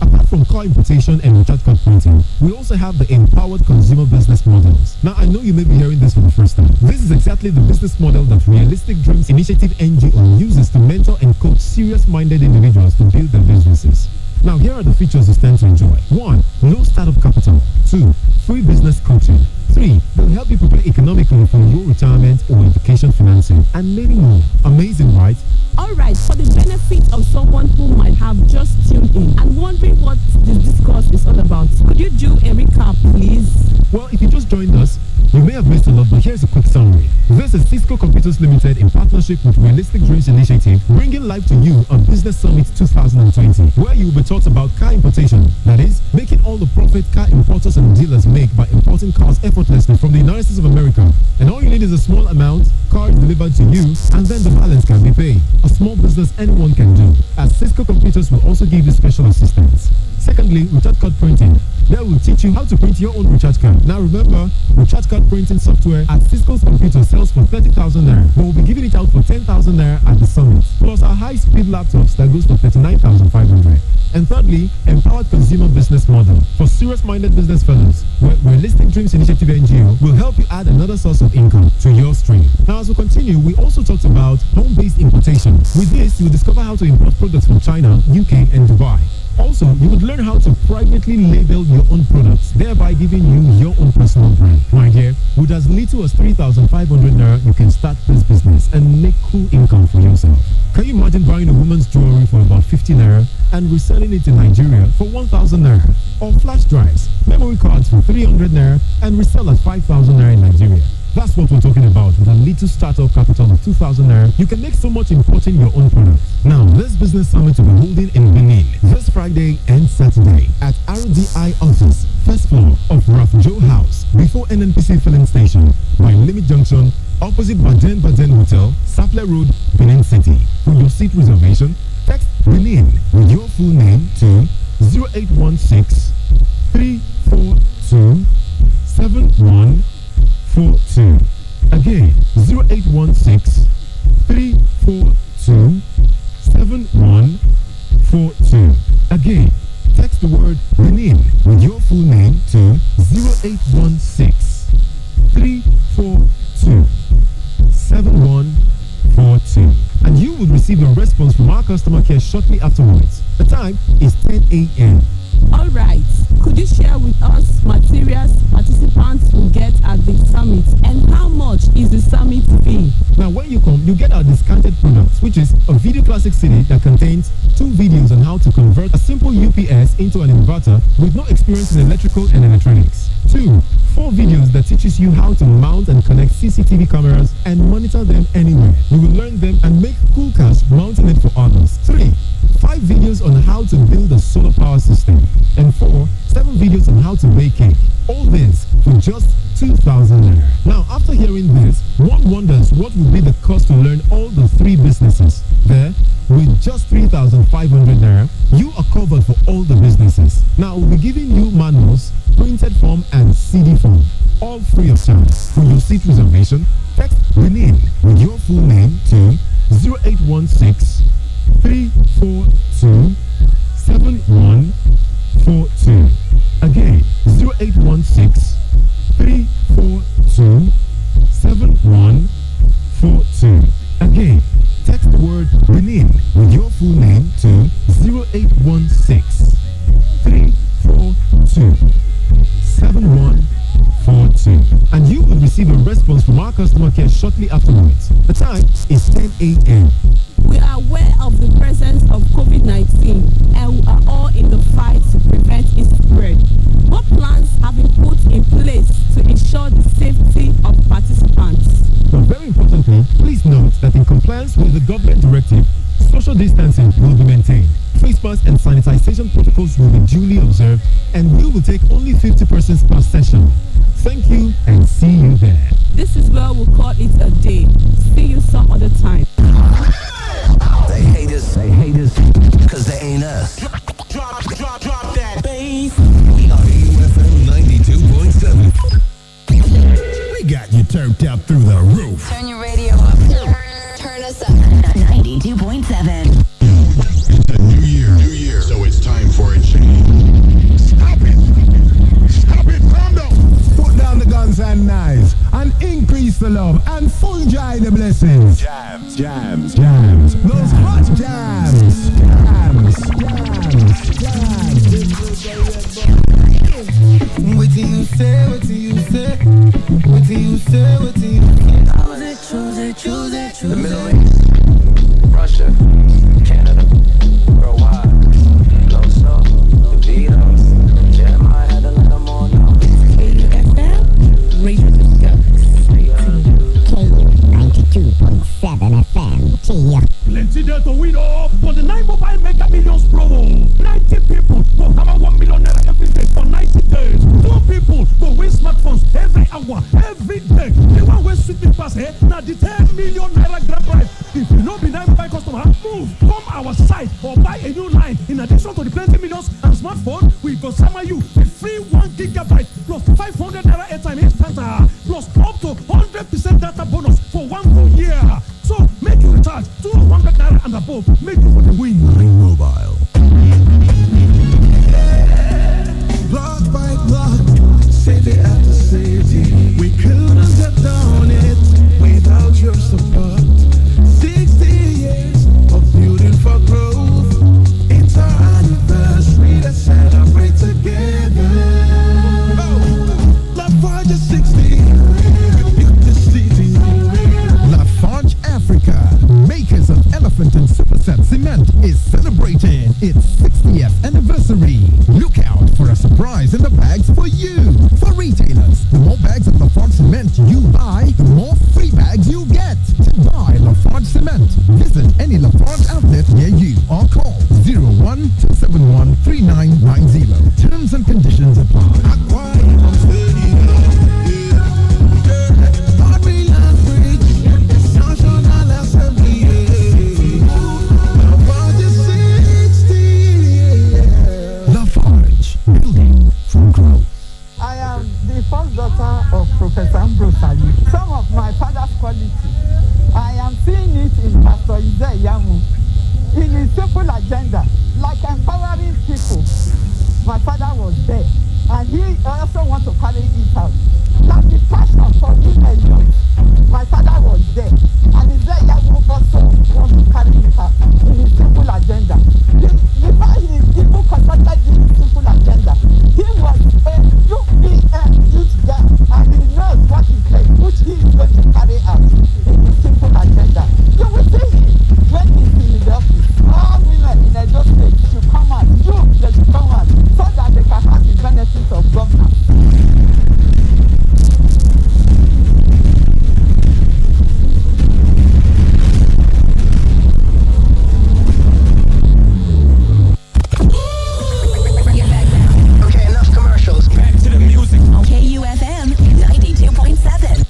Apart from car importation and recharge card printing, we also have the empowered consumer business models. Now, I know you may be hearing this for the first time. This is exactly the business model that Realistic Dreams Initiative NGO uses to mentor and coach serious-minded individuals to build their businesses. Now, here are the features you stand to enjoy. 1. Low startup capital. 2. Free business coaching. 3. They'll help you prepare economically for your retirement or education financing, and many more. Amazing, right? Alright, for the benefit of someone who might have just tuned in and wondering what this discourse is all about, could you do a recap, please? Well, if you just joined us, you may have missed a lot, but here's a quick summary. This is Cisco Computers Limited in partnership with Realistic Dreams Initiative, bringing live to you a Business Summit 2020, where you will be taught about car importation. That is, making all the profit car importers and dealers make by importing cars effortlessly from the United States of America. And all you need is a small amount, cars delivered to you, and then the balance can be paid. A small business anyone can do, as Cisco Computers will also give you special assistance. Secondly, recharge card printing. They will teach you how to print your own recharge card. Now remember, recharge card printing software at Cisco's computer sells for 30,000 naira, but we'll be giving it out for 10,000 naira at the summit. Plus our high-speed laptops that goes for 39,500. And thirdly, empowered consumer business model. For serious-minded business fellows, where Realistic Dreams Initiative NGO will help you add another source of income to your stream. Now, as we continue, we also talked about home-based importation. With this, you'll discover how to import products from China, UK, and Dubai. Also, you would learn how to privately label your own products, thereby giving you your own personal brand. My dear, with as little as 3,500 naira, you can start this business and make cool income for yourself. Can you imagine buying a woman's jewelry for about 50 naira and reselling it in Nigeria for 1,000 naira? Or flash drives, memory cards for 300 naira and resell at 5,000 naira in Nigeria? That's what we're talking about. With a little startup capital of 2,000 naira, you can make so much importing your own products. Now, this business summit will be holding in Benin this Friday and Saturday at RDI office, first floor of Raf Joe House, before NNPC filling station, by Limit Junction, opposite Baden Hotel, Sapler Road, Benin City. For your seat reservation, text Benin with your full name to 0816 342 7142. Again, 0816 342 7142. Again, text the word Benin with your full name to 0816 342 7142. And you will receive a response from our customer care shortly afterwards. The time is 10 a.m. All right. Could you share with us materials participants will get at the summit, and how much is the summit fee? Now, when you come, you get our discounted products, which is a video classic CD that contains 2 videos on how to convert a simple UPS into an inverter with no experience in electrical and electronics. 2, 4 videos that teaches you how to mount and connect CCTV cameras and monitor them anywhere. You will learn them and make cool cash mounting it for others. 3, 5 videos on how to build a solar power system. And 4, 7 videos on how to bake cake. All this for just 2,000 naira. Now, after hearing this, one wonders what would be the cost to learn all the 3 businesses. There, with just 3,500 naira, you are covered for all the businesses. Now, we'll be giving you manuals, printed form, and CD form, all free of charge. For your seat reservation, text Benin with your full name to 0816 342 7142. Again, 0816 342 7142. Again, text the word Benin with your full name to 0816 342 7142. And you will receive a response from our customer care shortly afterwards. The time is 10 a.m. We are aware of the presence of COVID-19 and we are all in the fight to prevent its spread. What plans have been put in place to ensure the safety of participants? But very importantly, please note that in compliance with the government directive, social distancing will be maintained. Face masks and sanitization protocols will be duly observed, and we will take only 50 persons per session. Thank you and see you there. This is where we'll call it a day. See you some other time. They hate us, cause they ain't us. Drop that bass. We are UFM 92.7. We got you turned up through the roof. Turn your radio up. Turn us up. 92.7. It's a new year, so it's time for a change. Stop it, calm down. Put down the guns and knives and increase the love and full joy the blessings. Jams. Those hot jams. What do you say? Choose it. The Middle East, Russia, Canada, worldwide. Low snow, the Beatles, Jeremiah had to let them all know. KUFM, Radio KU92.7 FM. Plenty there to win up for the 9 Mobile Mega Millions promo. 90 people go have a 1 million naira every day for 90 days. 2 people go win smartphones every hour, every day. The one wey sweet me pass here, now the 10 million naira grand prize. If you no be 9 Mobile customer, move, come our site or buy a new line. In addition to the plenty millions and smartphone, we go summer you with free 1 gigabyte plus 500 naira airtime instanta plus up to 100% data bonus for 1 full year. So make you recharge 200 naira and above. Make you for the win. Ring Mobile. Block by block, city after city, we couldn't get down it without your support. 60 years of building for growth. It's our anniversary, let's celebrate together. Lafarge is 60. Lafarge Africa, makers of Elephant and Superset Cement, is celebrating its 60th anniversary. Look out for a surprise in the bags for you. For retailers, the more bags of Lafarge Cement you buy, the more free bags you get. To buy Lafarge Cement, visit any Lafarge outlet near you or call 01-271-3990. Terms and conditions apply. I am the first daughter of Professor Ambrose Ali. Some of my father's qualities, I am seeing it in Pastor Isaiah Yamu. In his simple agenda, like empowering people. My father was there, and he also wants to carry it out. That's the passion for women youth. My father was there, and he's there who also wants to carry it out in his simple agenda. Before he even consulted this simple agenda, he was a UPN youth guy, and he knows what he says, which he is going to carry out in his simple agenda. You will see him when he's in the office. All women in Edo State should come out, they should come out, so that they can have the benefits of governance. Okay, enough commercials. Back to the music. On KUFM 92.7.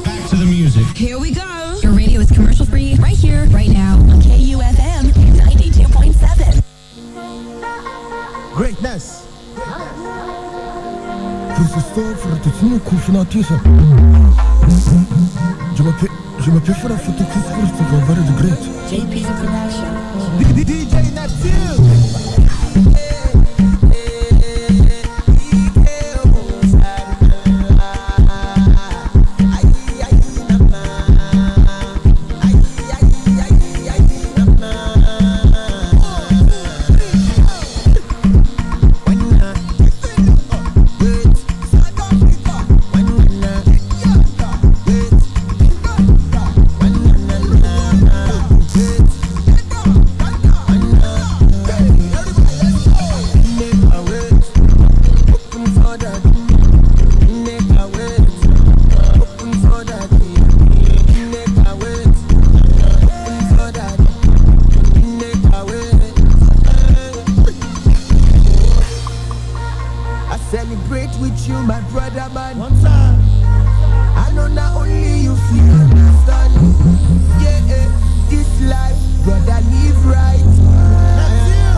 Back to the music. Here we go. Your radio is commercial free right here, right now on KUFM 92.7. Greatness. Je m'appelle Fara Photocus Christopher, very great. JP's International. DJ Neptune. Celebrate with you, my brother, man. One time. I know not only you feel understand. Yeah, this life, brother, live right. That's you.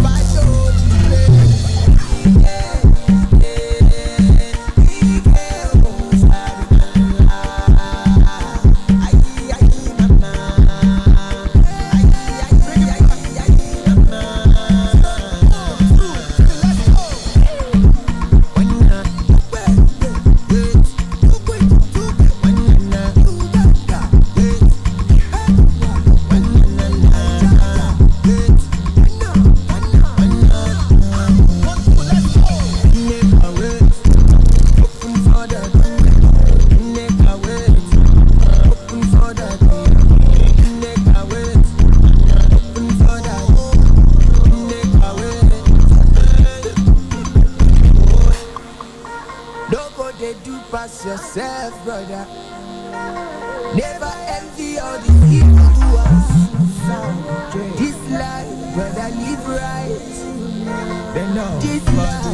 Fight the holy place. Yourself, brother. Never envy all the evil doers. This life, brother, live right. This life.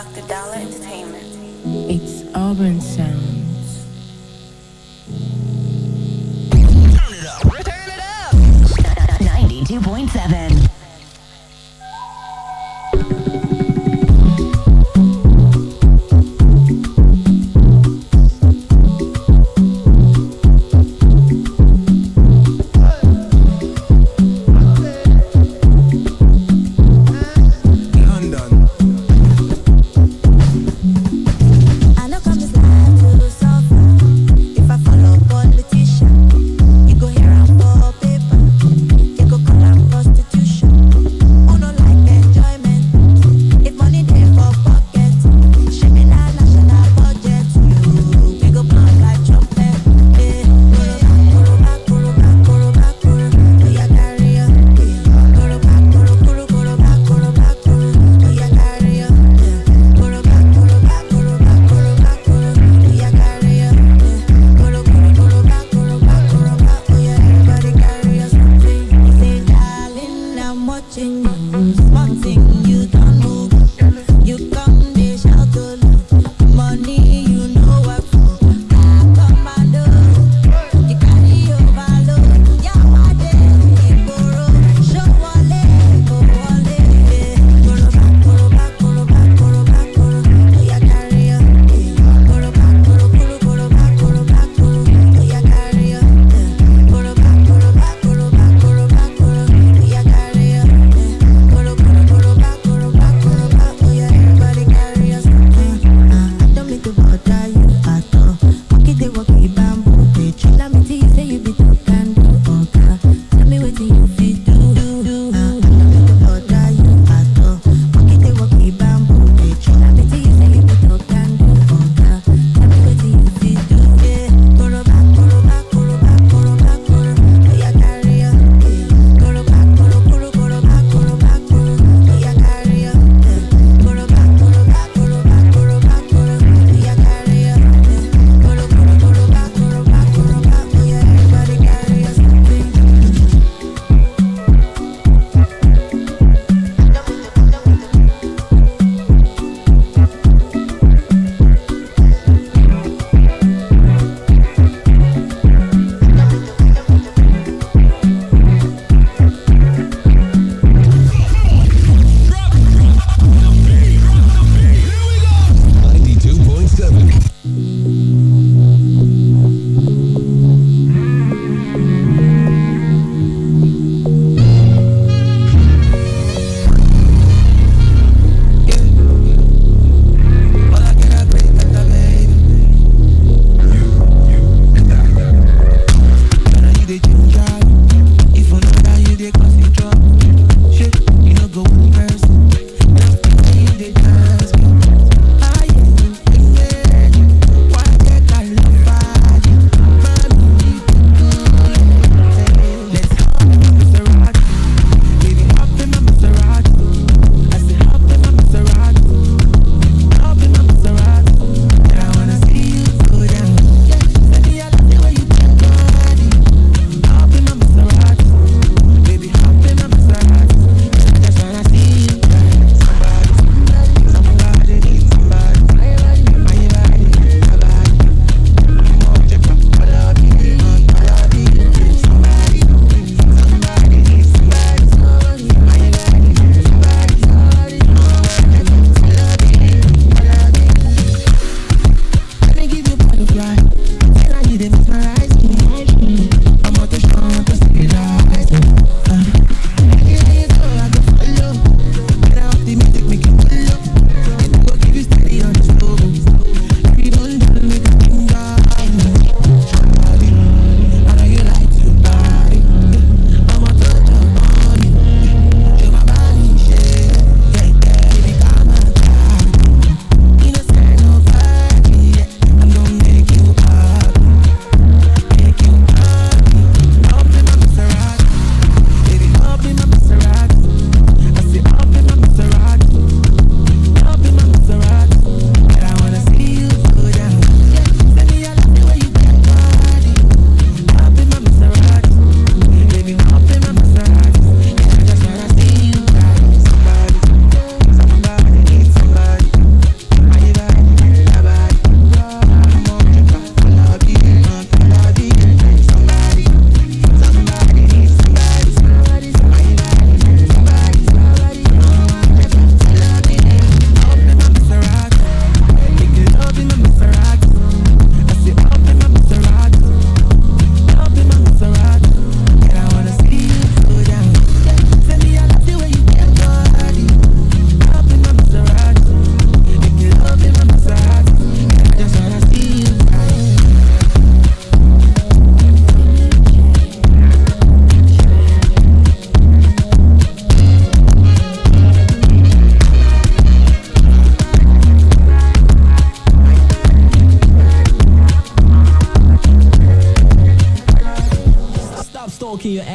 Dr. Dollar Entertainment. It's Urban Sounds. 92.7. Prostitution.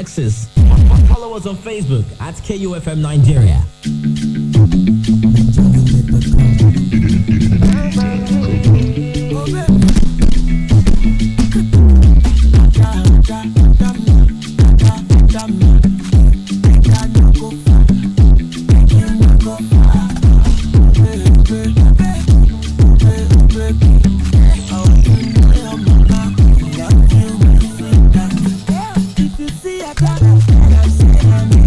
X's. Follow us on Facebook at KUFM Nigeria. If you see a girl, I say I'm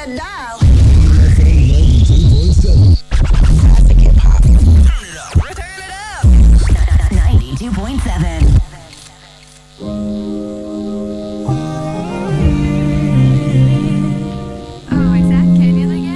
that dial. Classic hip hop. Turn it up. 92.7. Oh, is that Canyon again?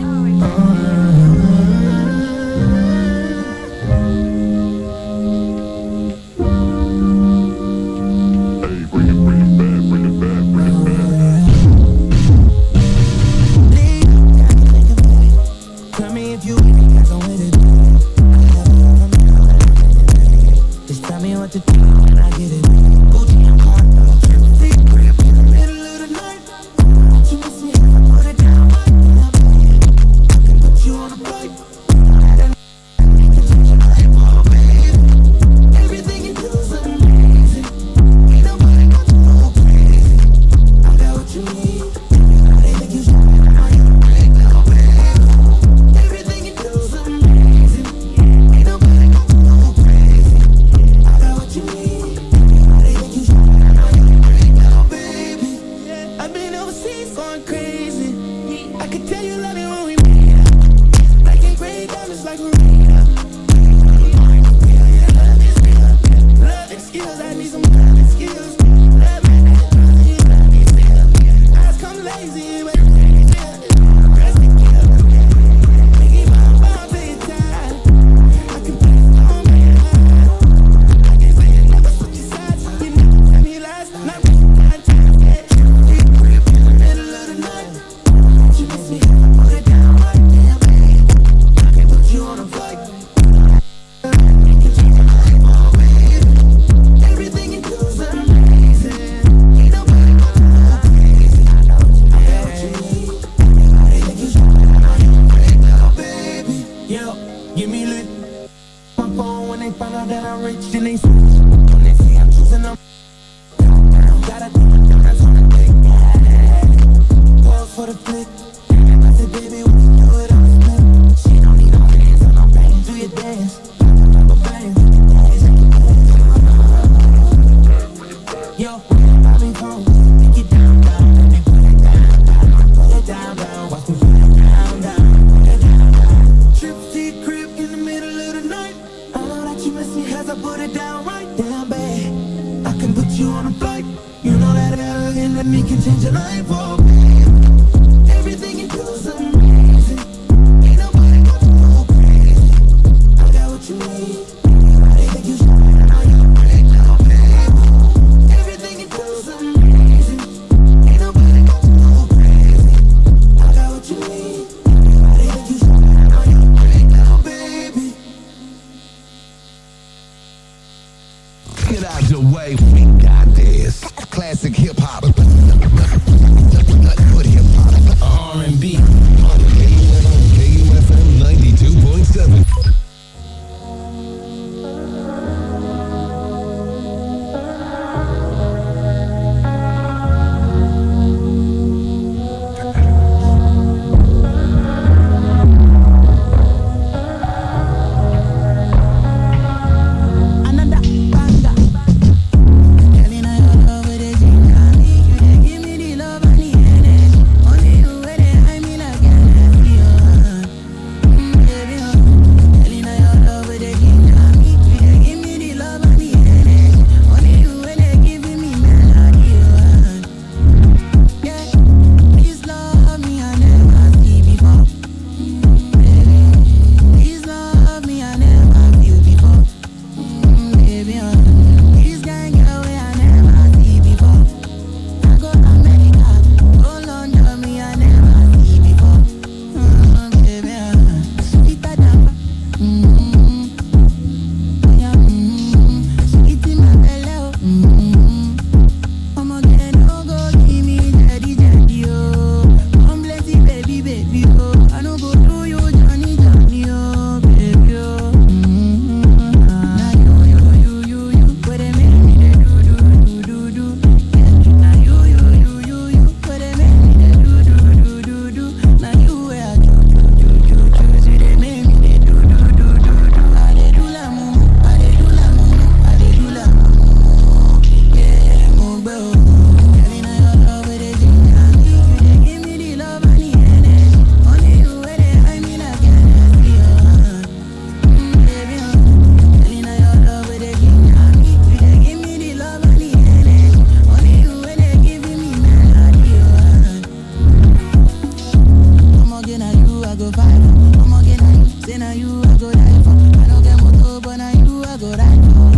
again, now you I go fight for. Come again, now you say now you I go die for. I don't get motor, but now you I go ride for.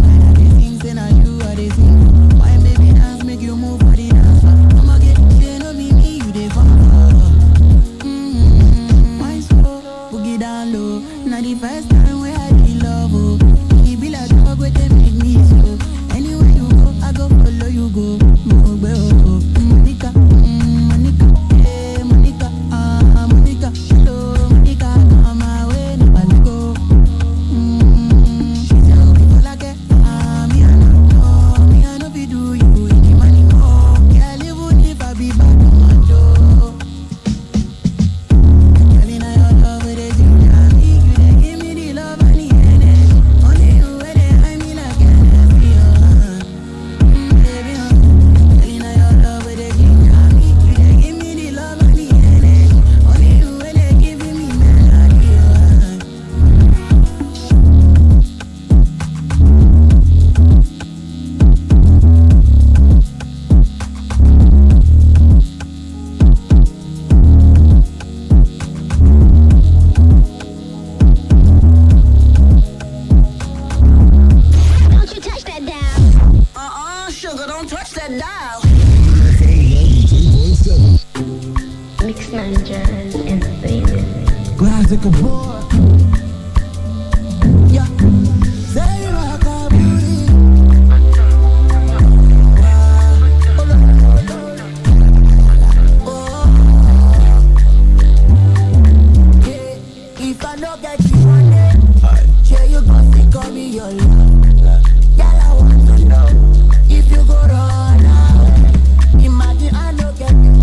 I dey sing, say now you I dey sing. Why baby dance, make you move for the dance floor. Come again, say no be me, you dey fall for. Why so boogie down low? Now the first time where I be love, oh. It be like dog where they make me slow. Anywhere you go, I go follow you go. Mogbe oh, Monica, Monica, hey Monica, Monica, hello Monica, come my way, nobody go. She tell people like it, me I know be do you any money more. Can't live with if I be back on my door. Telling I your love with it, you dey give me the love and the energy. Only you where they hide me like Hennessy, baby, telling I your love with it, you dey give me the love and the energy. Only you where they giving me melody, Don't you touch that dial. Sugar, don't touch that dial. Mix Nigerians and famous. Classic boy. Yeah. Say rock a booty. Yeah. If I don't get you one day, sure you gon' think of me your love. Girl, I want to know if you go run out. Imagine I don't get you.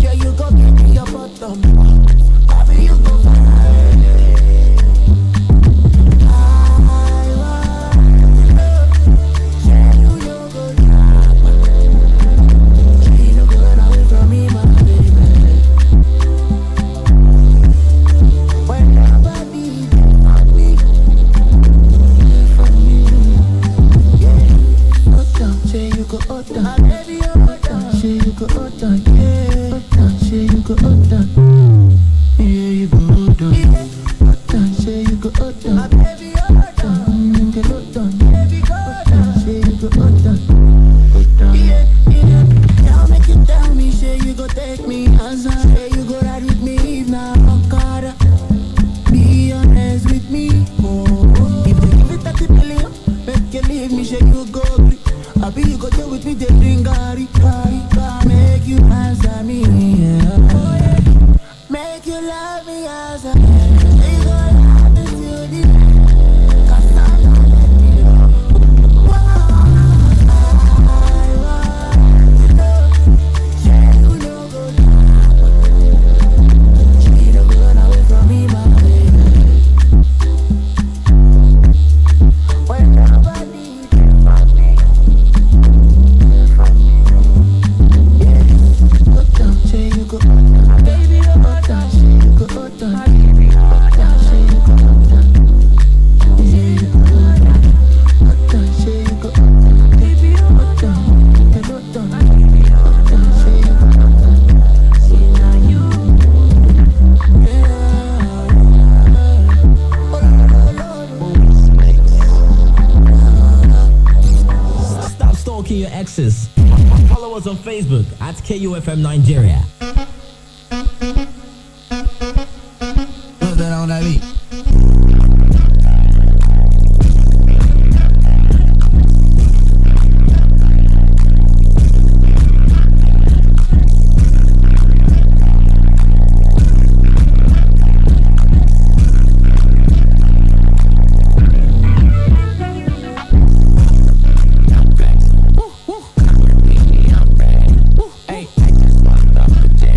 Sure you go get me your bottom. Baby, you go far away. I want to know. Sure you no go down. Sure you no go run away from me, my baby. When nobody for me, for me, yeah. Say you go out down, baby, you go down. Say you go out down, yeah. Say you go out down, yeah. You go out down, yeah. Say you go out down, baby, you go down. You go out down, baby, go down. Say you go out down, yeah, yeah. Now make you tell me, say you go take me as I say you go ride with me if not Okada. Be honest with me, oh. If they give it 30 million, make you leave me, say you go free. I be you go there with me, they drink gari. Make you answer me, yeah. Oh, yeah. Make you love me as I am. They go love me till the end. 'Cause I don't let me go. I want to know. Yeah, you know go down. She don't go run away from me, my baby. When nobody for me. Say you go down, baby, you go down. Say you go down, baby, you go down. Say you go down, say you go down. Say you go down, baby, you go down. You go down, baby, you go down. Say you go down. See now you, Stop stalking your exes. Follow us on Facebook at KUFM Nigeria. Put that on that beat. Hey, I just walked off the jet.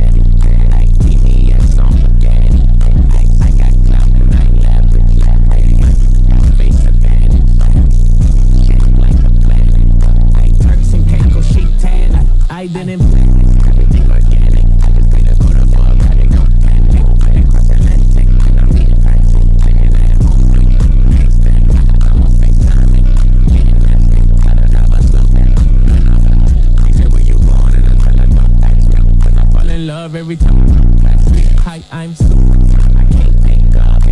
every time. Hi, I'm super. I can't link up.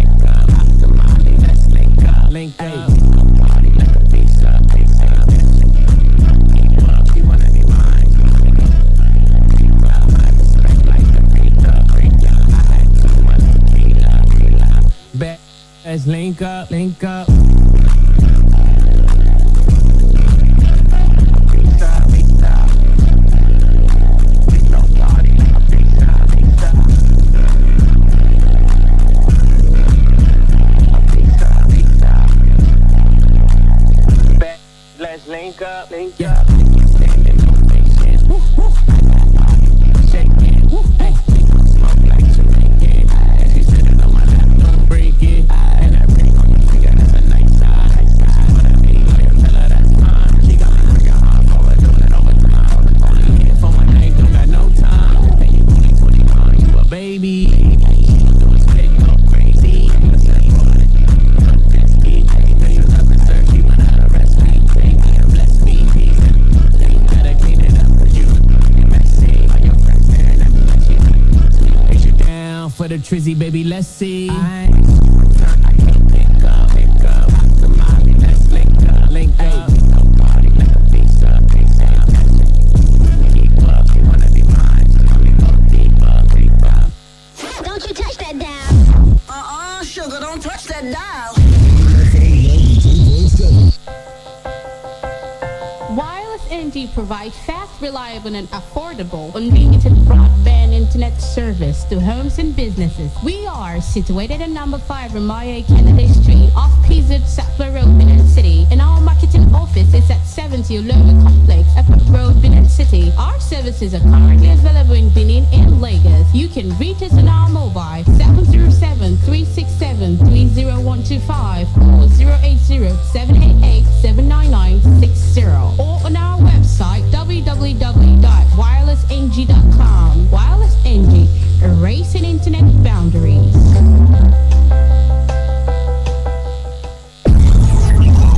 Hop to mommy, let's link up. Link up. Party like a pizza. She wanna be mine. I respect like the pizza. I had too much tequila. Bet, let's link up. Let's link up. Standing ovation. Shaking. Hey, smoke like Jamaican. And she sitting on my lap, don't break it. And I bring on you, nigga, that's a nice size. She wanna be like a fella, that's fine. She got me working hard for it, doing it overtime. Only here for one night, don't got no time. And you only 21, you a baby. She gon' do is pick up crazy. For the trizzy, baby, let's see. I can't pick up. Hop to mommy, let's link up. Party like a pizza. Keep up, you wanna be mine. So let me go deeper. Don't you touch that dial. Sugar, don't touch that dial. Wireless NG provides fast, reliable, and affordable unlimited broadband internet service to homes and businesses. We are situated at number 5 Ramaya Kennedy Street off PZ Sattler Road, Benin City, and our marketing office is at 70 Uloma Complex, Upper Road, Benin City. Our services are currently available in Benin and Lagos. You can reach us on our mobile 707-367-30125 or 080-788-79960 or on our website www.wirelessng.com. Wireless NG, erasing internet boundaries.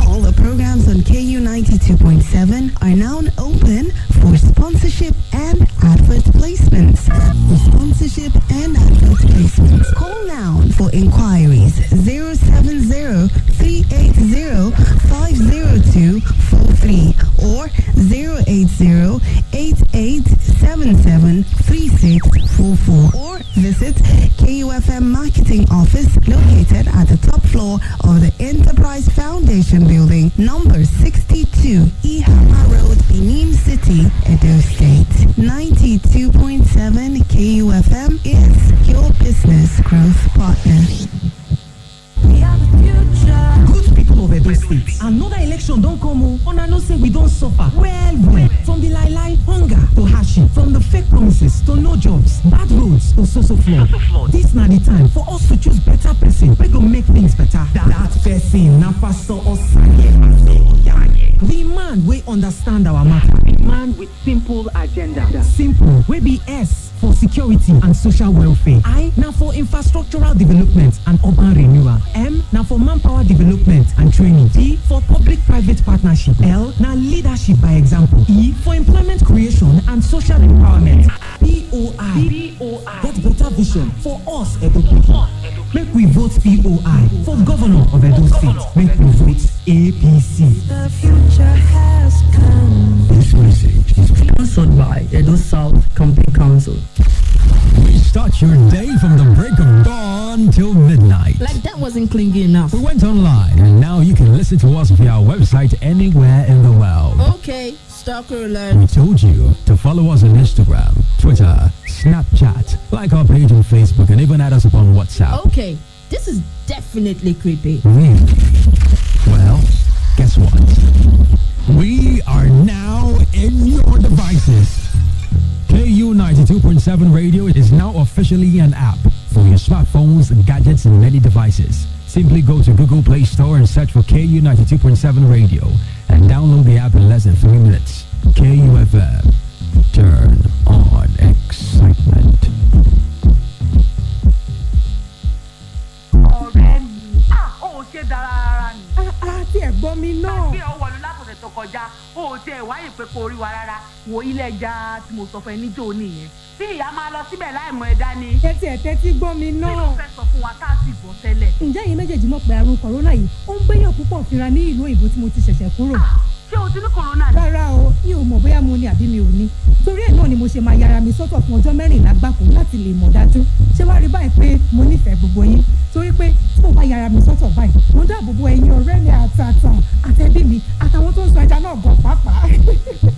All the programs on KU 92.7 are now open for sponsorship and advert placements. For sponsorship and advert placements, call now for inquiries 070-380-50243 or 080-8877-3644 or visit KUFM Marketing Office located at the top floor of the Enterprise Foundation Building, number 62, Ihama Road, Benin City, Edo State. 92.7 KUFM is your business growth partner. We are the future. Good people of Edo State. Another election don't come. Una know say we don't suffer. Well, from the lie hunger to hardship, from the fake promises to no jobs, bad roads to social flood. This na the time for us to choose better person. We go make things better. That person na Pastor Osaye. The man we understand our matter. The man with simple agenda. Simple. We be S for security and social welfare. I now for infrastructural development and urban renewal. M now for manpower development and training. D for public-private partnership. L now leadership by example. E for employment creation and social empowerment. POI. Get better vision for us, Edo people. Make we vote POI for governor of Edo State. Make we vote APC. The future has come. This message is sponsored by Edo South Company Council. We start your day from the break of dawn till midnight. Like that wasn't clingy enough. We went online and now you can listen to us via our website anywhere in the world. Okay, stalker alert. We told you to follow us on Instagram, Twitter, Snapchat, like our page on Facebook, and even add us up on WhatsApp. Okay, this is definitely creepy. Really? Well, guess what? We are now in your devices. KU 92.7 Radio is now officially an app for your smartphones, gadgets, and many devices. Simply go to Google Play Store and search for KU 92.7 Radio and download the app in less than 3 minutes. KUFM. Turn on excitement. ṣe dára rárá ni. Tí ẹ̀ gbọ́ mi náà. Gbé ọwọ́ lu látọ̀dẹ̀ tó kọjá, o ò tiẹ̀ wáyé pé kò rí wa rárá. wo ilé ẹja tí mo sọ fún ẹ níjó nìyẹn tí ìyá máa lọ síbẹ̀ láì mọ ẹ dání. tẹ́tí ẹ̀ tẹ́tí gbọ́ mi náà. kí ló fẹ́ sọ fún wa tá a sì gbọ́ tẹ́lẹ̀. ǹjẹ́ ẹ̀yin méjèèjì mọ̀ pé àrùn kòrónà yìí ó ń gbéyàn púpọ̀ fínra ní ìlú òyìnbó tí mo ti ṣẹ̀ṣẹ̀ kúrò. ṣé o ti ní kòrónà ni. rárá o mi ò mọ̀ bóyá mo ní àbí mi ò ní torí ẹ̀ náà ni mo ṣe máa yára mi sọ́tọ̀ fún ọjọ́ 14 gbáko láti lè mọ̀ dájú ṣé wàá rí báyìí pé mo nífẹ̀ẹ́ gbogbo yín torí pé tí mo bá yára mi sọ́tọ̀ báyìí mo dáàbò bo ẹ̀yin ọ̀rẹ́ mi àtàtàn àtẹ̀bí mi àtàwọn tó ń sọ ẹja náà gan pàápàá.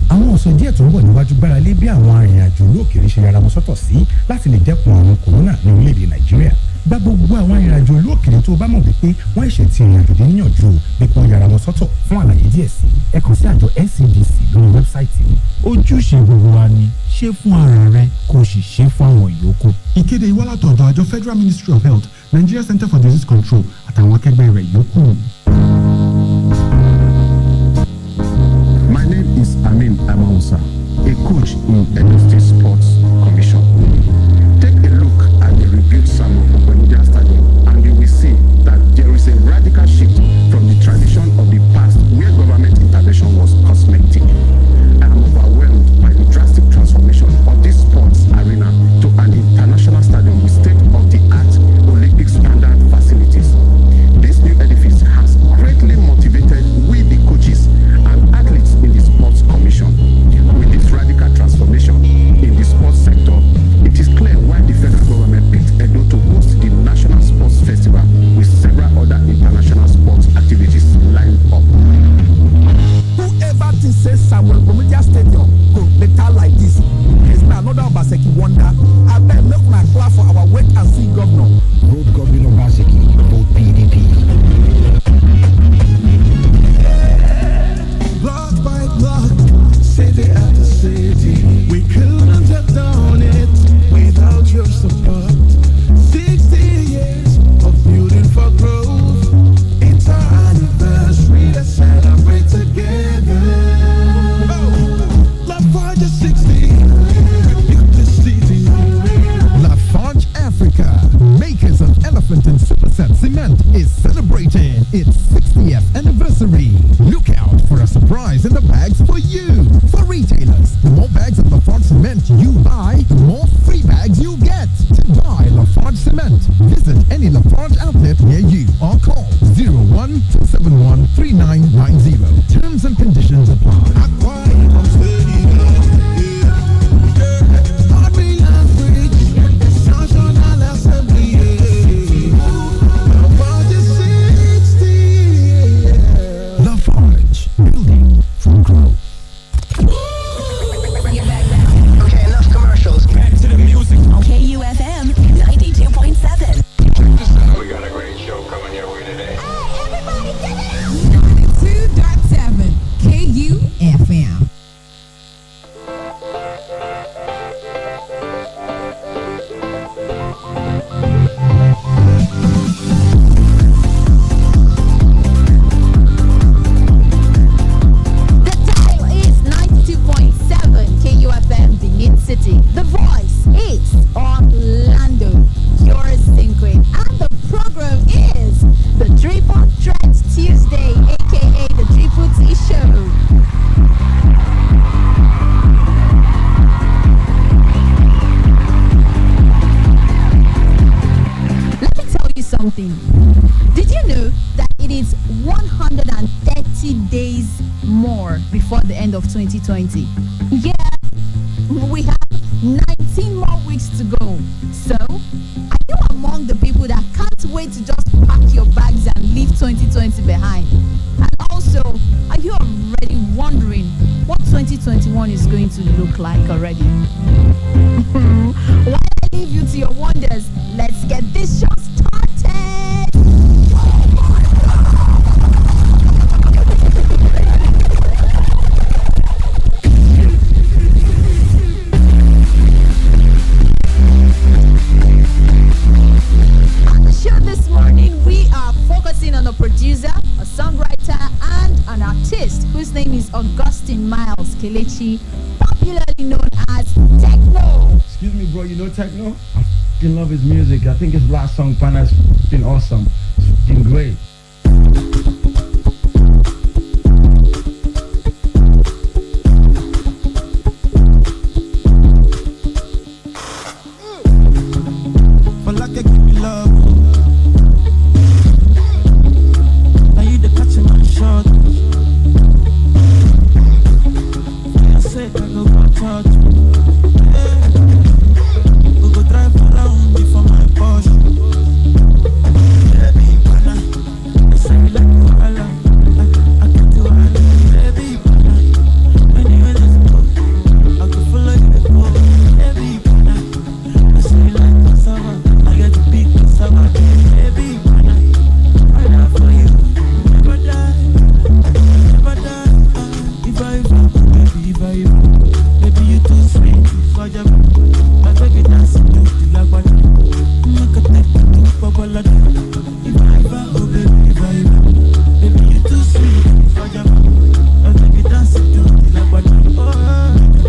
àwọn ọ̀sẹ̀ díẹ̀ tó ń bọ̀ níwájú gbára lé bí àwọn arìnrìn-àjò olóòkèèrè ṣe yára wọn sọ́tọ̀ sí láti lè dẹ́kun àrùn kòrónà ní orílẹ̀-èdè nàìjíríà gba gbogbo àwọn arìnrìn-àjò olóòkèèrè tó bá mọ̀ wípé wọ́n ẹ̀ṣẹ̀ ti ìrìnàjò dé níyànjú bí wọ́n yára wọn sọ́tọ̀ fún àlàyé díẹ̀ sí ẹ kàn sí àjọ NCDC lórí wẹ́bsáìtì wọn. ojúṣe gbogbo wa ni ṣe fún ara rẹ kó o sì ṣe fún àwọn ìyókù. ìkéde ìwọ́látọ̀dọ̀ àjọ Federal Ministry of Health, Nigeria Center for Disease Control àtàwọn akẹgbẹ́ rẹ̀ yòókù. My name is Amin Amausa, a coach in Edo State Sports Commission. Take a look at the rebuilt Samuel Okwenuga Stadium and you will see that there is a radical shift from the tradition of the past where government intervention was cosmetic. I am overwhelmed by the drastic transformation of this sports arena to an international stadium with state-of-the-art Olympic standard facilities. This new edifice has greatly motivated we the coaches and athletes in the sports commission. With this radical transformation in the sports sector, it is clear why the federal government picked Edo to host the National Sports Festival with several other international sports activities lined up. Whoever thinks says Samuel Okwenuga Stadium go better like this is now another Obaseki wonder. I bet make my clap for our wait and see governor. Vote Governor Obaseki, vote PDP. Block by block, city after city, we couldn't have done it without your support. 60 years of building for growth. It's our anniversary, let's celebrate together. Lafarge 60, built the city. Lafarge Africa, makers of Elephant and Superset Cement, is celebrating its 60th anniversary. Look out for a surprise in the bags for you. For retailers, the more bags of Lafarge Cement you buy, the more free bags you get. To buy Lafarge Cement, visit any Lafarge outlet near you or call 01-271-3990. Terms and conditions apply. Lafarge, building from growth. Okay, enough commercials. Back to the music. KUFM 92.7. We got a great show coming your way today. 92.7 KUFM. The dial is 92.7 KUFM, the Mid City. The voice is Orlando, yours Ingrid. And the program is the Triple Threat Tuesday, aka the Triple T Show. Let me tell you something. Did you know that it is 130 days more before the end of 2020? Yeah, we have 19 more weeks to go. So, are you among the people that can't wait to just pack your bags and leave 2020 behind? And also, are you already wondering what 2021 is going to look like already? While I leave you to your wonders, let's get this show started. On the show this morning, we are focusing on a producer, a songwriter, and an artist whose name is Augustine Miles Kelechi, popularly known as Techno. Excuse me, bro, you know Techno? I f***ing love his music. I think his last song, Pana, is f***ing awesome. It's f***ing great. I take it dance to the lagwaja. Make a take to Papa If I ever, oh baby, if I ever, baby you too sweet, Fajama. I take it dance to the lagwaja. Oh,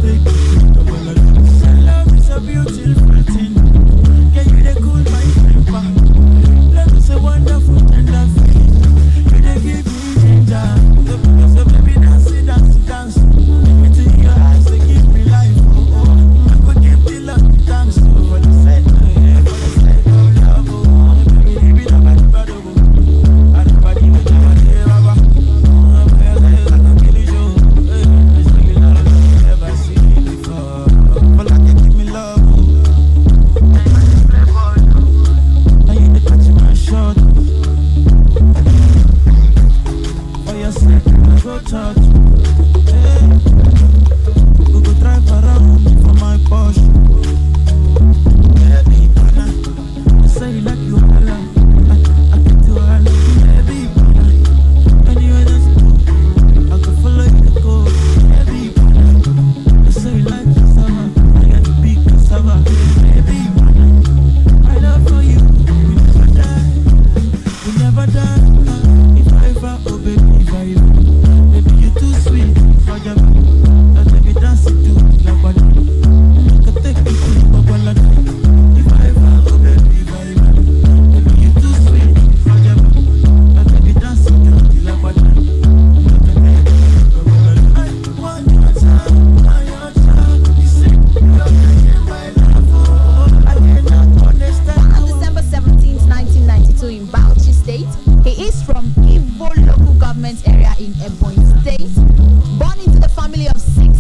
take it to Papa love is a beautiful thing. Can you they cool my temper? Love is a wonderful tender feeling. You they give me danger. So baby dance, dance, dance. Into your eyes they give me life. Oh, oh. I could give the love thanks for the sake of love. Oh, baby, love is bad. I don't body with our dear Baba. I can kill you. I say you never see me before. But I can give me love. I ain't the touch my shot. For your sake, I go touch. Hey. We go drive around for my Porsche. Baby, I say you like you all. I get to all. Baby, anywhere that you go, I can follow you to go. Baby, I say you like cassava. I got to be cassava. Baby, I love for you. We never die. We never die. If I ever, oh baby, if I ever, baby you too sweet, Fajama. I take it dance to Lagwaja. I can take it to Papa. If I ever, oh baby, if I ever, baby you too sweet, Fajama. I take it dance to Lagwaja. I want your time, I your time. You say you're taking my love, oh, I cannot understand. On December 17th, 1992 in Bauchi State. He is from Ivo local government area in Ebonyi State. Born into the family of 6,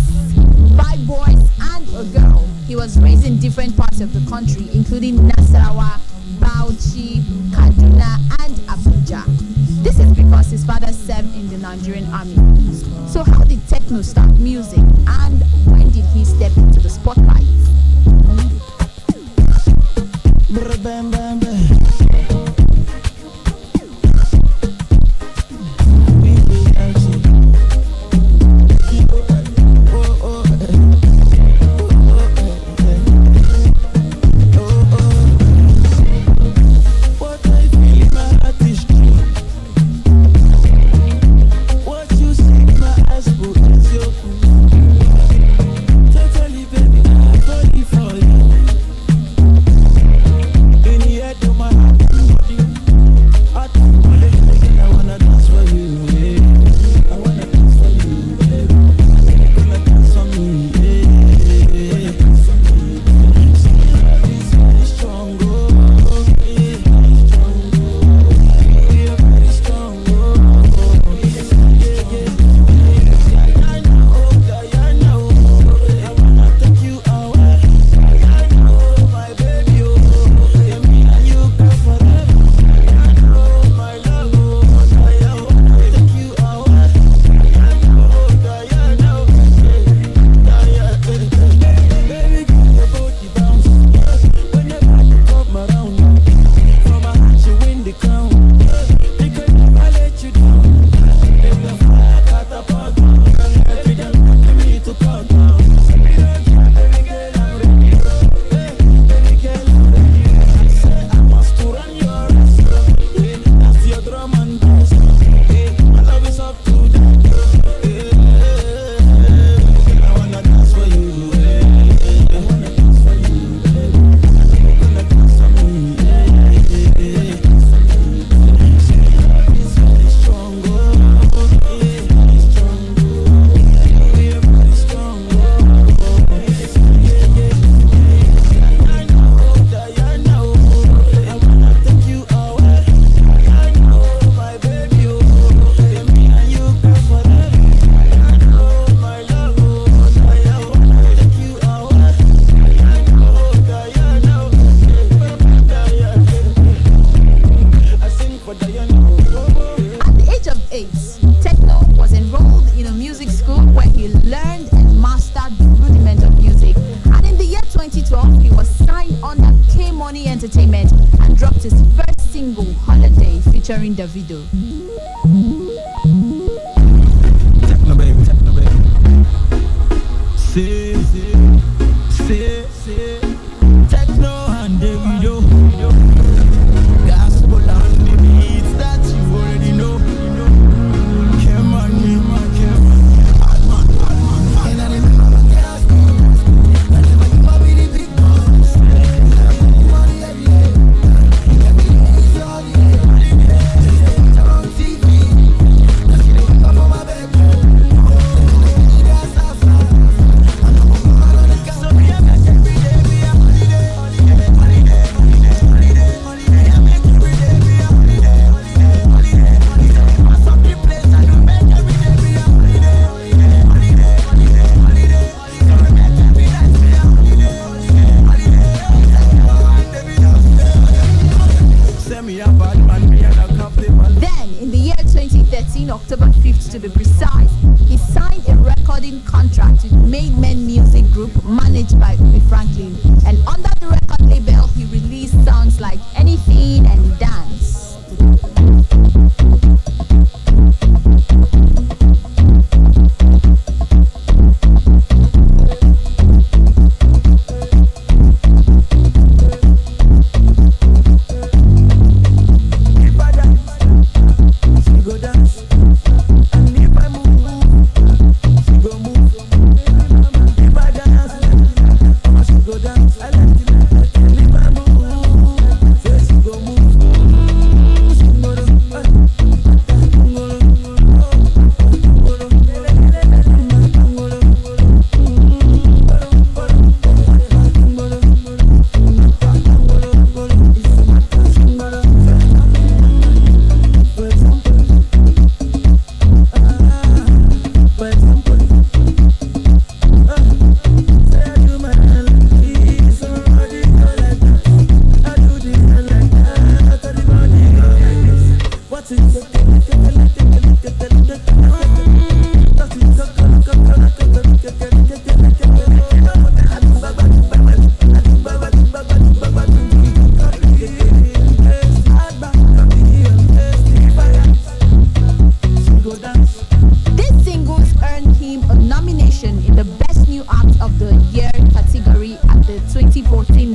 5 boys and a girl. He was raised in different parts of the country, including Nasarawa, Bauchi, Kaduna, and Abuja. This is because his father served in the Nigerian army. So how did techno start music, and when did he step into the spotlight? Bam, bam, bam. What you say, my eyes will is your totally, baby, I'm body for you. In the head of my heart, I wanna dance for you, yeah. I wanna dance for you, yeah. You gonna dance for me, yeah. This very strong, oh, yeah. We are very strong, oh, yeah. Diana, oh, I wanna take you away. Diana, oh, my baby, oh, yeah, me and you go forever. Diana, oh, my love, oh, I wanna take you away. Diana, oh, Diana, oh, Diana, baby, give your body bounce. Whenever you come around, from my heart you win the crown. They could never let you down. If the fire catapult, every day give me to count down. Baby girl, I'm ready. Baby girl, I'm ready. I say I must to run your race. Yeah, that's your drum and bass. Yeah, my love is up to that. Yeah, I wanna dance for you. I wanna dance for you. You gonna dance for me. It's very strong, oh, yeah, very strong, oh, we are very strong, oh, Diana, oh, I wanna take you away. Diana, oh, my baby, oh, yeah, me and you go forever. Diana, oh, my love, oh, I wanna take you away. Diana, oh, Diana, I sing for Diana, At the age of 8, Techno was enrolled in a music school where he learned and mastered the rudiment of music. And in the year 2012, he was signed under K-Money Entertainment and dropped his first single, Holiday, featuring Davido. Techno baby, techno baby. See,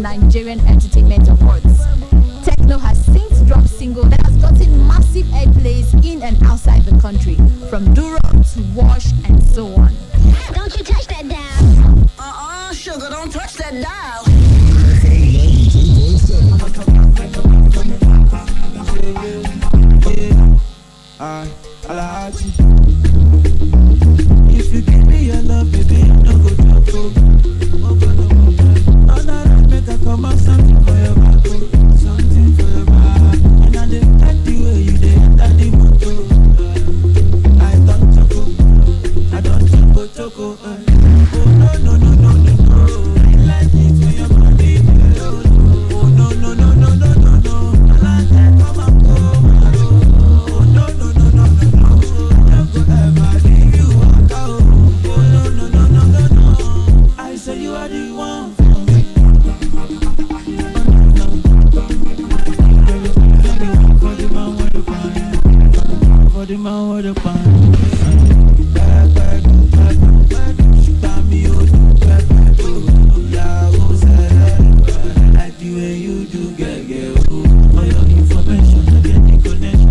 Nigerian Entertainment Awards. Techno has since dropped single that has gotten massive airplays in and outside the country, from Duro to Wash and so on. Don't you touch that dial. Sugar, don't touch that dial. If you give me your love, baby, I don't go talk. I'll make a come out something for your back, something for your back. And I did like the way you did, that the motor. I don't choco. Oh no. I like it when your body. Oh no. I like that come and go. Oh no. Ever leave you walk out. Oh no. I say you are the one for me. For the man with the pan. For the man with the pan. Like the way you do, get all your information, get the connection.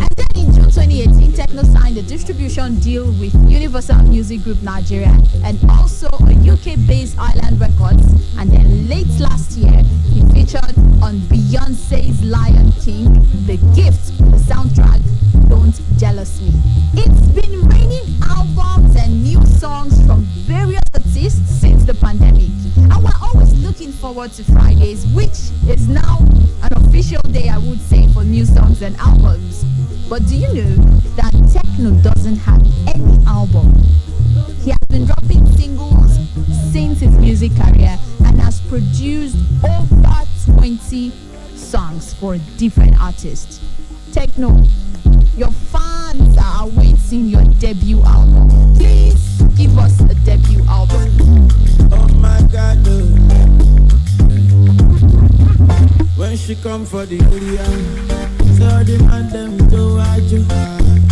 And then in June 2018, Techno signed a distribution deal with Universal Music Group Nigeria and also a UK-based Island Records. And then late last year, he featured on Beyonce's Lion King, The Gift, the soundtrack, Don't Jealous Me. It's been raining albums and new songs from various artists since the pandemic. And we're always looking forward to Fridays, which is now an official day, I would say, for new songs and albums. But do you know that Techno doesn't have any album? He has been dropping singles since his music career and has produced over 20 songs for different artists. Techno, your fans are awaiting your debut album. Please give us a debut album. Oh my God, when she come for the area, so the man them to watch you.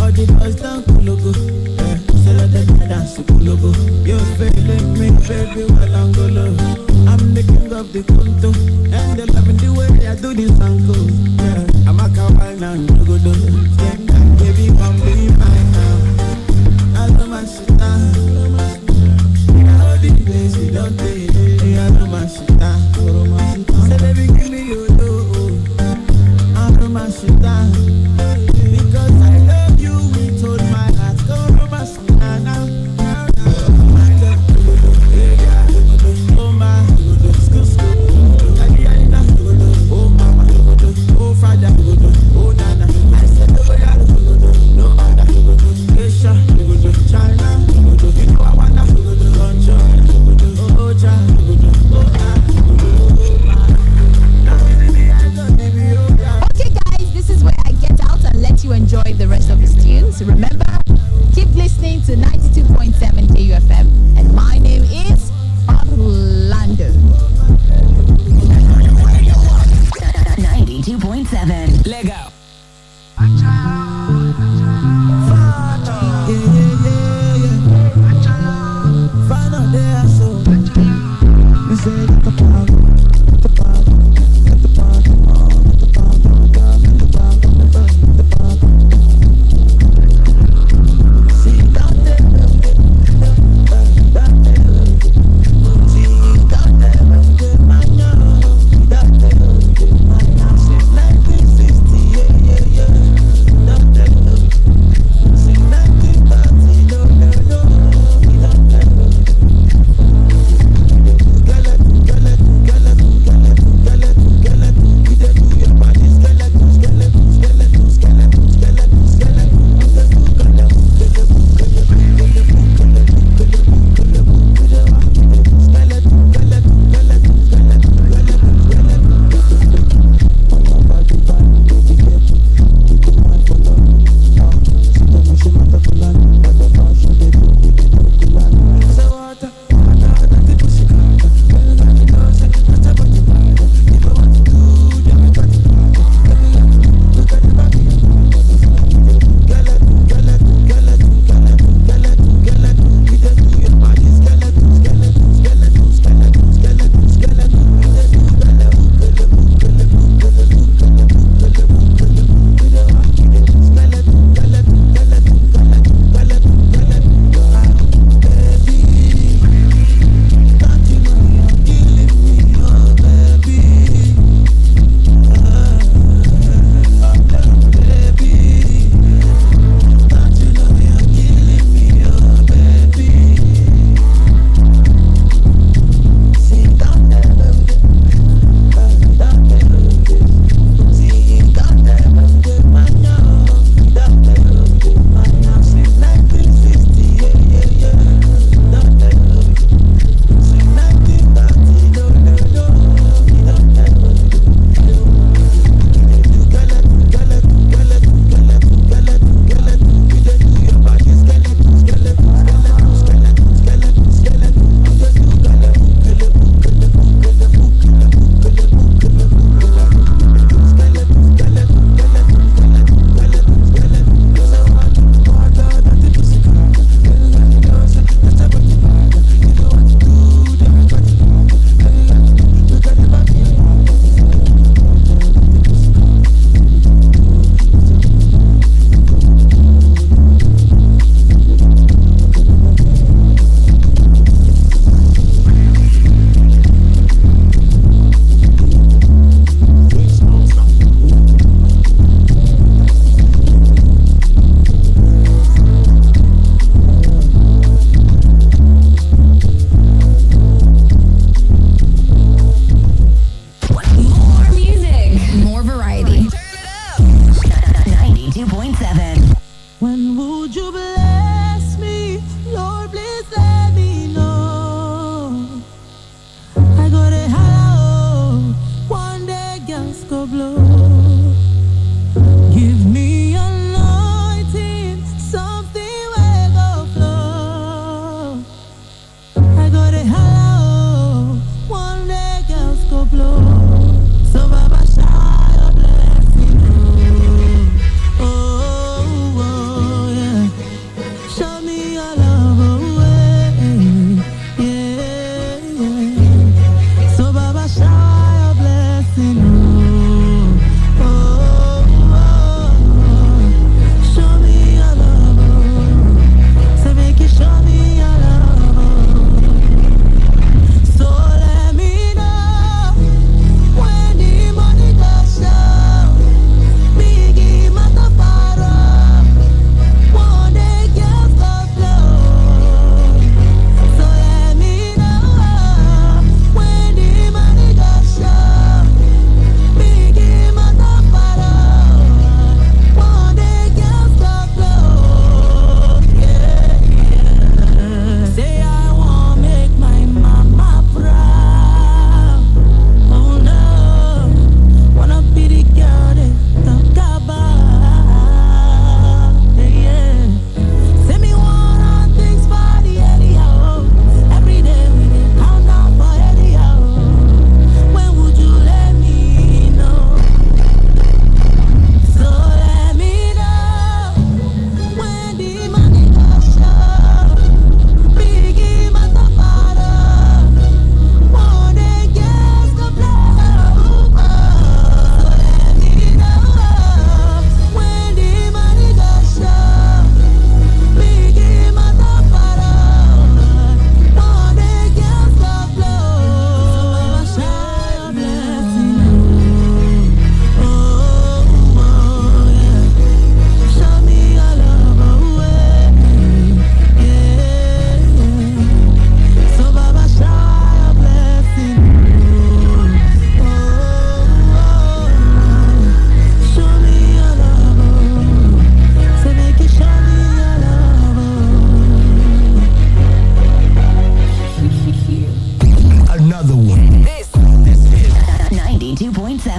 All the boys down logo, so let them dance to logo. You're feeling me, baby, while I'm go low. I'm the king of the conto, and they loving the way I do this angle. Yeah, I'm a cowboy now, you go do. Baby, come be mine now. I love my shit now. All the place you don't take it. I love my shit now. Say baby, give me your love. I love my shit now. Because I love you, we told my heart. Go love my shit now. My love, oh my, oh mama, oh father, oh nana. I said no other, Asia, China, you know I wanna oh child, Okay guys, this is where I get out and let you enjoy the rest of his tunes. Remember, keep listening to 92.7 KUFM, and my name is Orlando. 92.7. Lego. Final day, so we say the park. Yeah.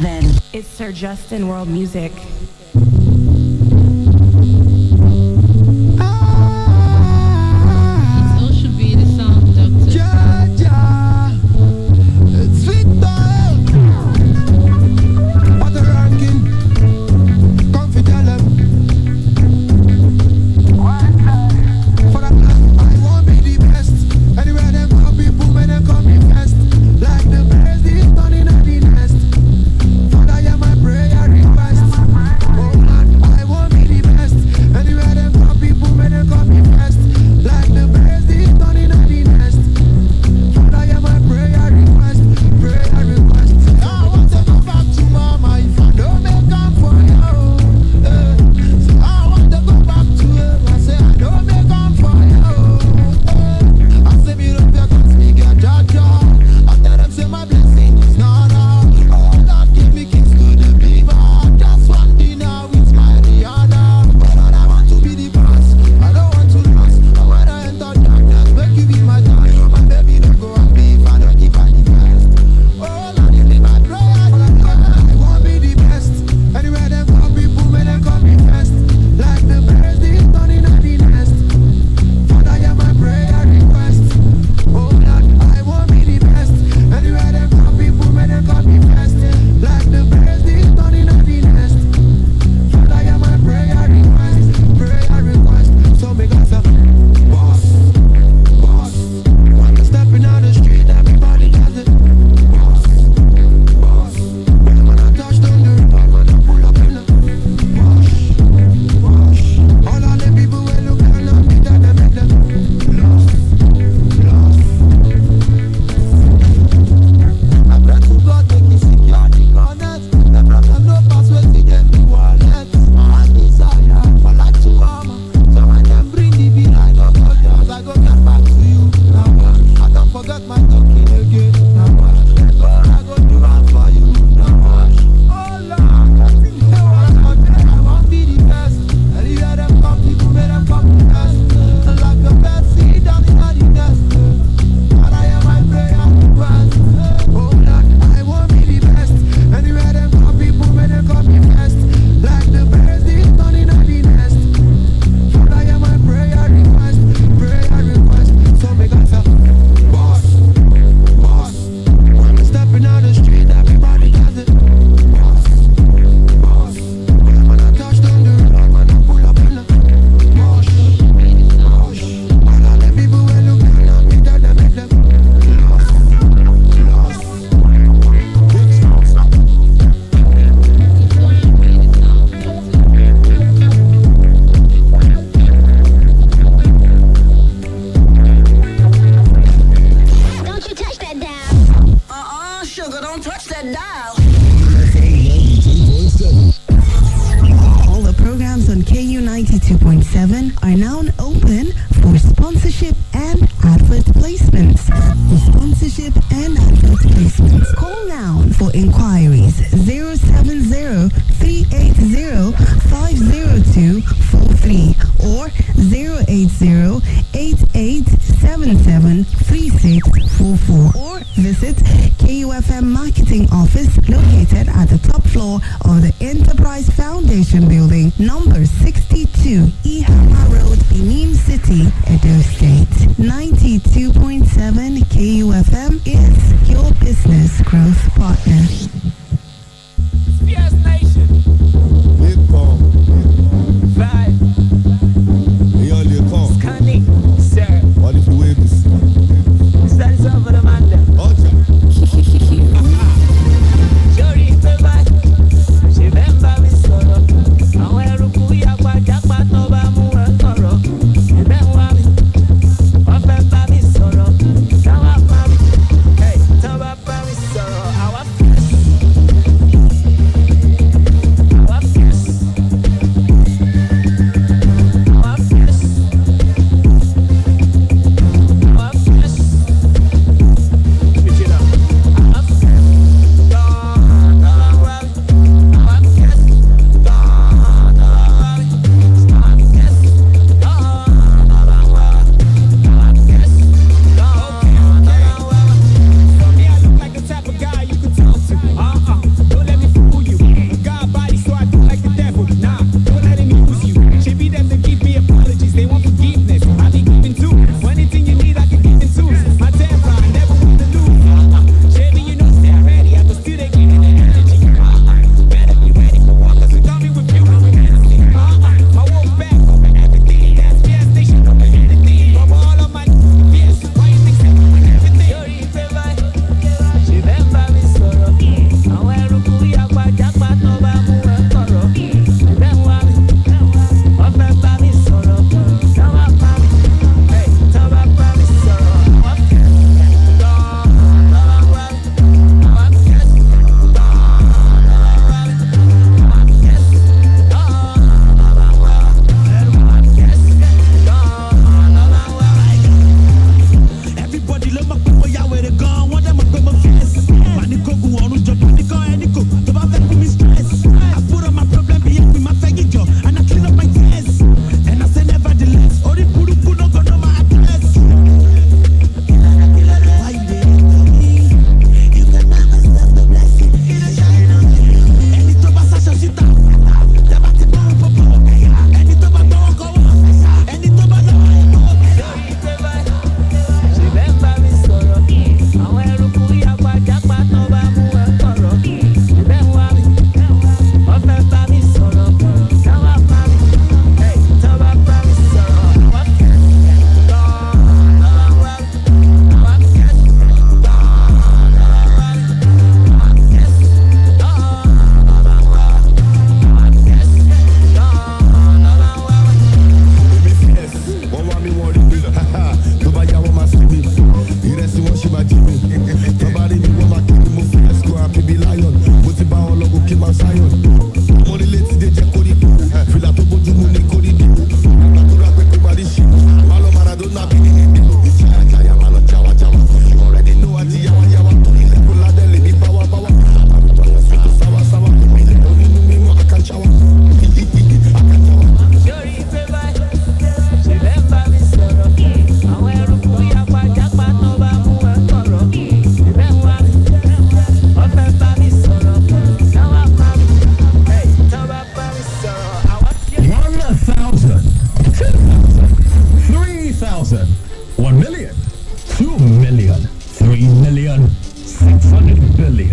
90.7. It's Sir Justin World Music. are now open for sponsorship and advert placements. For sponsorship and advert placements, call now for inquiries 070-380-50243 or 080-8877-3644 or visit KUFM Marketing Office located at the top floor of the Enterprise Foundation Building, number 62, Ihama Road, Benin City, Edo State. 92.7 KUFM is your business growth partner. Fierce Nation. Vibe. Scanning, sir. What if you wave this? That is over the man there. Jori beba, she bemba mi sọ̀rọ̀. Àwọn eruku yapa japa tó bá mú ẹ sọ̀rọ̀. Ẹ̀bẹ̀ ń wá mi, wọ́n fẹ́ bá mi sọ̀rọ̀. Táwa bá mi, tó bá bá mi sọ̀rọ̀. Àwa fẹ́.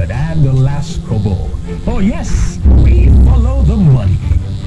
million and the last kobo. Oh yes, we follow the money.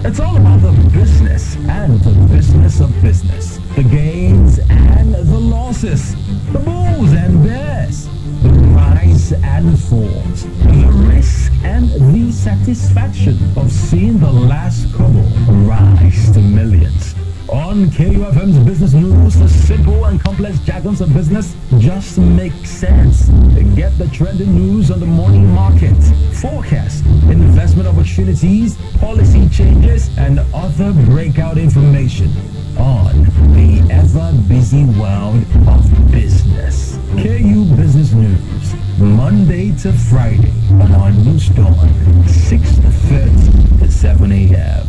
It's all about the business and the business of business. The gains and the losses. The bulls and bears. The rise and falls. The risk and the satisfaction of seeing the last kobo rise to millions. On KUFM's Business News, the simple and complex jargons of business just make sense. Get the trending news on the morning market, forecast, investment opportunities, policy changes, and other breakout information on the ever-busy world of business. KU Business News, Monday to Friday on our news dawn, 6:30 to 7 a.m.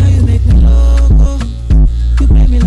You make me loco, you make me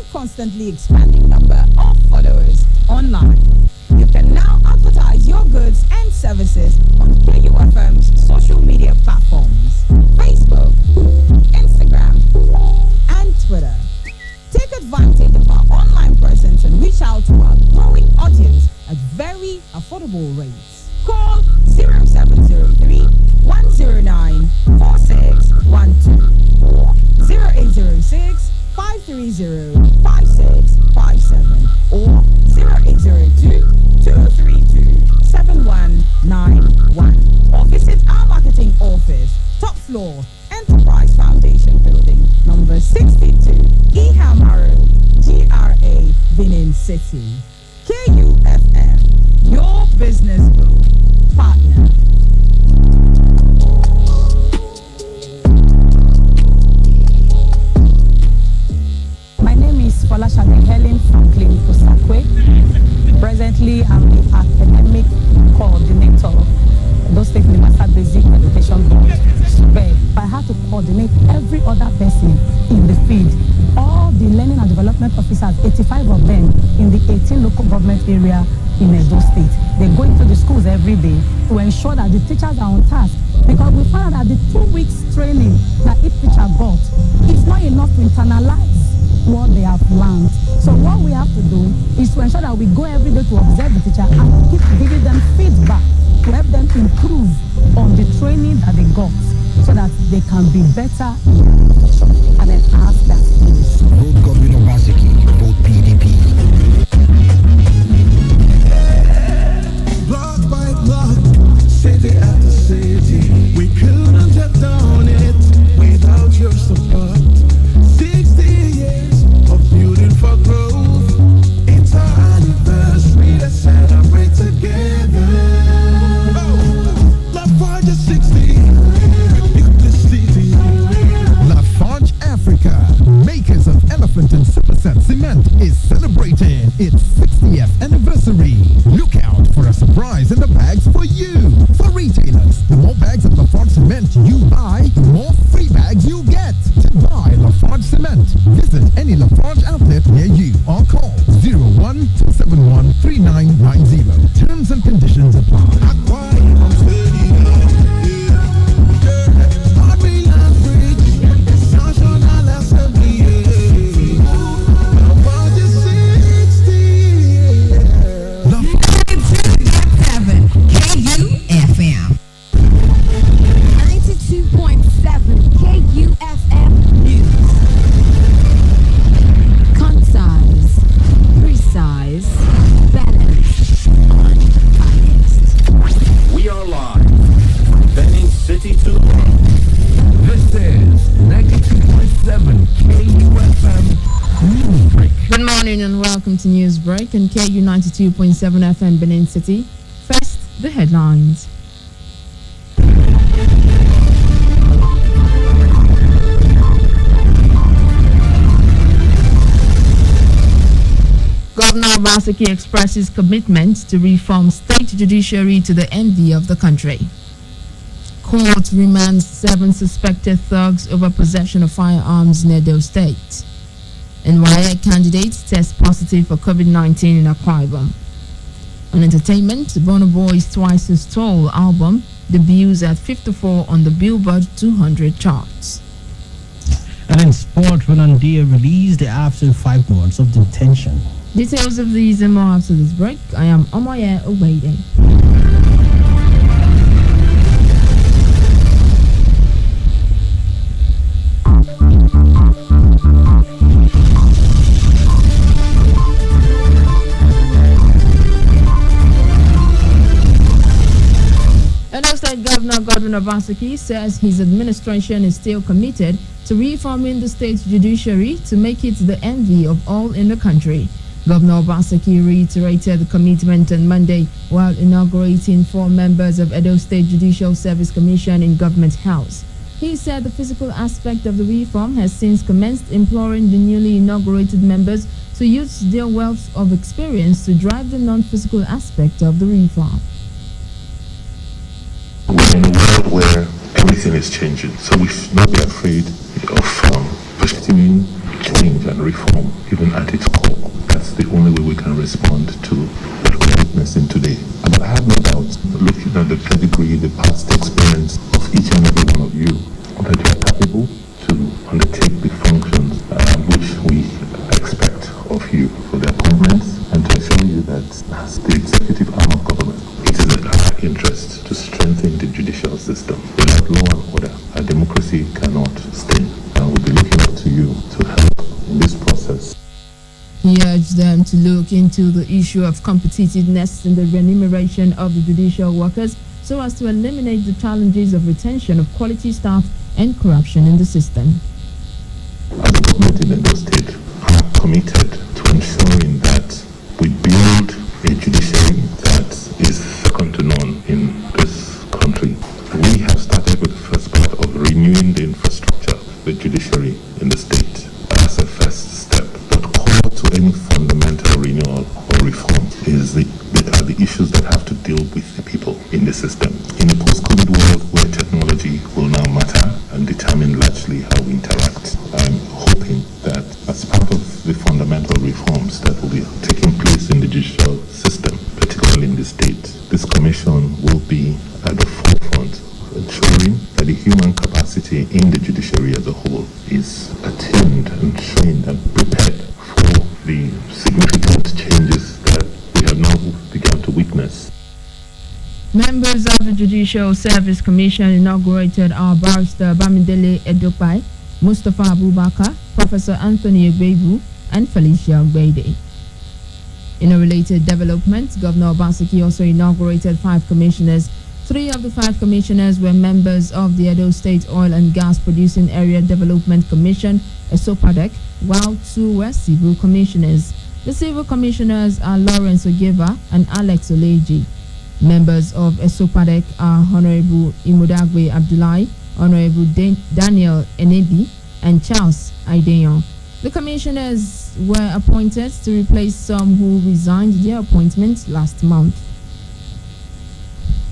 and constantly expanding number of followers online. You can now advertise your goods and services on KUFM's social media platforms, Facebook, Instagram, and Twitter. Take advantage of our online presence and reach out to our growing audience at very affordable rates. Call 0703 109 4612 or 0806 530 5657 or 0802 232 7191 or visit our marketing office, top floor, Enterprise Foundation Building, number 62, Ihamaru, GRA, Benin City. KUFM, your business group partner. My name is Folashade Helen Franklin Kusakwe. Presently, I'm the academic coordinator of Edo State Universal Basic Education Board. But I have to coordinate every other person in the field. All the learning and development officers, 85 of them in the 18 local government area in Edo State. They go into the schools every day to ensure that the teachers are on task. Because we found out that the 2 weeks training that each teacher got is not enough to internalize what they have learned. So what we have to do is to ensure that we go every day to observe the teacher and keep giving them feedback to help them improve on the training that they got so that they can be better and enhance their skills. Both Governor Obaseki, both PDP. Block by block, city after city, we couldn't have done it without your support. 60 years of building for growth. It's our anniversary, let's celebrate together. Lafarge is 60, rebuild the city. Lafarge Africa, makers of Elephant and Superset Cement, is celebrating its 60th anniversary. Look out for a surprise in the bags for you. For retailers, the more bags of Lafarge Cement you buy, the more free bags you get. To buy Lafarge Cement, visit any Lafarge outlet near you or call 01-271-3990. Terms and conditions apply. KUFM. 92.7 KUFM News. Concise, precise, balanced, unbiased. We are live from Benin City to the world. This is 92.7 KUFM Newsbreak. Good morning and welcome to Newsbreak on KU 92.7 FM Benin City. First, the headlines. Governor Obaseki expresses commitment to reform state judiciary to the envy of the country. Court remands 7 suspected thugs over possession of firearms in Edo State. NYA candidates test positive for COVID-19 in Akwa Ibom. On entertainment, Burna Boy's Twice as Tall album debuts at 54 on the Billboard 200 charts. And in sport, Ronaldo released after 5 months of detention. Details of these and more after this break. I am Omoye Obede. Edo State Governor Godwin Obaseki says his administration is still committed to reforming the state judiciary to make it the envy of all in the country. Governor Obaseki reiterated the commitment on Monday while inaugurating 4 members of Edo State Judicial Service Commission in Government House. He said the physical aspect of the reform has since commenced, imploring the newly inaugurated members to use their wealth of experience to drive the non-physical aspect of the reform. We're in a world where everything is changing, so we should not be afraid of pursuing change and reform, even at its core. That's the only way we can respond to what we're witnessing today. But I have no doubt, looking at the pedigree, the past experience of each and every one of you, that you are capable to undertake the functions which we expect of you for the appointments, and to assure you that as the executive arm of government, it is in our interest to strengthen the judicial system. Without law and order, our democracy cannot stand. And we'll be looking up to you to help in this process. He urged them to look into the issue of competitiveness in the remuneration of the judicial workers so as to eliminate the challenges of retention of quality staff and corruption in the system. As a government in Edo State, are committed to ensuring that we build a judiciary that is second to none in this country. We have started with the first part of renewing the infrastructure, the judiciary in the state, as a first step. But core to any fundamental renewal or reform is the issues that have to deal with the people in the system. In a post-COVID world where technology will now matter and determine largely how we interact, I'm hoping that as part of the fundamental reforms that will be taking place in the judicial system, particularly in the state, this commission will be at the forefront, ensuring that the human capacity in the judiciary as a whole is attuned and trained and prepared for the significant changes that we have now begun to witness. Members of the Judicial Service Commission inaugurated our barrister Bamidele Edopai, Mustafa Abubakar, Professor Anthony Egbebu, and Felicia Ogbede. In a related development, Governor Obaseki also inaugurated 5 commissioners. 3 of the 5 commissioners were members of the Edo State Oil and Gas Producing Area Development Commission, ESOPADEC, while 2 were civil commissioners. The civil commissioners are Lawrence Ogeva and Alex Oleji. Members of ESOPADEC are Honorable Imudagwe Abdullahi, Honorable Daniel Enebi, and Charles Aideyon. The commissioners were appointed to replace some who resigned their appointments last month.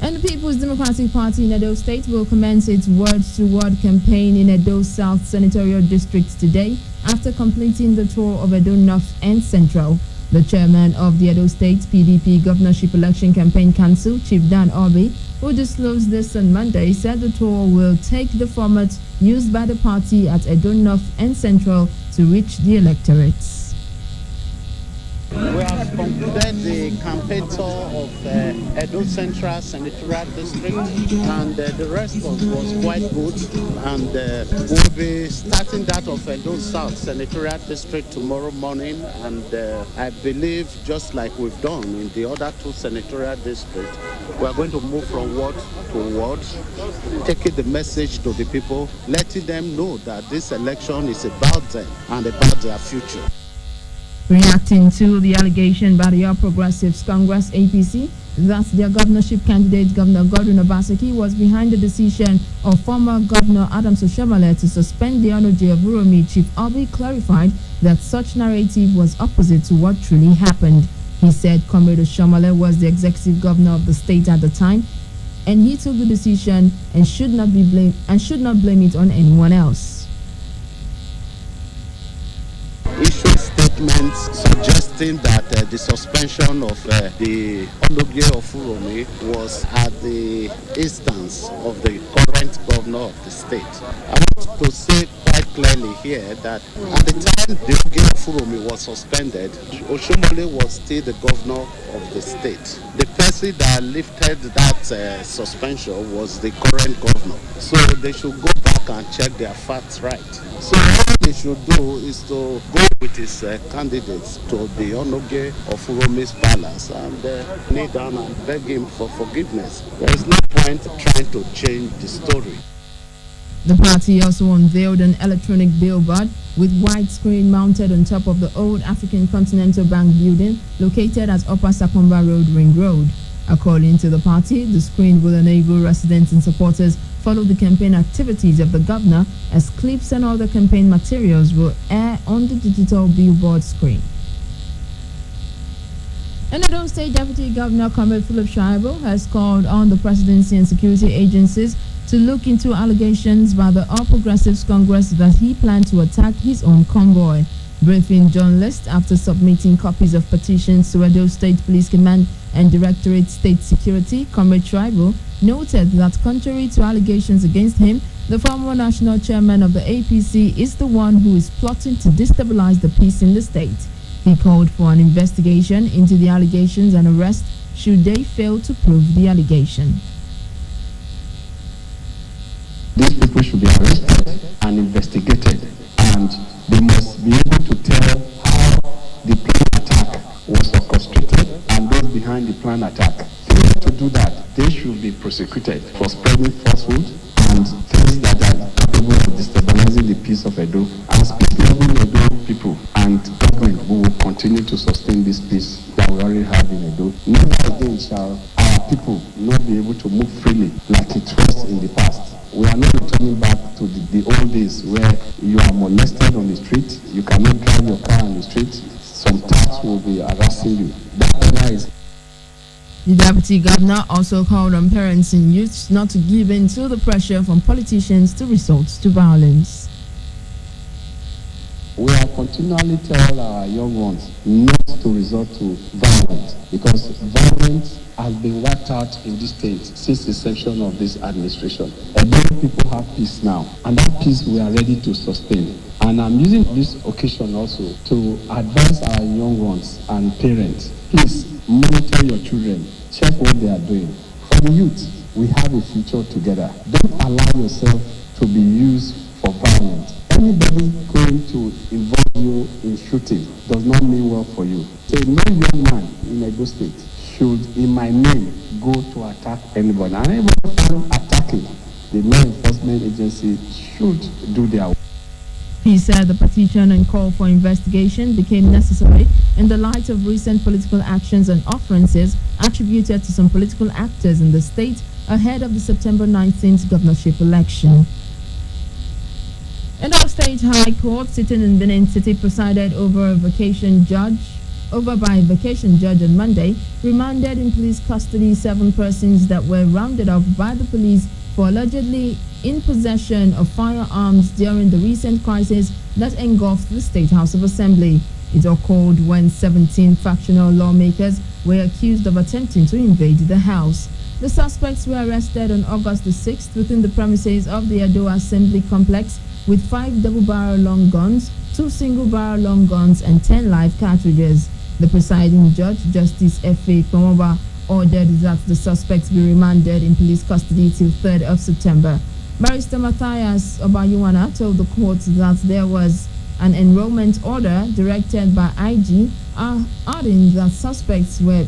And the People's Democratic Party in Edo State will commence its word-to-word campaign in Edo South Senatorial District today after completing the tour of Edo North and Central. The chairman of the Edo State PDP Governorship Election Campaign Council, Chief Dan Obi, who disclosed this on Monday, said the tour will take the format used by the party at Edo North and Central to reach the electorates. We have concluded the campaign tour of Edo Central Senatorial District, and the response was quite good. And we'll be starting that of Edo South Senatorial District tomorrow morning. And I believe, just like we've done in the other 2 senatorial districts, we are going to move from word to word, taking the message to the people, letting them know that this election is about them and about their future. Reacting to the allegation by the All Progressives Congress APC that their governorship candidate, Governor Godwin Obaseki, was behind the decision of former Governor Adams Oshiomhole to suspend the Onoje of Uromi, Chief Obi clarified that such narrative was opposite to what truly happened. He said Comrade Oshiomhole was the executive governor of the state at the time, and he took the decision and should not blame it on anyone else. Issuing statements suggesting that the suspension of the Onoje of Uromi was at the instance of the current governor of the state. I want to say quite clearly here that at the time the Onoje of Uromi was suspended, Oshiomhole was still the governor of the state. The person that lifted that suspension was the current governor. So they should go back and check their facts right. So what they should do is to go with his candidates to the Onoje of Uromi's palace and kneel down and beg him for forgiveness. There is no point trying to change the story. The party also unveiled an electronic billboard with widescreen mounted on top of the old African Continental Bank building located at Upper Sakomba Road, Ring Road. According to the party, the screen will enable residents and supporters follow the campaign activities of the governor as clips and other campaign materials will air on the digital billboard screen. And Edo State Deputy Governor Comrade Philip Shaibu has called on the presidency and security agencies to look into allegations by the All Progressives Congress that he planned to attack his own convoy. Briefing journalists after submitting copies of petitions to Edo State Police Command and Directorate State Security, Comrade Tribal noted that contrary to allegations against him, the former national chairman of the APC is the one who is plotting to destabilize the peace in the state. He called for an investigation into the allegations and arrest should they fail to prove the allegation. These people should be arrested and investigated, and they must be able to tell how the planned attack was orchestrated and those behind the planned attack. Failure to do that, they should be prosecuted for spreading falsehood and things that are capable of destabilizing the peace of Edo. As peace-loving Edo people and government, we will continue to sustain this peace that we already have in Edo. Never again shall our people not be able to move freely like it was in the past. We are not returning back to the old days where you are molested on the street, you cannot drive your car on the street, some thugs will be harassing you. That is. The Deputy Governor also called on parents and youths not to give in to the pressure from politicians to resort to violence. We are continually tell our young ones not to resort to violence because violence has been wiped out in this state since the inception of this administration. A lot of people have peace now, and that peace we are ready to sustain. And I'm using this occasion also to advise our young ones and parents, please monitor your children, check what they are doing. For the youth, we have a future together. Don't allow yourself to be used for violence. Anybody going to involve you in shooting does not mean well for you. So no young man in Edo State should, in my name, go to attack anybody. And anybody attacking, the law enforcement agency should do their work. He said the petition and call for investigation became necessary in the light of recent political actions and offenses attributed to some political actors in the state ahead of the September 19th governorship election. Edo State High Court sitting in Benin City presided over by a vacation judge on Monday, remanded in police custody 7 persons that were rounded up by the police for allegedly in possession of firearms during the recent crisis that engulfed the State House of Assembly. It occurred when 17 factional lawmakers were accused of attempting to invade the House. The suspects were arrested on August the 6th within the premises of the Edo Assembly Complex with 5 double-barrel long guns, 2 single-barrel long guns, and 10 live cartridges. The presiding judge, Justice F.A. Pomoba, ordered that the suspects be remanded in police custody till 3rd of September. Barrister Matthias Obayuwana told the court that there was an enrollment order directed by IG, adding that suspects were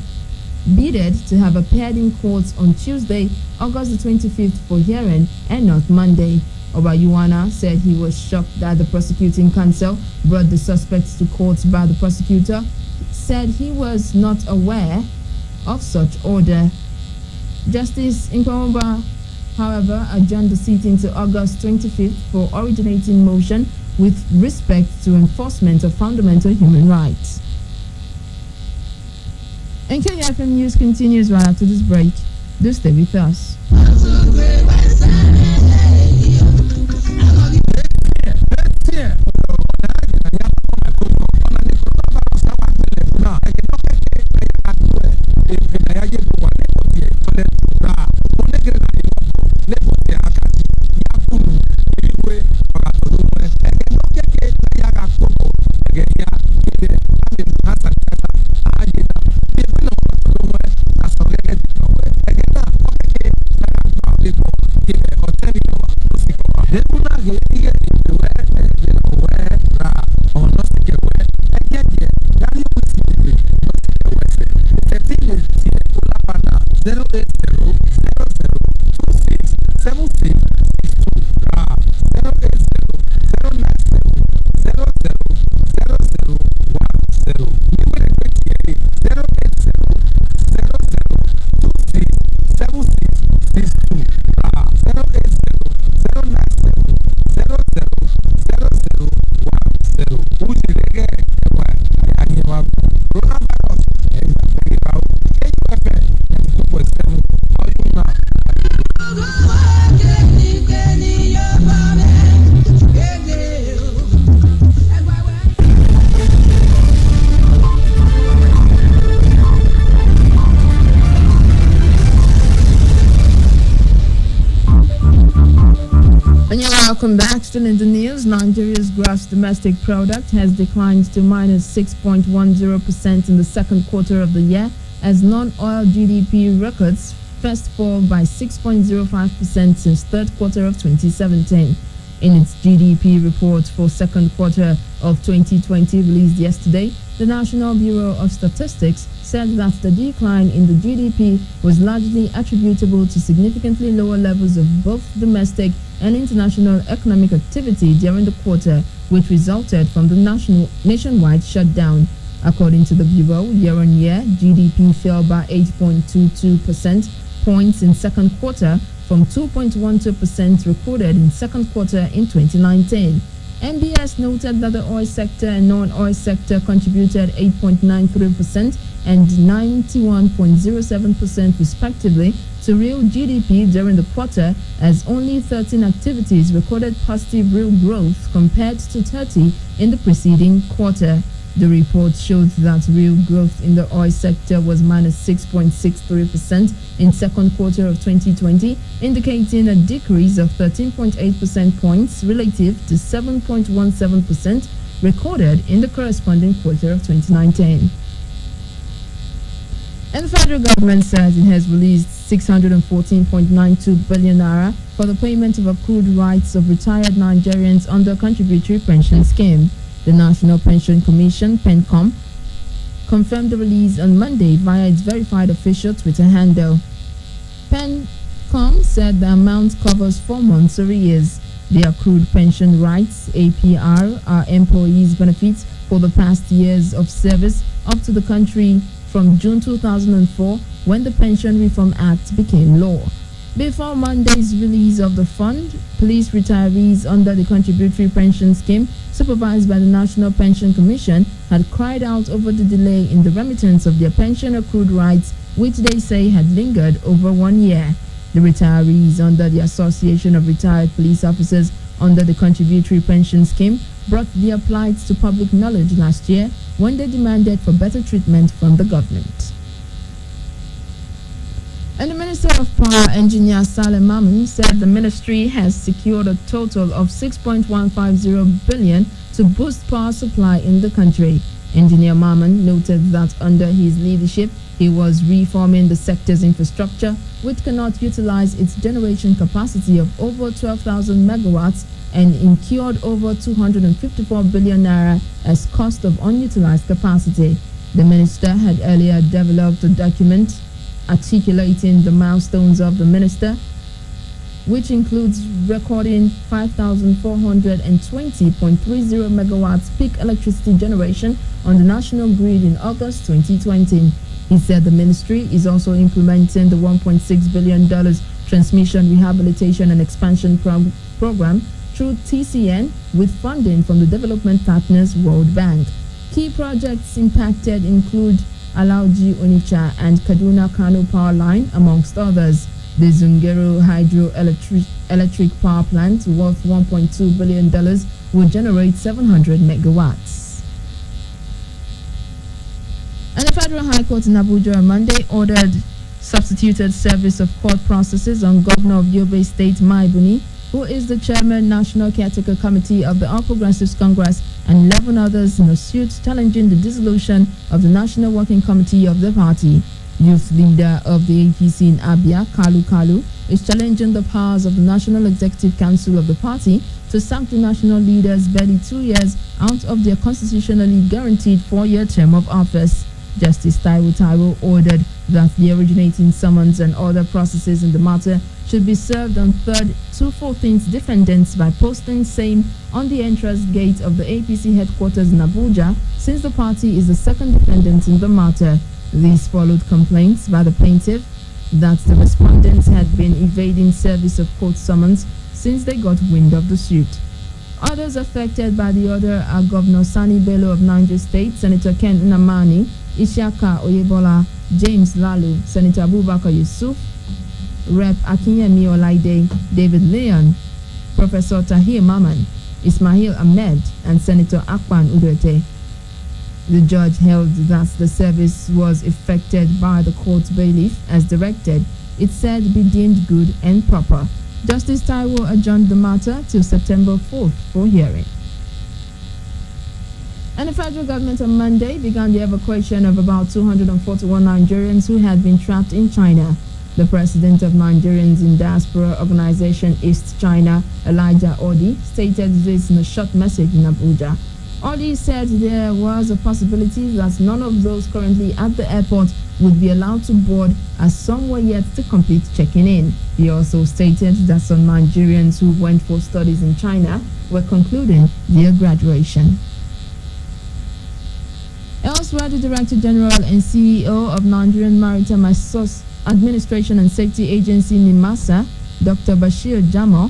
bided to have appeared in court on Tuesday, August the 25th for hearing and not Monday. Obayuwana said he was shocked that the prosecuting counsel brought the suspects to court, but the prosecutor said he was not aware of such order. Justice Nkwamba, however, adjourned the sitting to August 25th for originating motion with respect to enforcement of fundamental human rights. And KFM News continues right after this break. Do stay with us. Welcome back. Still in the news, Nigeria's gross domestic product has declined to minus 6.10% in the second quarter of the year as non-oil GDP records first fall by 6.05% since third quarter of 2017. In its GDP report for second quarter of 2020 released yesterday, the National Bureau of Statistics said that the decline in the GDP was largely attributable to significantly lower levels of both domestic and international economic activity during the quarter, which resulted from the nationwide shutdown. According to the Bureau, year-on-year, GDP fell by 8.22% points in second quarter from 2.12% recorded in second quarter in 2019. NBS noted that the oil sector and non-oil sector contributed 8.93% and 91.07% respectively to real GDP during the quarter, as only 13 activities recorded positive real growth compared to 30 in the preceding quarter. The report showed that real growth in the oil sector was minus 6.63% in second quarter of 2020, indicating a decrease of 13.8% points relative to 7.17% recorded in the corresponding quarter of 2019. And the federal government says it has released 614.92 billion naira for the payment of accrued rights of retired Nigerians under contributory pension scheme. The National Pension Commission, PENCOM, confirmed the release on Monday via its verified official Twitter handle. PENCOM said the amount covers 4 months arrears. The accrued pension rights, APR, are employees' benefits for the past years of service up to the country from June 2004, when the Pension Reform Act became law. Before Monday's release of the fund, police retirees under the contributory pension scheme, supervised by the National Pension Commission, had cried out over the delay in the remittance of their pension accrued rights, which they say had lingered over 1 year. The retirees under the Association of Retired Police Officers under the contributory pension scheme brought their plights to public knowledge last year when they demanded for better treatment from the government. And the Minister of Power, Engineer Saleh Mamun, said the ministry has secured a total of 6.150 billion to boost power supply in the country. Engineer Mamun noted that under his leadership, he was reforming the sector's infrastructure, which cannot utilize its generation capacity of over 12,000 megawatts and incurred over 254 billion naira as cost of unutilized capacity. The minister had earlier developed a document articulating the milestones of the minister, which includes recording 5,420.30 megawatts peak electricity generation on the national grid in August 2020. He said the ministry is also implementing the $1.6 billion transmission rehabilitation and expansion program through TCN with funding from the development partners World Bank. Key projects impacted include Alauji Onitsha and Kaduna Kano Power Line, amongst others. The Zungeru Hydroelectric Power Plant, worth $1.2 billion, will generate 700 megawatts. And the Federal High Court in Abuja on Monday ordered substituted service of court processes on Governor of Yobe State, Maibuni, who is the Chairman, National Caretaker Committee of the All Progressives Congress, and 11 others in a suit challenging the dissolution of the National Working Committee of the party. Youth leader of the APC in Abia, Kalu Kalu, is challenging the powers of the National Executive Council of the party to sack the national leaders barely 2 years out of their constitutionally guaranteed 4-year term of office. Justice Taiwo ordered that the originating summons and other processes in the matter should be served on 3rd to 14th defendants by posting same on the entrance gate of the APC headquarters in Abuja, since the party is the second defendant in the matter. These followed complaints by the plaintiff that the respondents had been evading service of court summons since they got wind of the suit. Others affected by the order are Governor Sani Bello of Niger State, Senator Ken Nnamani, Ishaka Oyebola, James Lalu, Senator Abubakar Yusuf, Rep. Akinyemi Olaide, David Leon, Professor Tahir Maman, Ismail Ahmed, and Senator Akpan Udrete. The judge held that the service was effected by the court bailiff as directed. It said be deemed good and proper. Justice Taiwo adjourned the matter till September 4th for hearing. And the federal government on Monday began the evacuation of about 241 Nigerians who had been trapped in China. The president of Nigerians in Diaspora Organization East China, Elijah Odi, stated this in a short message in Abuja. Odi said there was a possibility that none of those currently at the airport would be allowed to board as some were yet to complete checking in. He also stated that some Nigerians who went for studies in China were concluding their graduation. Elsewhere, the Director General and CEO of Nigerian Maritime Administration and Safety Agency NIMASA, Dr. Bashir Jamo,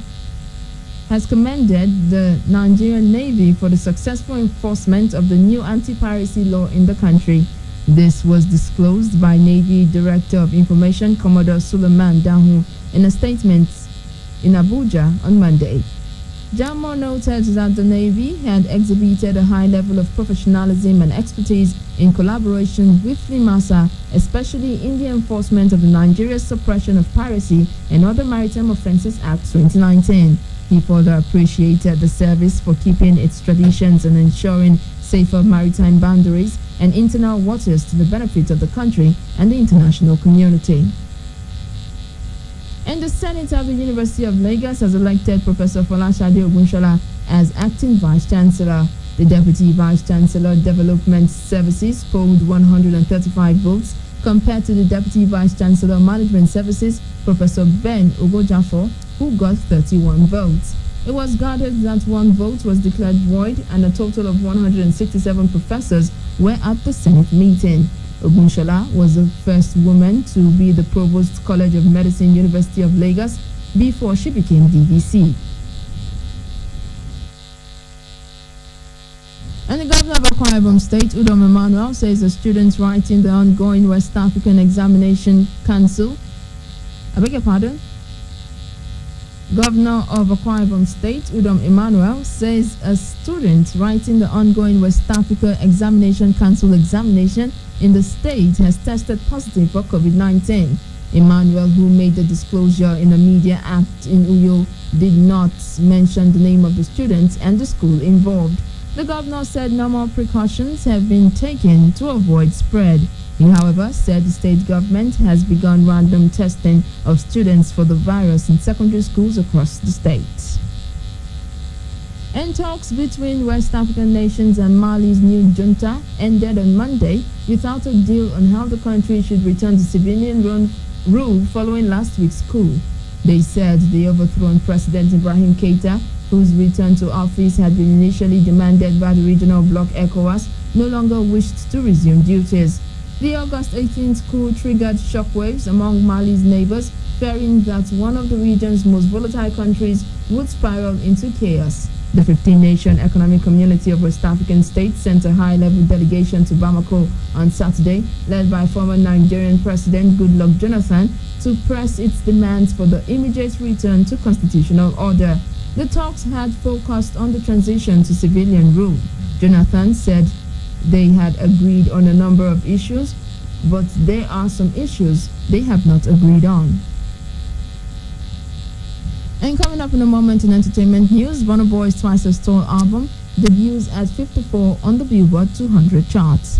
has commended the Nigerian Navy for the successful enforcement of the new anti-piracy law in the country. This was disclosed by Navy Director of Information Commodore Suleiman Dahu in a statement in Abuja on Monday. Jamo noted that the Navy had exhibited a high level of professionalism and expertise in collaboration with NIMASA, especially in the enforcement of the Nigeria Suppression of Piracy and Other Maritime Offences Act 2019. He further appreciated the service for keeping its traditions and ensuring safer maritime boundaries and internal waters to the benefit of the country and the international community. And the Senate of the University of Lagos has elected Professor Folashade Ogunshola as acting Vice Chancellor. The Deputy Vice Chancellor Development Services polled 135 votes compared to the Deputy Vice Chancellor Management Services, Professor Ben Ogojafo, who got 31 votes. It was gathered that one vote was declared void and a total of 167 professors were at the Senate meeting. Ogunshola was the first woman to be the Provost College of Medicine, University of Lagos, before she became DVC. And the governor of Akwa Ibom State, Udom Emmanuel, says the students writing the ongoing West African Examination Council, I beg your pardon? Governor of Akwa Ibom State, Udom Emmanuel, says a student writing the ongoing West Africa Examination Council examination in the state has tested positive for COVID-19. Emmanuel, who made the disclosure in a media act in Uyo, did not mention the name of the students and the school involved. The governor said normal precautions have been taken to avoid spread. He, however, said the state government has begun random testing of students for the virus in secondary schools across the state. And talks between West African nations and Mali's new junta ended on Monday without a deal on how the country should return to civilian rule following last week's coup. They said the overthrown President Ibrahim Keita, whose return to office had been initially demanded by the regional bloc ECOWAS, no longer wished to resume duties. The August 18th coup triggered shockwaves among Mali's neighbors, fearing that one of the region's most volatile countries would spiral into chaos. The 15-nation Economic Community of West African States sent a high-level delegation to Bamako on Saturday, led by former Nigerian President Goodluck Jonathan, to press its demands for the immediate return to constitutional order. The talks had focused on the transition to civilian rule. Jonathan said they had agreed on a number of issues, but there are some issues they have not agreed on. And coming up in a moment in entertainment news, Burna Boy's Twice as Tall album debuts at 54 on the Billboard 200 charts.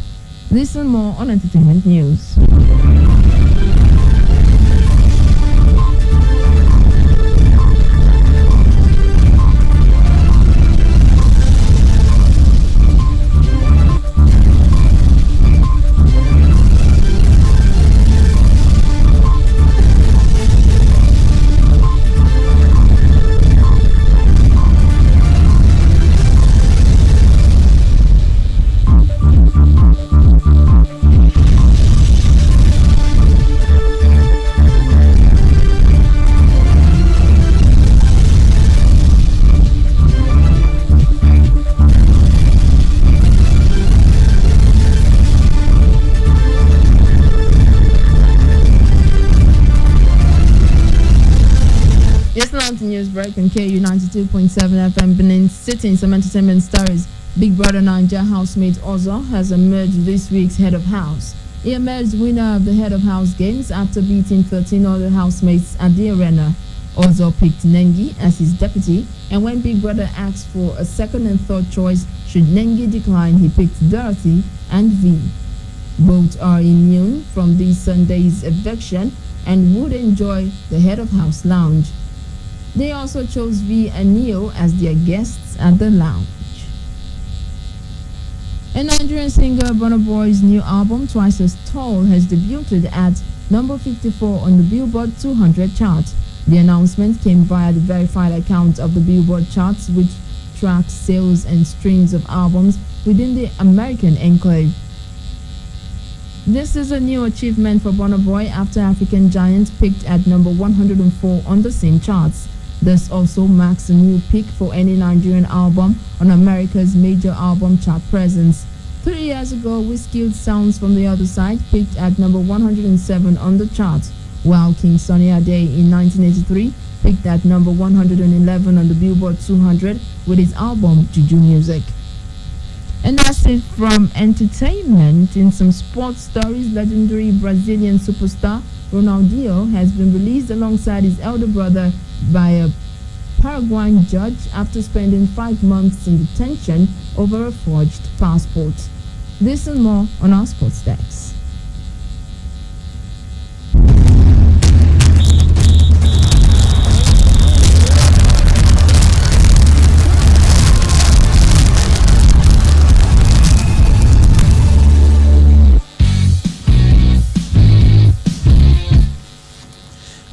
This and more on entertainment news. News break on KU 92.7 FM Benin City. Some entertainment stories. Big Brother Naija housemate Ozo has emerged this week's head of house. He emerged winner of the head of house games after beating 13 other housemates at the arena. Ozo picked Nengi as his deputy, and when Big Brother asked for a second and third choice, should Nengi decline, he picked Dorothy and V. Both are immune from this Sunday's eviction and would enjoy the head of house lounge. They also chose V and Neo as their guests at the lounge. A Nigerian singer Burna Boy's new album, Twice as Tall, has debuted at number 54 on the Billboard 200 chart. The announcement came via the verified account of the Billboard charts, which tracks sales and streams of albums within the American enclave. This is a new achievement for Burna Boy after African Giant peaked at number 104 on the same charts. This also marks a new peak for any Nigerian album on America's major album chart presence. 3 years ago, Wizkid's Sounds from the Other Side peaked at number 107 on the chart, while King Sunny Ade in 1983 peaked at number 111 on the Billboard 200 with his album Juju Music. And that's it from entertainment. In some sports stories, legendary Brazilian superstar Ronaldinho has been released alongside his elder brother by a Paraguayan judge after spending 5 months in detention over a forged passport. This and more on our sports decks.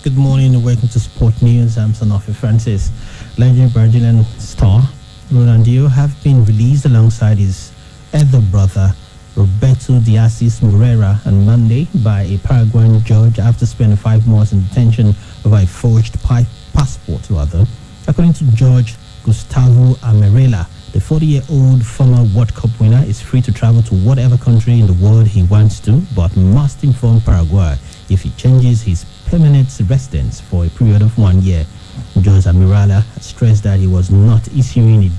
Good morning and welcome to Sport News. I'm Sanofi Francis. Legendary Brazilian star Ronaldinho have been released alongside his elder brother Roberto de Assis Moreira on Monday by a Paraguayan judge after spending 5 months in detention over a forged passport. According to Judge Gustavo Amarela, the 40-year-old former World Cup winner is free to travel to whatever country in the world he wants to, but must inform Paraguay if he changes his permanent residence for a period of 1 year. Judge Amirala stressed that he was not issuing a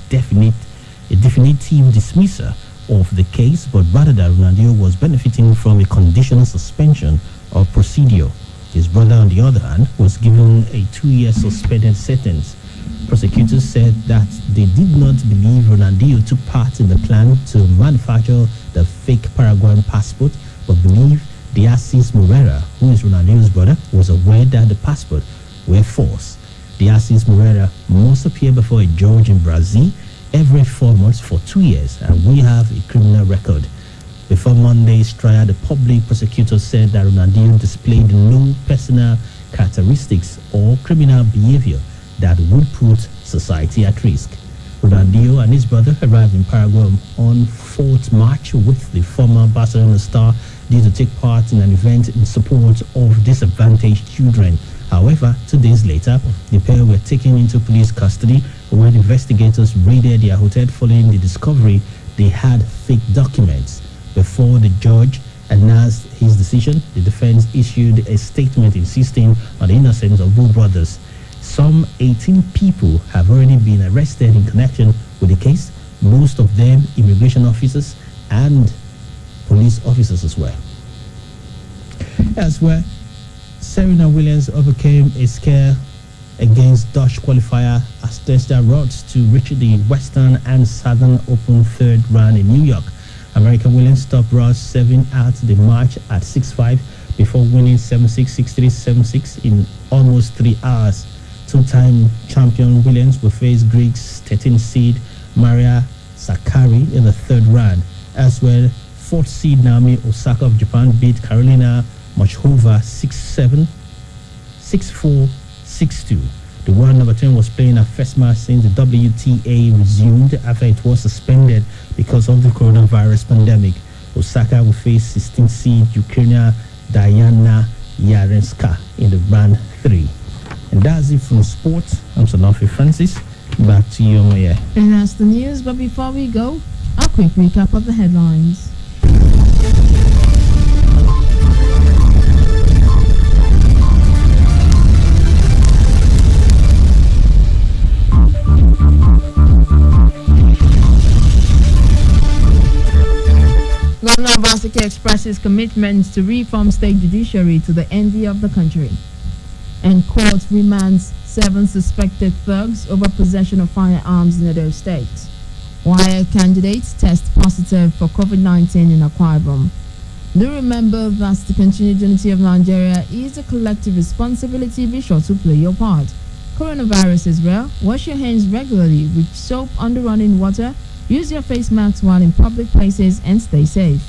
definitive dismissal of the case, but rather that Ronaldinho was benefiting from a conditional suspension of procedure. His brother, on the other hand, was given a 2-year suspended sentence. Prosecutors said that they did not believe Ronaldinho took part in the plan to manufacture the fake Paraguayan passport, but believe de Assis Moreira, who is Ronaldinho's brother, was aware that the passport were false. De Assis Moreira must appear before a judge in Brazil every 4 months for 2 years, and we have a criminal record. Before Monday's trial, the public prosecutor said that Ronaldinho displayed no personal characteristics or criminal behavior that would put society at risk. Ronaldinho and his brother arrived in Paraguay on 4th March with the former Barcelona star due to take part in an event in support of disadvantaged children. However, 2 days later, the pair were taken into police custody when investigators raided their hotel following the discovery they had fake documents. Before the judge announced his decision, the defense issued a statement insisting on the innocence of both brothers. Some 18 people have already been arrested in connection with the case, most of them immigration officers and police officers as well. Elsewhere, Serena Williams overcame a scare against Dutch qualifier Astesta Rods to reach the Western and Southern Open third round in New York. American Williams topped Rods 7 out the match at 6-5 before winning 7-6, 6-3, 7-6 in almost 3 hours. Two-time champion Williams will face Greek's 13th seed Maria Sakkari in the third round. Elsewhere, 4th seed Naomi Osaka of Japan beat Karolina Muchova 6-7, 6-4, 6-2. The world number 10 was playing her first match since the WTA resumed after it was suspended because of the coronavirus pandemic. Osaka will face 16th seed Ukrainian Diana Yarenska in the round 3. And that's it from sports. I'm Sanofi Francis. Back to you, Maya. And that's the news, but before we go, a quick recap of the headlines. Governor Obaseki expresses commitment to reform state judiciary to the envy of the country. And court remands 7 suspected thugs over possession of firearms in Edo State. While candidates test positive for COVID-19 in Akwa Ibom. Do remember that the continued unity of Nigeria is a collective responsibility. Be sure to play your part. Coronavirus is real. Wash your hands regularly with soap under running water. Use your face masks while in public places and stay safe.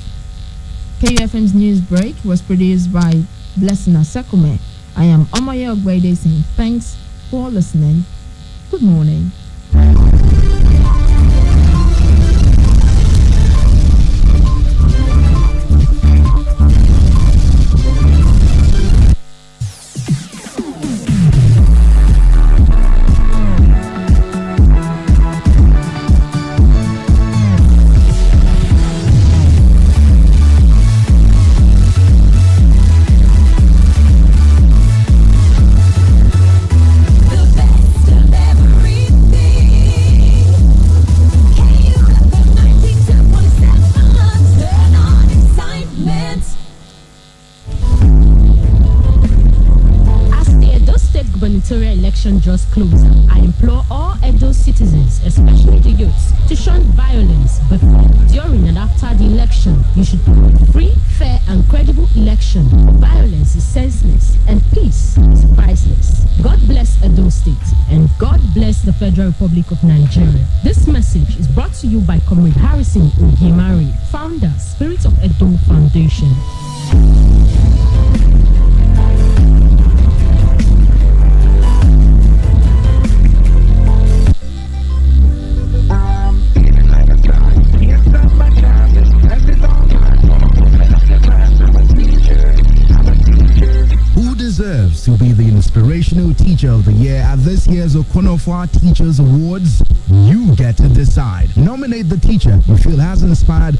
KUFM's news break was produced by Blessing Asekume. I am Omoye Ogbede saying thanks for listening. Good morning. Just closed. I implore all Edo citizens, especially the youths, to shun violence before, during and after the election. You should promote free, fair and credible election. Violence is senseless and peace is priceless. God bless Edo State and God bless the Federal Republic of Nigeria. This message is brought to you by Comrade Harrison Ogimari, founder, Spirit of Edo Foundation. Deserves to be the Inspirational Teacher of the Year at this year's Okonofwa Teachers Awards? You get to decide. Nominate the teacher you feel has inspired